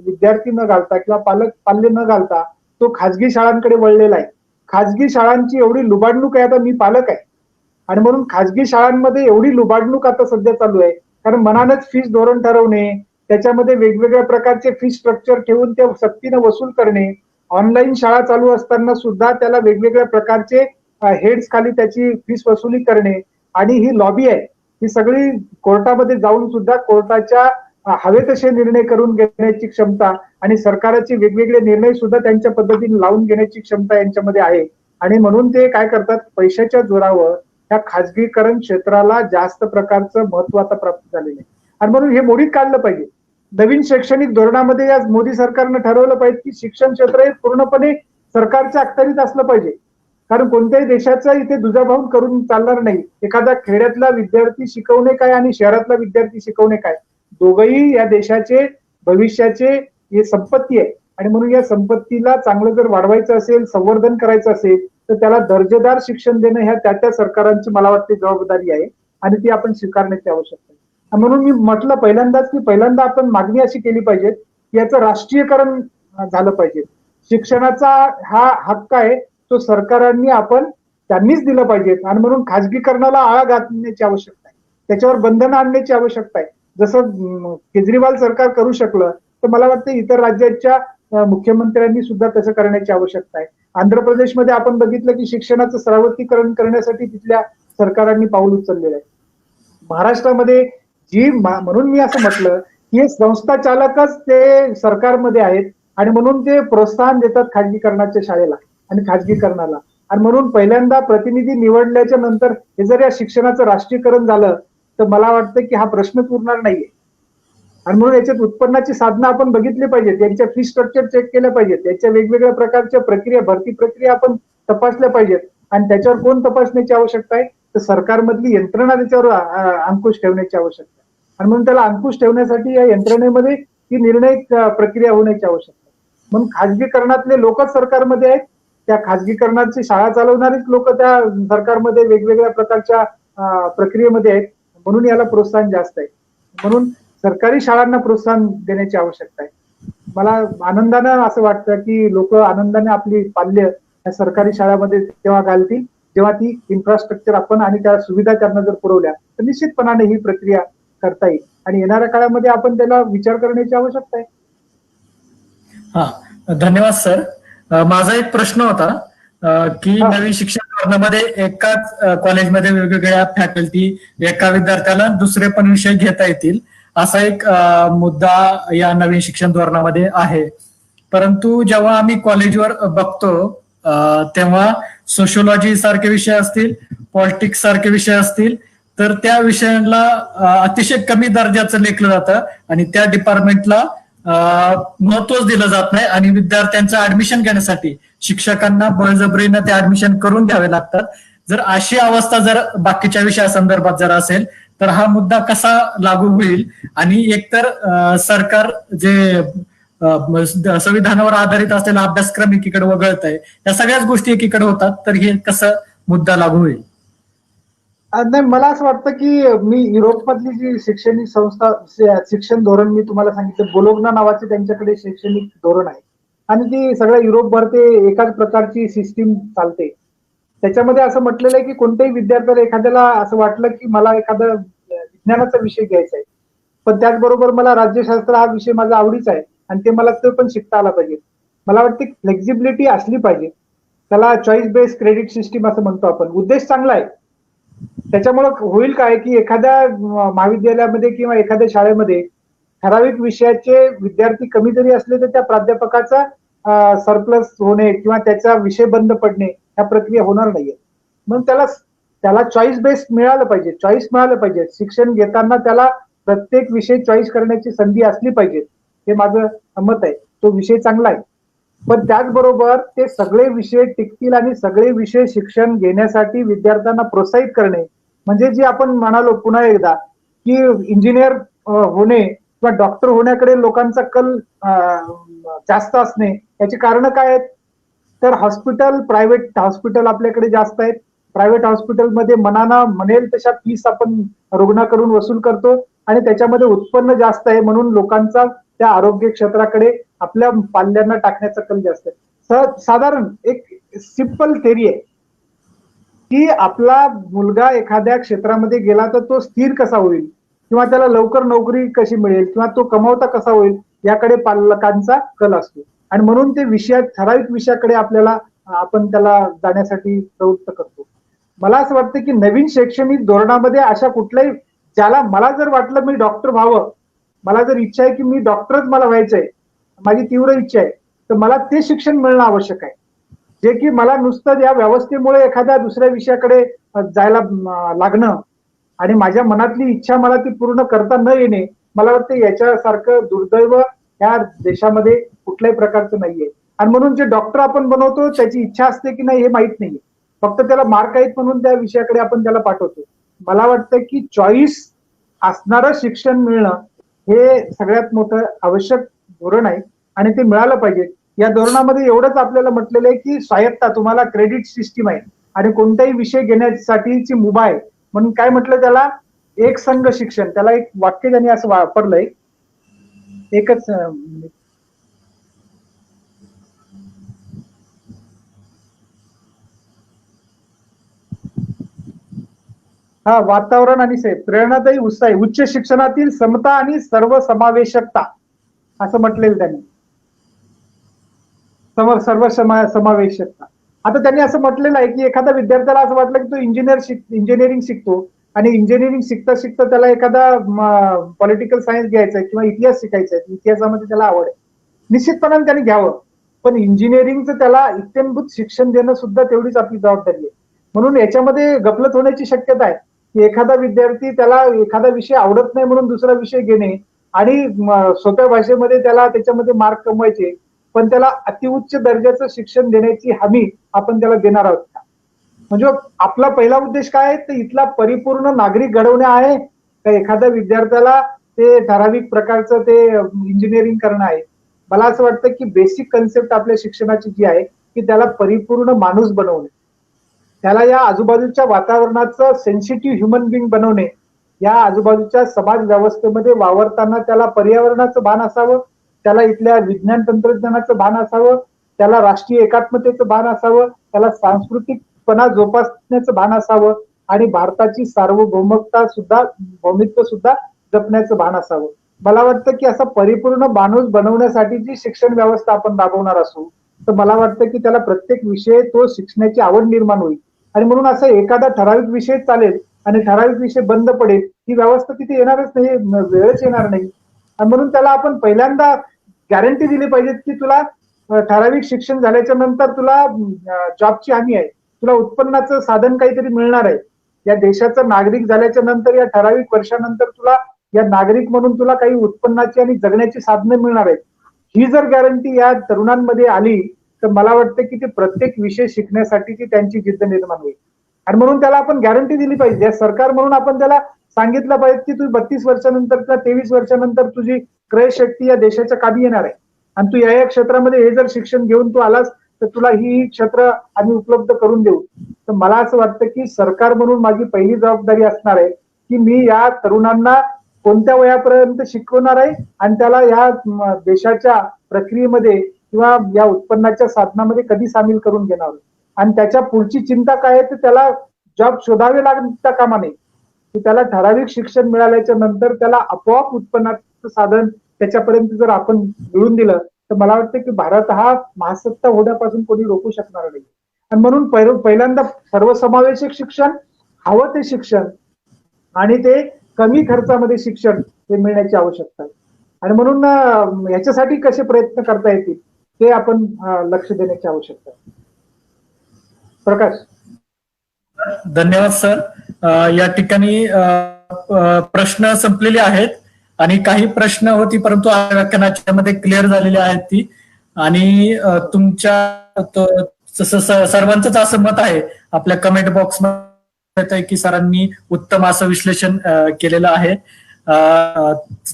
विद्यार्थी न घालता किंवा पाल्य न घालता तो खाजगी शाळांकडे वळलेला आहे. खाजगी शाळांची एवढी लुबाडणूक आहे, आता मी पालक आहे आणि म्हणून खाजगी शाळांमध्ये एवढी लुबाडणूक आता सध्या चालू आहे, कारण मनानेच फीस धोरण ठरवणे, त्याच्यामध्ये वेगवेगळ्या प्रकारचे फीस स्ट्रक्चर ठेवून ते सक्तीनं वसूल करणे, ऑनलाईन शाळा चालू असताना सुद्धा त्याला वेगवेगळ्या प्रकारचे हेड्स खाली त्याची फीस वसुली करणे आणि ही लॉबी आहे. ही सगळी कोर्टामध्ये जाऊन सुद्धा कोर्टाच्या हवे तसे निर्णय करून घेण्याची क्षमता आणि सरकारचे वेगवेगळे निर्णय सुद्धा त्यांच्या पद्धतीने लावून घेण्याची क्षमता यांच्यामध्ये आहे. आणि म्हणून ते काय करतात, पैशाच्या जोरावर ह्या खाजगीकरण क्षेत्राला जास्त प्रकारचं महत्व आता प्राप्त झालेलं आहे. आणि म्हणून हे मोडीत काढलं पाहिजे. नवीन शैक्षणिक धोरणामध्ये या मोदी सरकारनं ठरवलं पाहिजे की शिक्षण क्षेत्र हे पूर्णपणे सरकारच्या अखत्यारीत असलं पाहिजे. कारण कोणत्याही देशाचा इथे दुजाभाव करून चालणार नाही. एखादा खेड्यातला विद्यार्थी शिकवणे काय आणि शहरातला विद्यार्थी शिकवणे काय, दोघंही या देशाचे भविष्याचे हे संपत्ती आहे. आणि म्हणून या संपत्तीला चांगलं जर वाढवायचं असेल, संवर्धन करायचं असेल, तर त्याला दर्जेदार शिक्षण देणं ह्या त्या सरकारांची मला वाटते जबाबदारी आहे आणि ती आपण स्वीकारण्याची आवश्यकता आहे. म्हणून मी म्हटलं पहिल्यांदाच की पहिल्यांदा आपण मागणी अशी केली पाहिजे की याचं राष्ट्रीयकरण झालं पाहिजे. शिक्षणाचा हा हक्क आहे, तो सरकारांनी त्यांनीच दिलं पाहिजे. आणि म्हणून खाजगीकरणाला आळा घालण्याची आवश्यकता आहे, त्याच्यावर बंधनं आणण्याची आवश्यकता आहे. जसं केजरीवाल सरकार करू शकलं, तर मला वाटतं इतर राज्याच्या मुख्यमंत्र्यांनी सुद्धा तसं करण्याची आवश्यकता आहे. आंध्र प्रदेशमध्ये आपण बघितलं की शिक्षणाचं सर्वत्रीकरण करण्यासाठी तिथल्या सरकारांनी पाऊल उचललेलं आहे. महाराष्ट्रामध्ये म्हणून मी असं म्हटलं की हे संस्था चालकच ते सरकारमध्ये आहेत आणि म्हणून ते प्रोत्साहन देतात खाजगीकरणाच्या शाळेला आणि खाजगीकरणाला. आणि म्हणून पहिल्यांदा प्रतिनिधी निवडल्याच्या नंतर हे जर या शिक्षणाचं राष्ट्रीयकरण झालं, तर मला वाटतं की हा प्रश्नच उरणार नाहीये. आणि म्हणून याच्यात उत्पन्नाची साधनं आपण बघितली पाहिजेत, त्यांच्या फी स्ट्रक्चर चेक केल्या पाहिजेत, त्याच्या वेगवेगळ्या प्रकारच्या प्रक्रिया, भरती प्रक्रिया आपण तपासल्या पाहिजेत. आणि त्याच्यावर कोण तपासण्याची आवश्यकता आहे, तर सरकारमधली यंत्रणा त्याच्यावर अंकुश ठेवण्याची आवश्यकता आहे. आणि म्हणून त्याला अंकुश ठेवण्यासाठी या यंत्रणेमध्ये ही निर्णय प्रक्रिया होण्याची आवश्यकता आहे. म्हणून खाजगीकरणातले लोकच सरकारमध्ये आहेत, त्या खाजगीकरणाची शाळा चालवणारीच लोक त्या सरकारमध्ये वेगवेगळ्या प्रकारच्या प्रक्रियेमध्ये आहेत. म्हणून याला प्रोत्साहन जास्त आहे. म्हणून सरकारी शाळांना प्रोत्साहन देण्याची आवश्यकता आहे. मला आनंदानं असं वाटतं की लोक आनंदाने आपली पाल्य या सरकारी शाळांमध्ये तेव्हा घालतील जेव्हा ती इन्फ्रास्ट्रक्चर आपण आणि त्या सुविधा त्यांना जर पुरवल्या, तर निश्चितपणाने ही प्रक्रिया करता येईल. आणि येणाऱ्या काळामध्ये आपण त्याला विचार करण्याची आवश्यकता आहे. हा, धन्यवाद सर. माझा एक प्रश्न होता की नवीन शिक्षण धोरणामध्ये एकाच कॉलेजमध्ये वेगवेगळ्या फॅकल्टी एका विद्यार्थ्याला दुसरे पण विषय घेता येतील असा एक मुद्दा या नवीन शिक्षण धोरणामध्ये आहे. परंतु जेव्हा आम्ही कॉलेजवर बघतो तेव्हा सोशिओलॉजी सारखे विषय असतील, पॉलिटिक्स सारखे विषय असतील, तर त्या विषयांना अतिशय कमी दर्जाचं लेखलं जातं आणि त्या डिपार्टमेंटला महत्वच दिलं जात नाही आणि विद्यार्थ्यांचं ऍडमिशन घेण्यासाठी शिक्षकांना बळजबरीनं ते ऍडमिशन करून घ्यावे लागतात. जर अशी अवस्था जर बाकीच्या विषयासंदर्भात जर असेल तर हा मुद्दा कसा लागू होईल? आणि एकतर सरकार जे संविधानावर आधारित असलेला अभ्यासक्रम एकीकडे वगळत आहे, या सगळ्याच गोष्टी एकीकडे होतात, तर हे कसं मुद्दा लागू होईल? नाही, मला असं वाटतं की मी युरोपमधली जी शैक्षणिक संस्था, शिक्षण धोरण मी तुम्हाला सांगितलं, बोलोग्ना नावाचे त्यांच्याकडे शैक्षणिक धोरण आहे आणि ती सगळ्या युरोपभर ते एकाच प्रकारची सिस्टीम चालते. त्याच्यामध्ये असं म्हटलेलं आहे की कोणत्याही विद्यार्थ्याला एखाद्याला असं वाटलं की मला एखादा विज्ञानाचा विषय घ्यायचा आहे, पण त्याचबरोबर मला राज्यशास्त्र हा विषय माझा आवडीचा आहे आणि ते मला तो पण शिकता आला पाहिजे. मला वाटतं फ्लेक्झिबिलिटी असली पाहिजे. त्याला चॉईस बेस्ड क्रेडिट सिस्टीम असं म्हणतो आपण. उद्देश चांगला आहे. त्याच्यामुळे होईल काय की एखाद्या महाविद्यालयामध्ये किंवा एखाद्या शाळेमध्ये ठराविक विषयाचे विद्यार्थी कमी जरी असले तर त्या प्राध्यापकाचा सरप्लस होणे किंवा त्याचा विषय बंद पडणे ह्या प्रक्रिया होणार नाहीये. मग त्याला चॉईस बेस्ड मिळालं पाहिजे, चॉईस मिळालं पाहिजे. शिक्षण घेताना त्याला प्रत्येक विषय चॉईस करण्याची संधी असली पाहिजे, हे माझं मत आहे. तो विषय चांगला आहे, पण त्याचबरोबर ते सगळे विषय टिकतील आणि सगळे विषय शिक्षण घेण्यासाठी विद्यार्थ्यांना प्रोत्साहित करणे, म्हणजे जे आपण म्हणालो पुन्हा एकदा की इंजिनियर होणे किंवा डॉक्टर होण्याकडे लोकांचा कल जास्त असणे, याची कारण काय आहेत? तर प्रायव्हेट हॉस्पिटल आपल्याकडे जास्त आहेत. प्रायव्हेट हॉस्पिटलमध्ये मनानं म्हणेल तशा फीस आपण रुग्णाकडून वसूल करतो आणि त्याच्यामध्ये उत्पन्न जास्त आहे, म्हणून लोकांचा त्या आरोग्य क्षेत्राकडे आपल्या पाल्यांना टाकण्याचा कल जास्त आहे. साधारण एक सिंपल थेरी आहे की आपला मुलगा एखाद्या क्षेत्रामध्ये गेला तर तो स्थिर कसा होईल किंवा त्याला लवकर नोकरी कशी मिळेल किंवा तो कमवता कसा होईल याकडे पालकांचा कल असतो आणि म्हणून ते ठराविक विषयाकडे आपण त्याला जाण्यासाठी प्रवृत्त करतो. मला असं वाटतं की नवीन शैक्षणिक धोरणामध्ये अशा कुठल्याही ज्याला मला जर वाटलं मी डॉक्टर व्हावं, मला जर इच्छा आहे की मी डॉक्टरच मला व्हायचंय, माझी तीव्र इच्छा आहे, तर मला ते शिक्षण मिळणं आवश्यक आहे. जे की मला नुसतं या व्यवस्थेमुळे एखाद्या दुसऱ्या विषयाकडे जायला लागणं आणि माझ्या मनातली इच्छा मला ती पूर्ण करता न येणे, मला वाटतं याच्यासारखं दुर्दैव या देशामध्ये कुठल्याही प्रकारचं नाहीये. आणि म्हणून जे डॉक्टर आपण बनवतो त्याची इच्छा असते की नाही हे माहित नाहीये, फक्त त्याला मार्क आहेत म्हणून त्या विषयाकडे आपण त्याला पाठवतो. मला वाटतं की चॉईस असणारं शिक्षण मिळणं हे सगळ्यात मोठं आवश्यक धोरण आहे आणि ते मिळालं पाहिजे. या धोरणामध्ये एवढंच आपल्याला म्हटलेलं आहे की स्वायत्ता, तुम्हाला क्रेडिट सिस्टीम आहे आणि कोणताही विषय घेण्यासाठीची मुभा आहे, म्हणून काय म्हटलं त्याला, एक संघ शिक्षण. त्याला एक वाक्य त्यांनी असं वापरलंय, एकच वातावरण आणि प्रेरणादायी उत्साही उच्च शिक्षणातील समता आणि सर्वसमावेशकता असं म्हटलेलं त्यांनी. समावेशकता. आता त्यांनी असं म्हटलेलं आहे की एखाद्या विद्यार्थ्याला असं वाटलं की तो इंजिनिअरिंग शिकतो आणि इंजिनिअरिंग शिकता शिकता त्याला एखादा पॉलिटिकल सायन्स घ्यायचा आहे किंवा इतिहास शिकायचा आहे, इतिहासामध्ये त्याला आवड आहे, निश्चितपणाने त्याने घ्यावं. पण इंजिनिअरिंगचं त्याला इत्यंभूत शिक्षण देणं सुद्धा तेवढीच आपली जबाबदारी आहे. म्हणून याच्यामध्ये गफलत होण्याची शक्यता आहे की एखादा विद्यार्थी त्याला एखादा विषय आवडत नाही म्हणून दुसरा विषय घेणे आणि सोप्या भाषेमध्ये त्याला त्याच्यामध्ये मार्क कमवायचे, पण त्याला अतिउच्च दर्जाचं शिक्षण देण्याची हमी आपण त्याला देणार आहोत का? म्हणजे आपला पहिला उद्देश काय आहे, तर इथला परिपूर्ण नागरिक घडवणे आहे का एखाद्या विद्यार्थ्याला ते ठराविक प्रकारचं ते इंजिनिअरिंग करणं आहे? मला असं वाटतं की बेसिक कन्सेप्ट आपल्या शिक्षणाची जी आहे की त्याला परिपूर्ण माणूस बनवणे, त्याला या आजूबाजूच्या वातावरणाचं सेन्सिटिव्ह ह्युमन बिंग बनवणे, या आजूबाजूच्या समाज व्यवस्थेमध्ये वावरताना त्याला पर्यावरणाचं भान असावं, त्याला इथल्या विज्ञान तंत्रज्ञानाचं भान असावं, त्याला राष्ट्रीय एकात्मतेचं भान असावं, त्याला सांस्कृतिकपणा जोपासण्याचं भान असावं आणि भारताची भौमित्व सुद्धा जपण्याचं भान असावं. मला वाटतं की असा परिपूर्ण माणूस बनवण्यासाठी जी शिक्षण व्यवस्था आपण राबवणार असू, तर मला वाटतं की त्याला प्रत्येक विषय तो शिकण्याची आवड निर्माण होईल आणि म्हणून असं एखादा ठराविक विषय चालेल आणि ठराविक विषय बंद पडेल, ही व्यवस्था तिथे येणारच नाही, वेळच येणार नाही. आणि म्हणून त्याला आपण पहिल्यांदा गॅरंटी दिली पाहिजे की तुला ठराविक शिक्षण झाल्याच्या नंतर तुला जॉबची हमी आहे, तुला उत्पन्नाचं साधन काहीतरी मिळणार आहे, या देशाचा नागरिक झाल्याच्या नंतर या ठराविक वर्षानंतर तुला या नागरिक म्हणून तुला काही उत्पन्नाची आणि जगण्याची साधनं मिळणार आहेत. ही जर गॅरंटी या तरुणांमध्ये आली तर मला वाटतं की ते प्रत्येक विषय शिकण्यासाठीची त्यांची जिद्द निर्माण होईल आणि म्हणून त्याला आपण गॅरंटी दिली पाहिजे. सरकार म्हणून आपण त्याला सांगितलं पाहिजे की तू 32 वर्षानंतर किंवा 23 वर्षानंतर तुझी क्रय शक्ती या देशाच्या कामी येणार आहे आणि तू या क्षेत्रामध्ये हे जर शिक्षण घेऊन तू आलास तर तुला ही क्षेत्र आम्ही उपलब्ध करून देऊ. तर मला असं वाटतं की सरकार म्हणून माझी पहिली जबाबदारी असणार आहे की मी या तरुणांना कोणत्या वयापर्यंत शिकवणार आहे आणि त्याला या देशाच्या प्रक्रियेमध्ये किंवा या उत्पन्नाच्या साधनामध्ये कधी सामील करून घेणार आणि त्याच्या पुढची चिंता काय आहे, तर त्याला जॉब शोधावे लागता कामा नये, की त्याला ठराविक शिक्षण मिळाल्याच्या नंतर त्याला आपोआप उत्पन्नाचं साधन त्याच्यापर्यंत जर आपण मिळून दिलं तर मला वाटतं की भारत हा महासत्ता होण्यापासून कोणी रोखू शकणार नाही. आणि म्हणून पहिल्यांदा सर्वसमावेशक शिक्षण, हवं ते शिक्षण आणि ते कमी खर्चामध्ये शिक्षण हे मिळण्याची आवश्यकता आहे. आणि म्हणून याच्यासाठी कसे प्रयत्न करता येतील ते आपण लक्ष देण्याची आवश्यकता आहे. प्रकाश. धन्यवाद सर. या ठिकाणी प्रश्न संपलेले आहेत आणि काही प्रश्न होती परंतु व्याख्यानाच्या मध्ये क्लिअर झालेली आहेत ती. आणि तुमच्या सर्वांचंच असं मत आहे आपल्या कमेंट बॉक्समध्ये की सरांनी उत्तम असं विश्लेषण केलेलं आहे.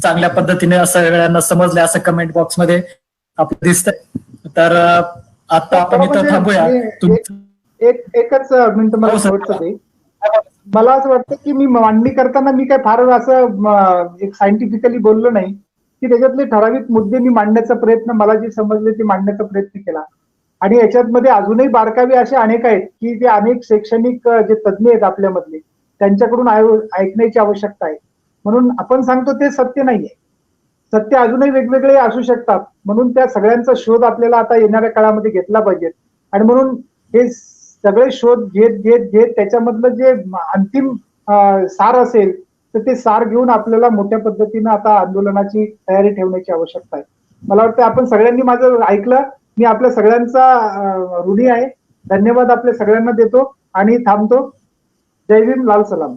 चांगल्या पद्धतीने सगळ्यांना समजलं असं कमेंट बॉक्समध्ये आपलं दिसतंय. तर आता आपण इथं थांबूया. एकच मिनिट मला शेवटचं ते. मला असं वाटतं की मी मांडणी करताना मी काय फार असं एक सायंटिफिकली बोललो नाही, की त्याच्यातले ठराविक मुद्दे मी मांडण्याचा प्रयत्न, मला जे समजले ते मांडण्याचा प्रयत्न केला. आणि याच्यामध्ये अजूनही बारकावे असे अनेक आहेत की ते अनेक शैक्षणिक जे तज्ज्ञ आहेत आपल्यामधले त्यांच्याकडून ऐकण्याची आवश्यकता आहे. म्हणून आपण सांगतो ते सत्य नाहीये, सत्य अजूनही वेगवेगळे असू शकतात. म्हणून त्या सगळ्यांचा शोध आपल्याला आता येणाऱ्या काळामध्ये घेतला पाहिजे. आणि म्हणून हे सगळे शोध घेत घेत घेत त्याच्यामधलं जे अंतिम सार असेल तर ते सार घेऊन आपल्याला मोठ्या पद्धतीनं आता आंदोलनाची तयारी ठेवण्याची आवश्यकता आहे. मला वाटतं आपण सगळ्यांनी माझं ऐकलं. मी आपल्या सगळ्यांचा ऋणी आहे. धन्यवाद आपल्या सगळ्यांना देतो आणि थांबतो. जय भीम, लाल सलाम.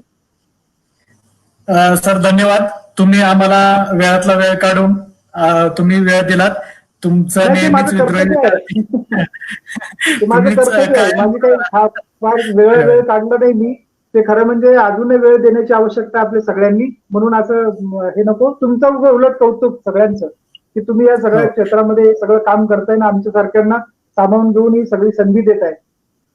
सर धन्यवाद. तुम्ही आम्हाला वेळातला वेळ काढून तुम्ही वेळ दिलात. तुमचं नेहमीच माझं कर्तव्य आहे. माझी काही फार वेळ काढला नाही मी. ते खरं म्हणजे अजूनही वेळ देण्याची आवश्यकता आपल्या सगळ्यांनी. म्हणून असं हे नको. तुमचं उलट कौतुक सगळ्यांचं की तुम्ही या सगळ्या क्षेत्रामध्ये सगळं काम करताय ना, आमच्या सारख्यांना सामावून घेऊन ही सगळी संधी देत आहे.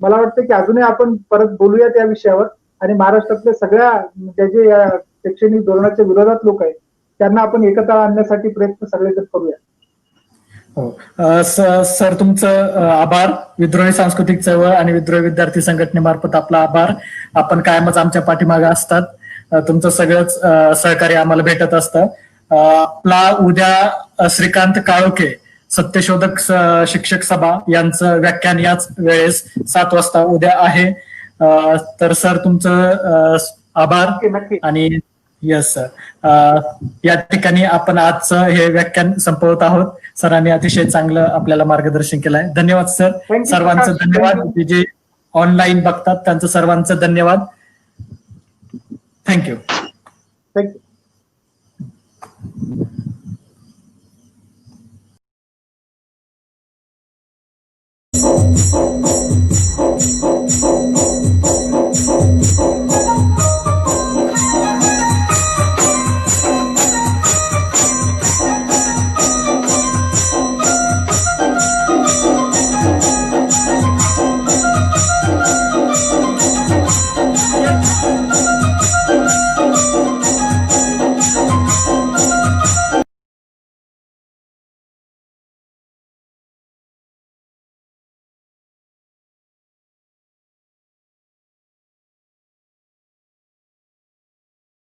मला वाटतं की अजूनही आपण परत बोलूया त्या विषयावर आणि महाराष्ट्रातल्या सगळ्या ज्या जे या शैक्षणिक धोरणाच्या विरोधात लोक आहेत त्यांना आपण एकत्र आणण्यासाठी प्रयत्न सगळेजण करूया. सर तुमचं आभार. विद्रोही सांस्कृतिक चळवळ आणि विद्रोही विद्यार्थी संघटनेमार्फत आपला आभार. आपण कायमच आमच्या पाठीमागे असतात. तुमचं सगळंच सहकार्य आम्हाला भेटत असतं. आपला उद्या श्रीकांत काळोखे सत्यशोधक शिक्षक सभा यांचं व्याख्यान याच वेळेस 7 वाजता उद्या आहे. तर सर तुमचं आभार. आणि यस सर, या ठिकाणी आपण आजचं हे व्याख्यान संपवत आहोत. सरांनी अतिशय चांगलं आपल्याला मार्गदर्शन केलं आहे. धन्यवाद सर. सर्वांचं धन्यवाद. जे ऑनलाईन बघतात त्यांचं सर्वांचं धन्यवाद. थँक्यू.